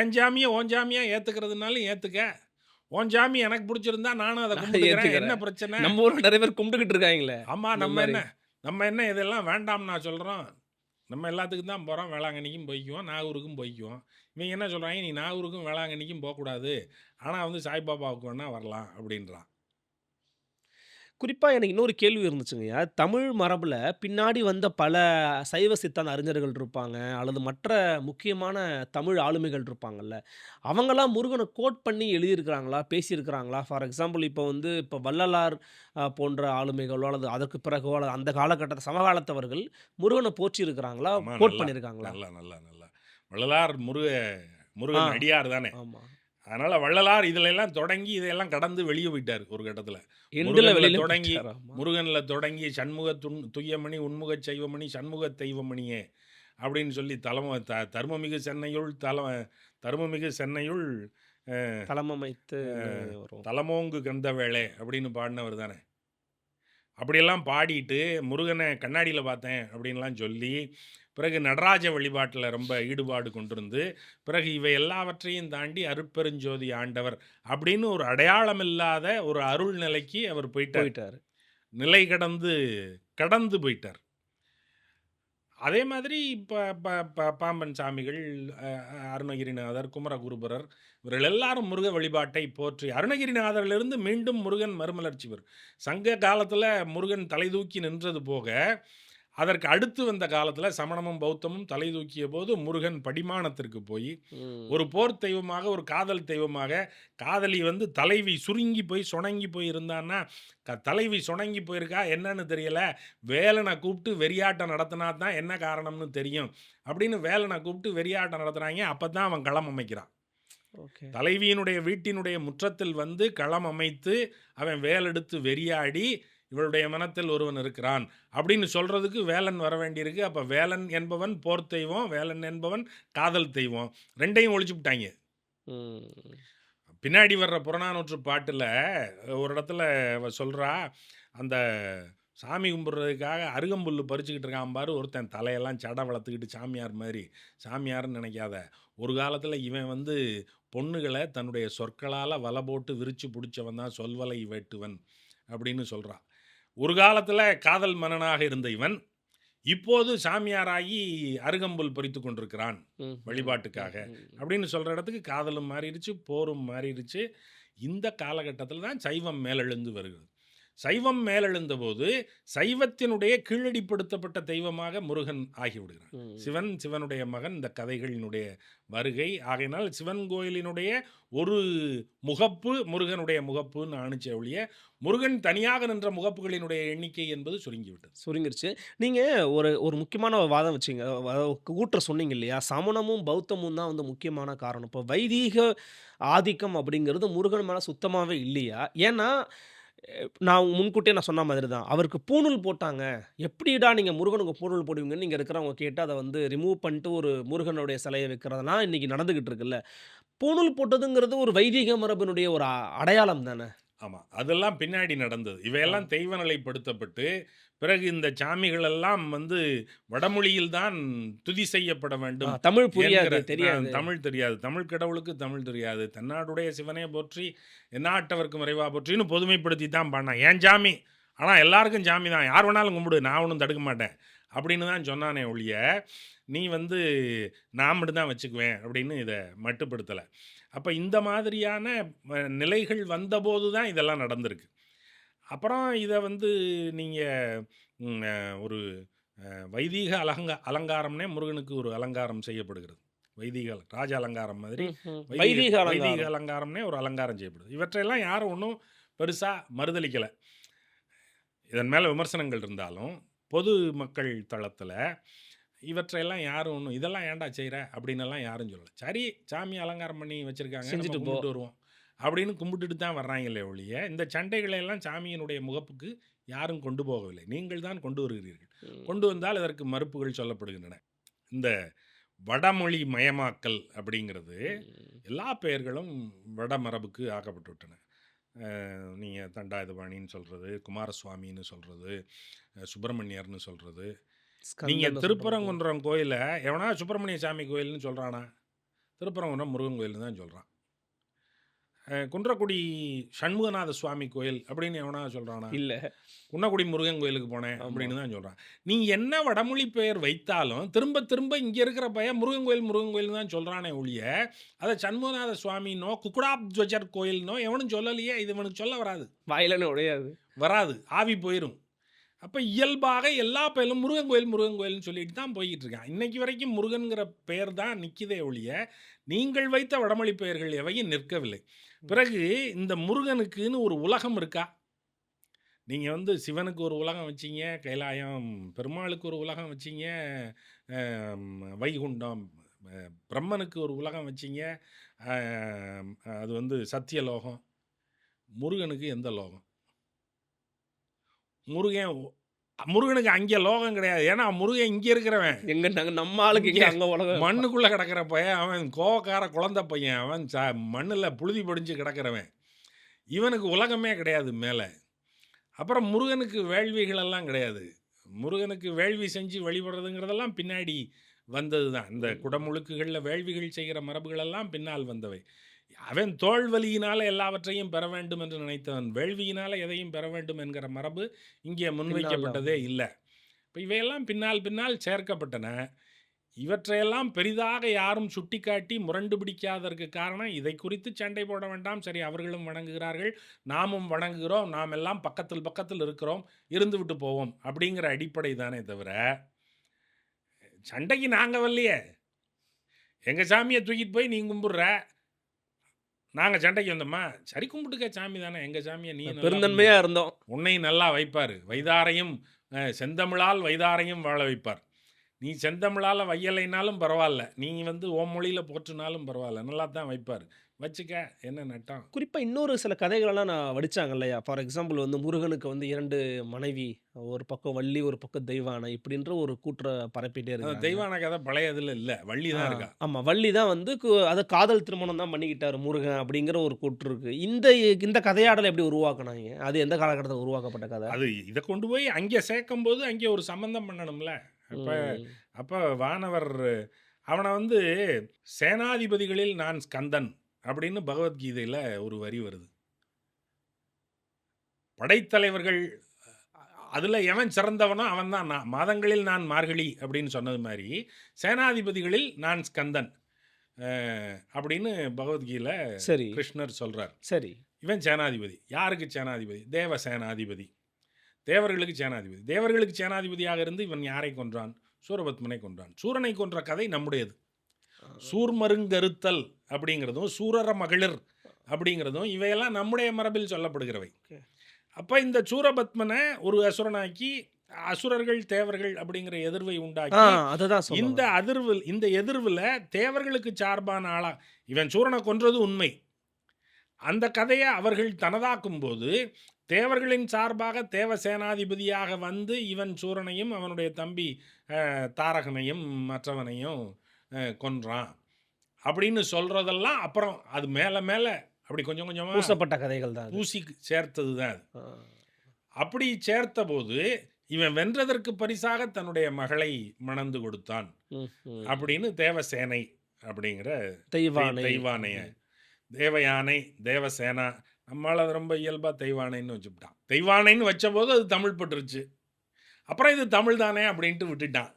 ஏன் சாமியை ஓன் சாமியாக ஏற்றுக்கிறதுனாலும் ஏற்றுக்க. ஓன் சாமி எனக்கு பிடிச்சிருந்தா நானும் அதை நான் கும்பிட்டுக்கிறேன். என்ன ஏத்துக்கிறேன். பிரச்சனை? நம்ம ஊர்ல நெறைய பேர் கும்பிட்டுக்கிட்டு இருக்காங்களே. ஆமாம், இந்த நம்ம மாரி. என்ன இதெல்லாம் வேண்டாம் நான் சொல்கிறோம். நம்ம எல்லாத்துக்கும் தான் போகிறோம். வேளாங்கண்ணிக்கும் போய்க்குவோம், நாகூருக்கும் போய்க்குவோம். இவங்க என்ன சொல்கிறாங்க, நீ நாகூருக்கும் வேளாங்கண்ணிக்கும் போகக்கூடாது, ஆனால் வந்து சாய்பாபாவுக்கு வேணால் வரலாம் அப்படின்றான். குறிப்பா எனக்கு இன்னொரு கேள்வி இருந்துச்சுங்கய்யா. தமிழ் மரபுல பின்னாடி வந்த பல சைவ சித்தாந்த அறிஞர்கள் இருப்பாங்க. அல்லது மற்ற முக்கியமான தமிழ் ஆளுமைகள் இருப்பாங்கல்ல. அவங்கலாம் முருகன கோட் பண்ணி எழுதியிருக்கிறாங்களா? பேசியிருக்கிறாங்களா? ஃபார் எக்ஸாம்பிள் இப்ப வள்ளலார் போன்ற ஆளுமைகளோ அல்லது அதற்கு பிறகோ அல்லது அந்த காலகட்டத்த சமகாலத்தவர்கள் முருகன போற்றியிருக்கிறாங்களா? ஆமாம், கோட் நல்லா பண்ணியிருக்காங்களா? நல்லா நல்லா நல்லா வள்ளலார் ஆ. முருகன் அடியார் தானே. ஆமா. அதனால் வள்ளலார் இதில் எல்லாம் தொடங்கி இதையெல்லாம் கடந்து வெளியே போயிட்டார் ஒரு கட்டத்தில். எண்டுல வெளியில தொடங்கி போயிட்டாரு. ஆமா. முருகனில் தொடங்கி சண்முக துய்யமணி உண்முகச் செய்வமணி சண்முக தெய்வமணியே அப்படின்னு சொல்லி தர்மமிகு சென்னையுள் தலமமைத்து அஹ், வரும். தலமோங்கு கந்த வேளே அப்படின்னு பாடினவர் தானே. அப்படியெல்லாம் பாடிட்டு முருகனை கண்ணாடியில் பார்த்தேன் அப்படின்லாம் சொல்லி பிறகு நடராஜ வழிபாட்டில் ரொம்ப ஈடுபாடு கொண்டிருந்து பிறகு இவை எல்லாவற்றையும் தாண்டி அருட்பெருஞ்சோதி ஆண்டவர் அப்படின்னு ஒரு அடையாளம் இல்லாத ஒரு அருள் நிலைக்கு அவர் போயிட்டார். நிலை கடந்து போயிட்டார். அதே மாதிரி இப்போ பாம்பன் சாமிகள், அருணகிரிநாதர், குமரகுருபரர் இவர்கள் எல்லாரும் முருக வழிபாட்டை போற்றி அருணகிரிநாதரிலிருந்து மீண்டும் முருகன் மறுமலர்ச்சி வரும். சங்க காலத்தில் முருகன் தலை தூக்கி நின்றது போக அதற்கு அடுத்து வந்த காலத்தில் சமணமும் பௌத்தமும் தலை தூக்கிய போது முருகன் படிமானத்திற்கு போய் ஒரு போர் தெய்வமாக, ஒரு காதல் தெய்வமாக, காதலி வந்து தலைவி சுருங்கி போய் சுணங்கி போய் இருந்தான்னா தலைவி சுணங்கி போயிருக்கா என்னன்னு தெரியல, வேலனை கூப்பிட்டு வெறியாட்டம் நடத்தினா தான் என்ன காரணம்னு தெரியும் அப்படின்னு வேலனை கூப்பிட்டு வெறியாட்டம் நடத்துகிறாங்க. அப்போ தான் அவன் களம் அமைக்கிறான். ஓகே. தலைவியினுடைய வீட்டினுடைய முற்றத்தில் வந்து களம் அமைத்து அவன் வேலெடுத்து வெறியாடி இவளுடைய மனத்தில் ஒருவன் இருக்கிறான் அப்படின்னு சொல்கிறதுக்கு வேலன் வர வேண்டியிருக்கு. அப்போ வேலன் என்பவன் போர் தெய்வம், வேலன் என்பவன் காதல் தெய்வம், ரெண்டையும் ஒழிச்சு விட்டாங்க. ம். பின்னாடி வர்ற புறநானூற்று பாட்டில் ஒரு இடத்துல அவ சொல்கிறா, அந்த சாமி கும்பிட்றதுக்காக அருகம்புல் பறிச்சுக்கிட்டு இருக்கான் பாரு ஒருத்தன், தலையெல்லாம் சடை வளர்த்துக்கிட்டு சாமியார் மாதிரி. சாமியார்னு நினைக்காத, ஒரு காலத்தில் இவன் வந்து பொண்ணுகளை தன்னுடைய சொற்களால் வலை போட்டு விரித்து பிடிச்சவன் தான் சொல்வலை வேட்டுவன் அப்படின்னு சொல்கிறான். ஒரு காலத்தில் காதல் மன்னனாக இருந்த இவன் இப்போது சாமியாராகி அருகம்புல் பறித்து கொண்டிருக்கிறான் வழிபாட்டுக்காக அப்படின்னு சொல்கிற இடத்துக்கு காதலும் மாறிடுச்சு, போரும் மாறிடுச்சு. இந்த காலகட்டத்தில் தான் சைவம் மேலெழுந்து வருகிறது. சைவம் மேலெழுந்த போது சைவத்தினுடைய கீழடிப்படுத்தப்பட்ட தெய்வமாக முருகன் ஆகிவிடுகிறான். சிவனுடைய மகன் இந்த கதைகளினுடைய வருகை ஆகையினால் சிவன் கோயிலினுடைய ஒரு முகப்பு முருகனுடைய முகப்புன்னு ஆணிச்ச ஒழிய முருகன் தனியாக நின்ற முகப்புகளினுடைய எண்ணிக்கை என்பது சுருங்கிருச்சு. நீங்கள் ஒரு முக்கியமான வாதம் வச்சிங்க, கூற்ற சொன்னீங்க இல்லையா, சமணமும் பௌத்தமும் தான் வந்து முக்கியமான காரணம். இப்போ வைதீக ஆதிக்கம் அப்படிங்கிறது முருகன் மேலே சுத்தமாகவே இல்லையா? ஏன்னா நான் முன்கூட்டியே நான் சொன்ன மாதிரி தான். அவருக்கு பூணூல் போட்டாங்க. "எப்படிடா நீங்க முருகனுக்கு பூணூல் போடுவீங்கன்னு?" இங்க இருக்கிறவங்க கேட்டு அத வந்து ரிமூவ் பண்ணிட்டு ஒரு முருகனுடைய சிலைய வைக்கிறதெல்லாம் இன்னைக்கு நடந்துகிட்டு இருக்குல்ல. பூணூல் போட்டதுங்கிறது ஒரு வைதீக மரபினுடைய ஒரு அடையாளம் தானே. ஆமா. அதெல்லாம் பின்னாடி நடந்தது. ஆ. இவையெல்லாம் தெய்வ நிலைப்படுத்தப்பட்டு, பிறகு இந்த சாமிகள் எல்லாம் வந்து வடமொழியில் தான் துதி செய்யப்பட வேண்டும் தமிழ் என்கிற புரியாது, தெரியாது. தமிழ் தெரியாது. தமிழ் கடவுளுக்கு தமிழ் தெரியாது. "தென்னாடுடைய சிவனே போற்றி, எந்நாட்டவர்க்கும் இறைவா போற்றின்னு" பொதுமைப்படுத்தி தான் பாடுனான். "என் சாமி. ஆனா எல்லாருக்கும் சாமி தான். யார் வேணாலும் கும்பிடு. நான் ஒண்ணும் தடுக்க மாட்டேன்." அப்படின்னு தான் சொன்னானே ஒழிய, "நீ வந்து நான் மட்டும் தான் வச்சுக்குவேன்." அப்படின்னு இத மட்டுப்படுத்தல. அப்ப இந்த மாதிரியான நிலைகள் வந்தபோது தான் இதெல்லாம் நடந்திருக்கு. அப்புறம் இத வந்து நீங்க ம் அ ஒரு வைதீக அலங்காரம்னே முருகனுக்கு ஒரு அலங்காரம் செய்யப்படுகிறது. வைதீக ராஜ அலங்காரம் மாதிரி ம்ஹ்ம். வைதீக வைதீக வைதீக அலங்காரம். அலங்காரம்னே ஒரு அலங்காரம் செய்யப்படுது. இவற்றையெல்லாம் யாரும் ஒண்ணும் பெருசா மறுதலிக்கல. இதன் மேல விமர்சனங்கள் இருந்தாலும், பொது மக்கள் தளத்தில இவற்றையெல்லாம் யாரும் ஒண்ணும் "இதெல்லாம் ஏன்டா செய்ற?" அப்படின்னெல்லாம் யாரும் சொல்லல. சரி சாமி அலங்காரம் பண்ணி வச்சிருக்காங்க. நம்ம செஞ்சுட்டு போ. கும்பிட்டு வருவோம். அப்படின்னு கும்பிட்டுட்டு தான் வர்றாங்களே ஒழிய, இந்த சண்டைகளை எல்லாம் சாமியினுடைய முகப்புக்கு யாரும் கொண்டு போகவில்லை. நீங்கள் தான் கொண்டு வருகிறீர்கள். ம். கொண்டு வந்தால் இதற்கு மறுப்புகள் சொல்லப்படுகின்றன. இந்த வடமொழி மயமாக்கல் அப்படிங்கிறது ம். எல்லா பெயர்களும் வடமரபுக்கு ஆக்கப்பட்டு விட்டன. நீங்க தண்டாயுதபாணின்னு சொல்றது, குமாரசுவாமின்னு சொல்றது, சுப்பிரமணியர்ன்னு சொல்றது. நீங்க ஸ்கந்தன்னு சொல்றாங்க. திருப்பரங்குன்றம் கோயில எவனாவது சுப்பிரமணிய சாமி கோயில்னு சொல்றானா? திருப்பரங்குன்றம் முருகன் கோயில்னு தான் சொல்றான். குன்றக்குடி சண்முகநாத சுவாமி கோயில் அப்படின்னு எவனாவது சொல்றானா? இல்ல. குன்னக்குடி முருகன் கோயிலுக்கு போனேன் ஆமா. அப்படின்னு தான் சொல்றான். நீ என்ன வடமொழி பெயர் வைத்தாலும் திரும்ப திரும்ப இங்க இருக்கிற பையன் முருகன் கோயில்னு தான் சொல்றானே ஒழிய, அத சண்முகநாத சுவாமினோ, குக்குடாப்ஜர் கோயில்னோ எவனும் சொல்லலையே. இது இவனுக்கு சொல்ல வராது. வாயிலன்னு உடையாது. வராது. ஆவி போயிரும். அப்ப இயல்பாக எல்லா பெயரும் முருகன் கோயில்னு சொல்லிட்டு தான் போய்க்கிட்டு இருக்கான். இன்னைக்கு வரைக்கும் முருகன்ங்கிற பெயர் தான் நிக்குதே ஒழிய, நீங்கள் வைத்த வடமொழி பெயர்கள் எவையும் நிற்கவில்லை. பிறகு இந்த முருகனுக்குன்னு ஒரு உலகம் இருக்கா? நீங்க வந்து சிவனுக்கு ஒரு உலகம் வச்சீங்க, கைலாயம். பெருமாளுக்கு ஒரு உலகம் வச்சீங்க, வைகுண்டம். பிரம்மனுக்கு ஒரு உலகம் வச்சீங்க, அ அது வந்து சத்தியலோகம். முருகனுக்கு எந்த லோகம்? முருகனுக்கு அங்கே லோகம் கிடையாது. ஏன்னா முருகன் இங்க இருக்கிறவன். எங்க நம்ம ஆளுக்கு இங்க எங்க அங்க உலகம். மண்ணுக்குள்ள கிடக்கிற பையன். அவன் கோவக்கார குழந்தை பையன். அவன் மண்ணுல புழுதி படிஞ்சு கிடக்கிறவன். இவனுக்கு உலகமே கிடையாது மேல. அப்புறம் முருகனுக்கு வேள்விகள் எல்லாம் கிடையாது. முருகனுக்கு வேள்வி செஞ்சு வழிபடுறதுங்கிறதெல்லாம் பின்னாடி வந்தது தான். இந்த குடமுழுக்குகள்ல வேள்விகள் செய்கிற மரபுகள் எல்லாம் பின்னால் வந்தவை. அவன் தோள் வலியினால எல்லாவற்றையும் பெற வேண்டும் என்று நினைத்தவன். வேள்வியினால எதையும் பெற வேண்டும் என்கிற மரபு இங்கே முன்வைக்கப்பட்டதே இல்ல. இப்ப இவையெல்லாம் பின்னால் சேர்க்கப்பட்டன. இவற்றையெல்லாம் பெரிதாக யாரும் சுட்டிக்காட்டி முரண்டு பிடிக்காததற்கு காரணம், இதை குறித்து சண்டை போட வேண்டாம். சரி, அவர்களும் வணங்குகிறார்கள், நாமும் வணங்குகிறோம். நாம் எல்லாம் பக்கத்தில் இருக்கிறோம். இருந்துவிட்டு போவோம். அப்படிங்கிற அடிப்படை தானே தவிர, சண்டைக்கு நாங்க வரலையே. எங்க சாமிய தூக்கிட்டு போய் நீ கும்பிடுற. நாங்க சண்டைக்கு வந்தோமா? சரி, கும்பிட்டுக்க, சாமி தானே. எங்க சாமிய நீ நல்லா பெருந்தன்மையா இருந்தோம். உன்னையும் நல்லா வைப்பாரு. வைதாரையும் செந்தமிழால் வைதாரையும் வாழ வைப்பார். நீ செந்தமிழால வையலைனாலும் பரவாயில்ல. நீ வந்து உன் மொழியில போற்றுனாலும் பரவாயில்ல. நல்லா தான் வைப்பார். வச்சுக்க, என்ன நட்டம். குறிப்பா இன்னொரு சில கதைகளெல்லாம் நான் வடிச்சாங்க இல்லையா? ஃபார் எக்ஸாம்பிள் வந்து முருகனுக்கு வந்து 2 மனைவி. ஒரு பக்கம் வள்ளி, ஒரு பக்கம் தெய்வானை இப்படின்ற ஒரு கூற்ற பரப்பிட்டே அந்த இருக்காங்க. தெய்வான கதை பழையதுல இல்ல. வள்ளி தான் இருக்கா. ஆமா. வள்ளி தான் வந்து அத காதல் திருமணம் தான் பண்ணிக்கிட்டாரு முருகன் அப்படிங்கிற ஒரு கூற்று இருக்கு. இந்த கதையாடல எப்படி உருவாக்குனாய்ங்க? அது எந்த காலகட்டத்தில உருவாக்கப்பட்ட கதை? அது இத கொண்டு போய் அங்கே சேர்க்கும்போது அங்கே ஒரு சம்பந்தம் பண்ணணும்ல. அப்ப ம். அப்ப வானவர் அவன வந்து சேனாதிபதிகளில் நான் ஸ்கந்தன் அப்படின்னு பகவத்கீதையில ஒரு வரி வருது. படைத்தலைவர்கள் அதுல எவன் சிறந்தவனோ அவன் தான் நான். மாதங்களில் நான் மார்கழி அப்படின்னு சொன்னது மாதிரி, சேனாதிபதிகளில் நான் ஸ்கந்தன் அப்படின்னு பகவத்கீதையில சரி, கிருஷ்ணர் சொல்றார். சரி. இவன் சேனாதிபதி. யாருக்கு சேனாதிபதி? தேவ சேனாதிபதி. தேவர்களுக்கு சேனாதிபதி. தேவர்களுக்கு சேனாதிபதியாக இருந்து இவன் யாரை கொன்றான்? சூரபத்மனை கொன்றான். சூரனை கொன்ற கதை நம்முடையது. சூர்மருங்கருத்தல் அப்படிங்கிறதும், சூரர மகளிர் அப்படிங்கிறதும் இவையெல்லாம் நம்முடைய மரபில் சொல்லப்படுகிறவை. ஓகே. அப்ப இந்த சூரபத்மனை ஒரு அசுரனாக்கி, அசுரர்கள் தேவர்கள் அப்படிங்கிற எதிர்வை உண்டாக்கி, அததான் சொல்ல இந்த எதிர்வுல தேவர்களுக்கு சார்பான ஆளா இவன் சூரனை கொன்றது உண்மை. அந்த கதையை அவர்கள் தனதாக்கும் போது தேவர்களின் சார்பாக தேவ சேனாதிபதியாக வந்து இவன் சூரனையும் அவனுடைய தம்பி தாரகனையும் மற்றவனையும் கொன்றான் அப்படின்னு சொல்றதெல்லாம் அப்புறம் அது மேலே மேலே அப்படி கொஞ்சம் கொஞ்சமாக பூசப்பட்ட கதைகள் தான் பூசி சேர்த்தது தான் அது. அப்படி சேர்த்த போது இவன் வென்றதற்கு பரிசாக தன்னுடைய மகளை மணந்து கொடுத்தான் அப்படின்னு தேவசேனை அப்படிங்கிற தெய்வானைய தேவயானை தேவசேனா நம்மளால் அது ரொம்ப இயல்பாக தெய்வானைன்னு வச்சுவிட்டான். தெய்வானைன்னு வச்ச போது அது தமிழ் பட்டுருச்சு. அப்புறம் இது தமிழ் தானே அப்படின்ட்டு விட்டுட்டான்.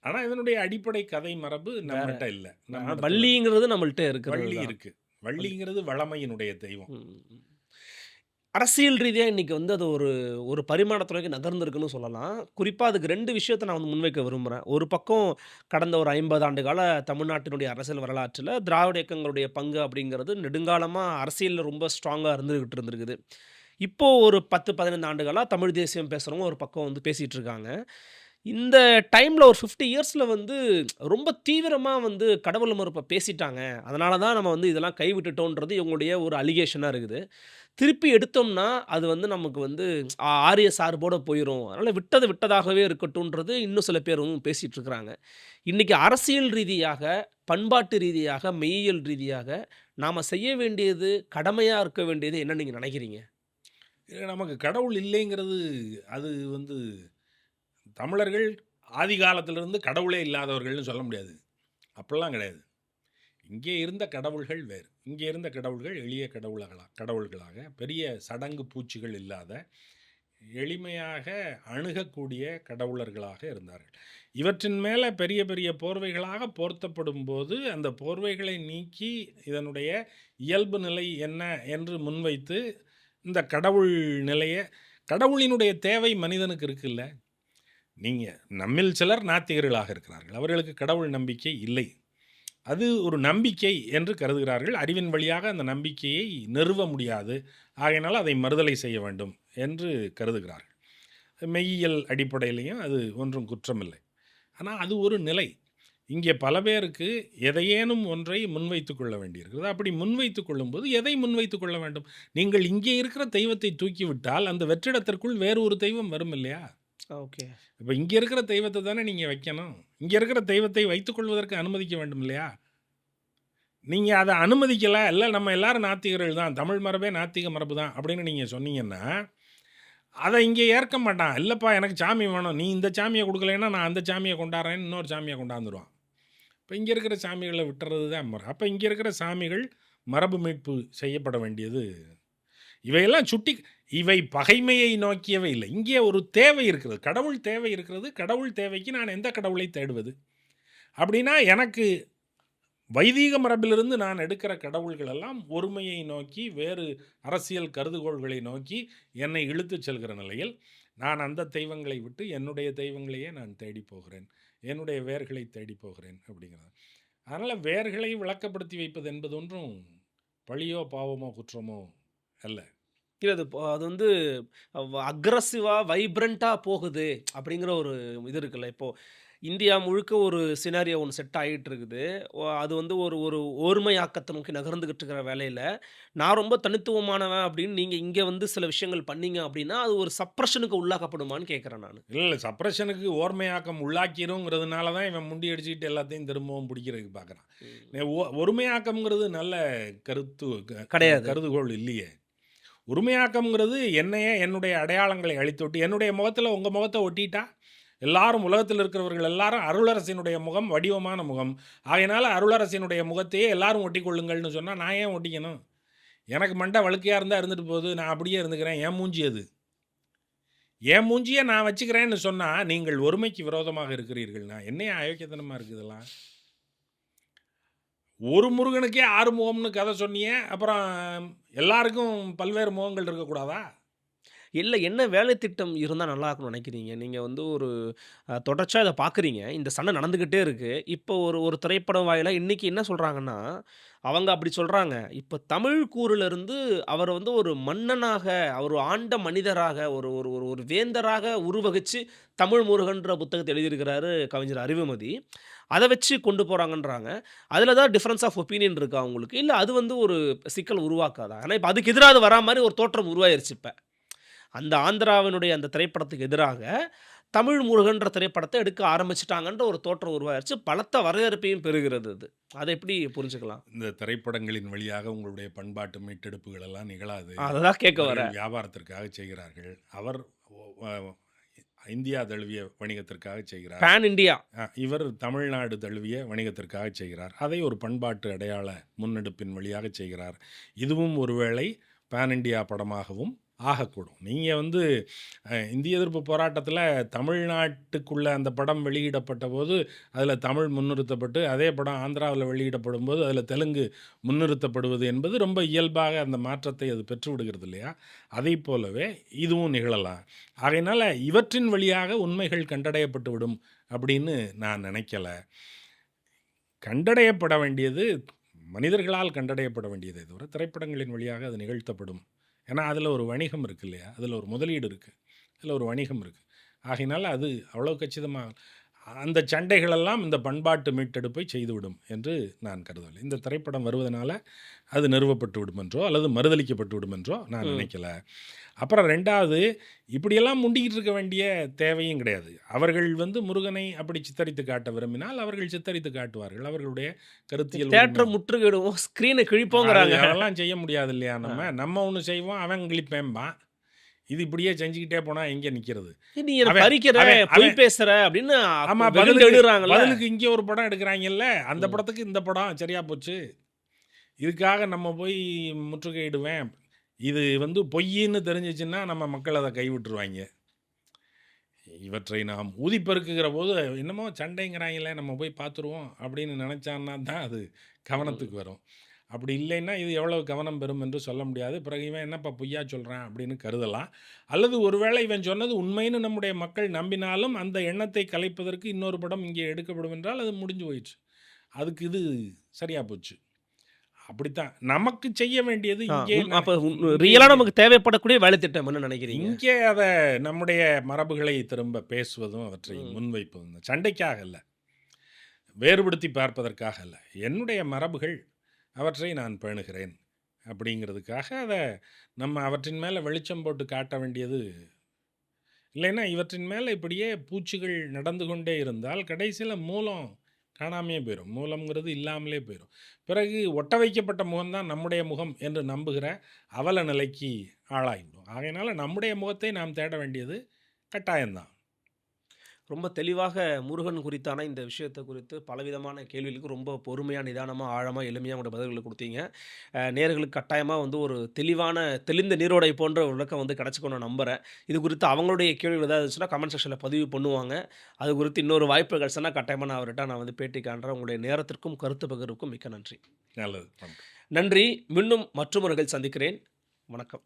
ஆனால் இதனுடைய அடிப்படை கதை மரபு நம்மகிட்ட இல்லை. வள்ளிங்கிறது நம்மள்கிட்ட இருக்கு. வள்ளி இருக்கு. வள்ளிங்கிறது வளமையினுடைய தெய்வம். அரசியல் ரீதியாக இன்றைக்கி வந்து அது ஒரு பரிமாணத்துறைக்கு நகர்ந்துருக்குன்னு சொல்லலாம். குறிப்பாக அதுக்கு 2 விஷயத்தை நான் வந்து முன்வைக்க விரும்புகிறேன். ஒரு பக்கம் கடந்த ஒரு 50 ஆண்டு கால தமிழ்நாட்டினுடைய அரசியல் வரலாற்றில் திராவிட இயக்கங்களுடைய பங்கு அப்படிங்கிறது நெடுங்காலமாக அரசியலில் ரொம்ப ஸ்ட்ராங்காக இருந்துருக்குது. இப்போது ஒரு 10-15 ஆண்டுகளாக தமிழ் தேசியம் பேசுகிறவங்க ஒரு பக்கம் வந்து பேசிகிட்டு இருக்காங்க. இந்த டைமில் ஒரு 50 இயர்ஸில் வந்து ரொம்ப தீவிரமாக வந்து கடவுள் மறுப்பை பேசிட்டாங்க. அதனால தான் நம்ம வந்து இதெல்லாம் கைவிட்டுட்டோன்றது இவங்களுடைய ஒரு அலிகேஷனாக இருக்குது. திருப்பி எடுத்தோம்னா அது வந்து நமக்கு வந்து ஆரிய சார்போடு போயிடும். அதனால் விட்டதாகவே இருக்கட்டும்ன்றது இன்னும் சில பேரும் பேசிகிட்டு இருக்கிறாங்க. இன்றைக்கி அரசியல் ரீதியாக, பண்பாட்டு ரீதியாக, மெய்யியல் ரீதியாக நாம் செய்ய வேண்டியது, கடமையாக இருக்க வேண்டியது என்ன நீங்கள் நினைக்கிறீங்க? நமக்கு கடவுள் இல்லைங்கிறது அது வந்து தமிழர்கள் ஆதி காலத்திலிருந்து கடவுளே இல்லாதவர்கள்னு சொல்ல முடியாது. அப்படிலாம் கிடையாது. இங்கே இருந்த கடவுள்கள் வேறு. இங்கே இருந்த கடவுள்கள் எளிய கடவுள்களாக பெரிய சடங்கு பூச்சிகள் இல்லாத எளிமையாக அணுகக்கூடிய கடவுளர்களாக இருந்தார்கள். இவற்றின் மேலே பெரிய பெரிய போர்வைகளாக போர்த்தப்படும் போது அந்த போர்வைகளை நீக்கி இதனுடைய இயல்பு நிலை என்ன என்று முன்வைத்து இந்த கடவுள் நிலையை, கடவுளினுடைய தேவை மனிதனுக்கு இருக்குல்ல. நீங்கள் நம்மில் சிலர் நாத்திகர்களாக இருக்கிறார்கள். அவர்களுக்கு கடவுள் நம்பிக்கை இல்லை. அது ஒரு நம்பிக்கை என்று கருதுகிறார்கள். அறிவின் வழியாக அந்த நம்பிக்கையை நிறுவ முடியாது. ஆகையினால் அதை மறுதலை செய்ய வேண்டும் என்று கருதுகிறார்கள். மெய்யியல் அடிப்படையிலையும் அது ஒன்றும் குற்றமில்லை. ஆனால் அது ஒரு நிலை. இங்கே பல பேருக்கு எதையேனும் ஒன்றை முன்வைத்து கொள்ள வேண்டியிருக்கிறது. அப்படி முன்வைத்து கொள்ளும்போது எதை முன்வைத்து கொள்ள வேண்டும்? நீங்கள் இங்கே இருக்கிற தெய்வத்தை தூக்கிவிட்டால் அந்த வெற்றிடத்திற்குள் வேறு ஒரு தெய்வம் வரும் இல்லையா? ஓகே. இப்போ இங்கே இருக்கிற தெய்வத்தை தானே நீங்கள் வைக்கணும். இங்கே இருக்கிற தெய்வத்தை வைத்துக்கொள்வதற்கு அனுமதிக்க வேண்டும் இல்லையா? நீங்கள் அதை அனுமதிக்கலை. இல்லை நம்ம எல்லாரும் நாத்திகர்கள் தான், தமிழ் மரபே நாத்திக மரபு தான் அப்படின்னு நீங்கள் சொன்னீங்கன்னா அதை இங்கே ஏற்க மாட்டான். இல்லைப்பா எனக்கு சாமி வேணும், நீ இந்த சாமியை கொடுக்கலைன்னா நான் அந்த சாமியை கொண்டாடுறேன்னு இன்னொரு சாமியை கொண்டாந்துருவான். இப்போ இங்கே இருக்கிற சாமிகளை விட்டுறது தான் முறை. அப்போ இங்கே இருக்கிற சாமிகள் மரபு மீட்பு செய்யப்பட வேண்டியது. இவையெல்லாம் இவை பகைமையை நோக்கியவை இல்லை. இங்கே ஒரு தேவை இருக்கிறது, கடவுள் தேவை இருக்கிறது. கடவுள் தேவைக்கு நான் எந்த கடவுளை தேடுவது? அப்படின்னா எனக்கு வைதீக மரபிலிருந்து நான் எடுக்கிற கடவுள்கள் எல்லாம் ஒருமையை நோக்கி, வேறு அரசியல் கருதுகோள்களை நோக்கி என்னை இழுத்து செல்கிற நிலையில் நான் அந்த தெய்வங்களை விட்டு என்னுடைய தெய்வங்களையே நான் தேடி போகிறேன், என்னுடைய வேர்களை தேடி போகிறேன் அப்படிங்கிறது. அதனால் வேர்களை விளக்கப்படுத்தி வைப்பது என்பது ஒன்றும் பழியோ பாவமோ குற்றமோ அல்ல. இல்லை, அது வந்து அக்ரஸிவாக வைப்ரண்ட்டாக போகுது அப்படிங்கிற ஒரு இது இருக்குல்ல. இப்போது இந்தியா முழுக்க ஒரு சினாரியோ ஒன்று செட் ஆகிட்டு இருக்குது. அது வந்து ஒரு ஓர்மையாக்கத்தை நோக்கி நகர்ந்துக்கிட்டு இருக்கிற வேலையில் நான் ரொம்ப தனித்துவமானவன் அப்படின்னு நீங்கள் இங்கே வந்து சில விஷயங்கள் பண்ணீங்க அப்படின்னா அது ஒரு சப்ரஷனுக்கு உள்ளாக்கப்படுமான்னு கேட்குறேன் நான். இல்லை, சப்ரஷனுக்கு ஓர்மையாக்கம் உள்ளாக்கிருங்கிறதுனால தான் இவன் முண்டி அடிச்சுக்கிட்டு எல்லாத்தையும் திரும்பவும் பிடிக்கிறதுக்கு பார்க்குறான். ஒருமையாக்கம்ங்கிறது நல்ல கிடையாது, கருதுகோள் இல்லையே. உரிமையாக்கம்ங்கிறது என்னையே என்னுடைய அடையாளங்களை அழித்தொட்டி என்னுடைய முகத்தில் உங்கள் முகத்தை ஒட்டிட்டா எல்லாரும் உலகத்தில் இருக்கிறவர்கள் எல்லாரும் அருளரசினுடைய முகம் வடிவமான முகம், ஆகையினால அருளரசினுடைய முகத்தையே எல்லாரும் ஒட்டி கொள்ளுங்கள்னு சொன்னால் நான் ஏன் ஒட்டிக்கணும்? எனக்கு மண்டை வழுக்கையாக இருந்தால் இருந்துட்டு போகுது, நான் அப்படியே இருந்துக்கிறேன். என் மூஞ்சி அது, என் மூஞ்சியை நான் வச்சுக்கிறேன்னு சொன்னால் நீங்கள் ஒருமைக்கு விரோதமாக இருக்கிறீர்கள்னா என்னையே அயோக்கியத்தனமாக இருக்குதெல்லாம். ஒரு முருகனுக்கே 6 முகம்னு கதை சொன்னியே, அப்புறம் எல்லாருக்கும் பல்வேறு முகங்கள் இருக்கக்கூடாதா? இல்லை, என்ன வேலை திட்டம் இருந்தால் நல்லா இருக்கும்னு நினைக்கிறீங்க? நீங்கள் வந்து ஒரு தொடர்ச்சியாக இதை பார்க்குறீங்க, இந்த சண்டை நடந்துக்கிட்டே இருக்குது. இப்போ ஒரு திரைப்படம் வாயிலாக இன்றைக்கி என்ன சொல்கிறாங்கன்னா, அவங்க அப்படி சொல்கிறாங்க, இப்போ தமிழ் கூறிலிருந்து அவர் வந்து ஒரு மன்னனாக, அவர் ஆண்ட மனிதராக, ஒரு ஒரு ஒரு வேந்தராக உருவகிச்சு தமிழ் முருகன்ற புத்தகத்தை எழுதியிருக்கிறாரு கவிஞர் அறிவுமதி. அதை வச்சு கொண்டு போகிறாங்கன்றாங்க. அதில் தான் டிஃப்ரென்ஸ் ஆஃப் ஒப்பீனியன் இருக்கா அவங்களுக்கு? இல்லை அது வந்து ஒரு சிக்கல் உருவாக்காதா? ஆனால் இப்போ அதுக்கு எதிராக வரா மாதிரி ஒரு தோற்றம் உருவாயிருச்சு. இப்போ அந்த ஆந்திராவினுடைய அந்த திரைப்படத்துக்கு எதிராக தமிழ் முருகன்ற திரைப்படத்தை எடுக்க ஆரம்பிச்சுட்டாங்கன்ற ஒரு தோற்றம் உருவாயிருச்சு. பலத்த வரவேற்பையும் பெறுகிறது அது. அதை எப்படி புரிஞ்சுக்கலாம்? இந்த திரைப்படங்களின் வழியாக உங்களுடைய பண்பாட்டு மீட்டெடுப்புகள் எல்லாம் நிகழாது. அததான் கேட்க வரேன். அவர்கள் வியாபாரத்திற்காக செய்கிறார்கள். அவர் இந்தியா தழுவிய வணிகத்திற்காக செய்கிறார். Pan India. இவர் தமிழ்நாடு தழுவிய வணிகத்திற்காக செய்கிறார். அதை ஒரு பண்பாட்டு அடையாள முன்னெடுப்பின் வழியாக செய்கிறார். இதுவும் ஒருவேளை பேன் இண்டியா படமாகவும் ஆகக்கூடும். நீங்கள் வந்து இந்திய எதிர்ப்பு போராட்டத்தில் தமிழ்நாட்டுக்குள்ளே அந்த படம் வெளியிடப்பட்ட போது அதில் தமிழ் முன்னிறுத்தப்பட்டு, அதே படம் ஆந்திராவில் வெளியிடப்படும் போது அதில் தெலுங்கு முன்னிறுத்தப்படுவது என்பது ரொம்ப இயல்பாக அந்த மாற்றத்தை அது பெற்று விடுகிறது இல்லையா? அதை போலவே இதுவும் நிகழலாம். ஆகையினால் இவற்றின் வழியாக உண்மைகள் கண்டடையப்பட்டு விடும் அப்படின்னு நான் நினைக்கல. கண்டடையப்பட வேண்டியது மனிதர்களால் கண்டடையப்பட வேண்டியதை தவிர திரைப்படங்களின் வழியாக அது நிகழ்த்தப்படும். ஏன்னா அதில் ஒரு வணிகம் இருக்குது இல்லையா? அதில் ஒரு முதலீடு இருக்குது, அதில் ஒரு வணிகம் இருக்குது. ஆகையினால் அது அவ்வளோ கச்சிதமாக அந்த சண்டைகளெல்லாம் இந்த பண்பாட்டு மீட்டெடுப்பை செய்துவிடும் என்று நான் கருதவில்லை. இந்த திரைப்படம் வருவதனால அது நிறுவப்பட்டு விடும் என்றோ அல்லது மறுதளிக்கப்பட்டு விடும் என்றோ நான் நினைக்கல. அப்புறம் ரெண்டாவது, இப்படியெல்லாம் முண்டிக்கிட்டு இருக்க வேண்டிய தேவையும் கிடையாது. அவர்கள் வந்து முருகனை அப்படி சித்தரித்து காட்ட விரும்பினால் அவர்கள் சித்தரித்து காட்டுவார்கள். அவர்களுடைய கருத்தியல் தியேட்டரை முற்றுகையிடுவோம், ஸ்க்ரீனை கிழிப்போங்கிறாங்க. அதெல்லாம் செய்ய முடியாது இல்லையா? நம்ம ஒன்று செய்வோம், அவன் கிழிப்பேன்பான். இது இப்படியே செஞ்சுக்கிட்டே போனால் எங்கே நிற்கிறது? நீ பறிக்கிற, பொய் பேசுற அப்படின்னு. ஆமாம், பதிலுக்கு இங்கே ஒரு படம் எடுக்கிறாங்கல்ல, அந்த படத்துக்கு இந்த படம் சரியா போச்சு, இதுக்காக நம்ம போய் முற்றுகையிடுவேன். இது வந்து பொய்ன்னு தெரிஞ்சிச்சுன்னா நம்ம மக்கள் அதை கைவிட்டுருவாங்க. இவற்றை நாம் ஊதிப்பெருக்குகிற போது என்னமோ சண்டைங்கிறாங்களே, நம்ம போய் பார்த்துருவோம் அப்படின்னு நினச்சான்னா தான் அது கவனத்துக்கு வரும். அப்படி இல்லைன்னா இது எவ்வளவு கவனம் பெறும் என்று சொல்ல முடியாது. பிறகு இவன் என்னப்பா பொய்யா சொல்கிறான் அப்படின்னு கருதலாம். அல்லது ஒருவேளை இவன் சொன்னது உண்மைன்னு நம்முடைய மக்கள் நம்பினாலும் அந்த எண்ணத்தை கலைப்பதற்கு இன்னொரு படம் இங்கே எடுக்கப்படும் என்றால் அது முடிஞ்சு போயிடுச்சு. அதுக்கு இது சரியா போச்சு. அப்படித்தான் நமக்கு செய்ய வேண்டியது இங்கே. அப்போ ரியலாக நமக்கு தேவைப்படக்கூடிய வேலை திட்டம் என்ன நினைக்கிறீங்க? இங்கே அதை நம்முடைய மரபுகளை திரும்ப பேசுவதும் அவற்றை முன்வைப்பதும் சண்டைக்காக இல்லை, வேறுபடுத்தி பார்ப்பதற்காக இல்லை. என்னுடைய மரபுகள் அவற்றை நான் பேணுகிறேன் அப்படிங்கிறதுக்காக அதை நம்ம அவற்றின் மேலே வெளிச்சம் போட்டு காட்ட வேண்டியது. இல்லைன்னா இவற்றின் மேலே இப்படியே பூச்சிகள் நடந்து கொண்டே இருந்தால் கடைசியில் மூலம் காணாமையே போயிடும். மூலம்ங்கிறது இல்லாமலே போயிடும். பிறகு ஒட்ட வைக்கப்பட்ட முகம்தான் நம்முடைய முகம் என்று நம்புகிற அவல நிலைக்கு ஆளாகிவிடும். ஆகையினால நம்முடைய முகத்தை நாம் தேட வேண்டியது கட்டாயம்தான். ரொம்ப தெளிவாக முருகன் குறித்தான இந்த விஷயத்தை குறித்து பலவிதமான கேள்விகளுக்கு ரொம்ப பொறுமையாக, நிதானமாக, ஆழமாக, எளிமையாக உங்களோட பதில்களை கொடுத்தீங்க. நேயர்களுக்கு கட்டாயமாக வந்து ஒரு தெளிந்த நீரோடை போன்ற ஒரு விளக்கம் வந்து கிடச்சிக்கணும் நான் நம்புகிறேன். இது குறித்து அவங்களுடைய கேள்விகள் ஏதாவது இருந்துச்சுன்னா கமெண்ட் செக்ஷனில் பதிவு பண்ணுவாங்க. அது குறித்து இன்னொரு வாய்ப்பு கிடச்சுன்னா கட்டாயமாக நான் அவர்கிட்ட நான் வந்து பேட்டி காண்றேன். உங்களுடைய நேரத்திற்கும் கருத்து பகிர்வுக்கும் மிக்க நன்றி. நல்லது, நன்றி. மீண்டும் மற்றொரு நிகழ்ச்சி சந்திக்கிறேன். வணக்கம்.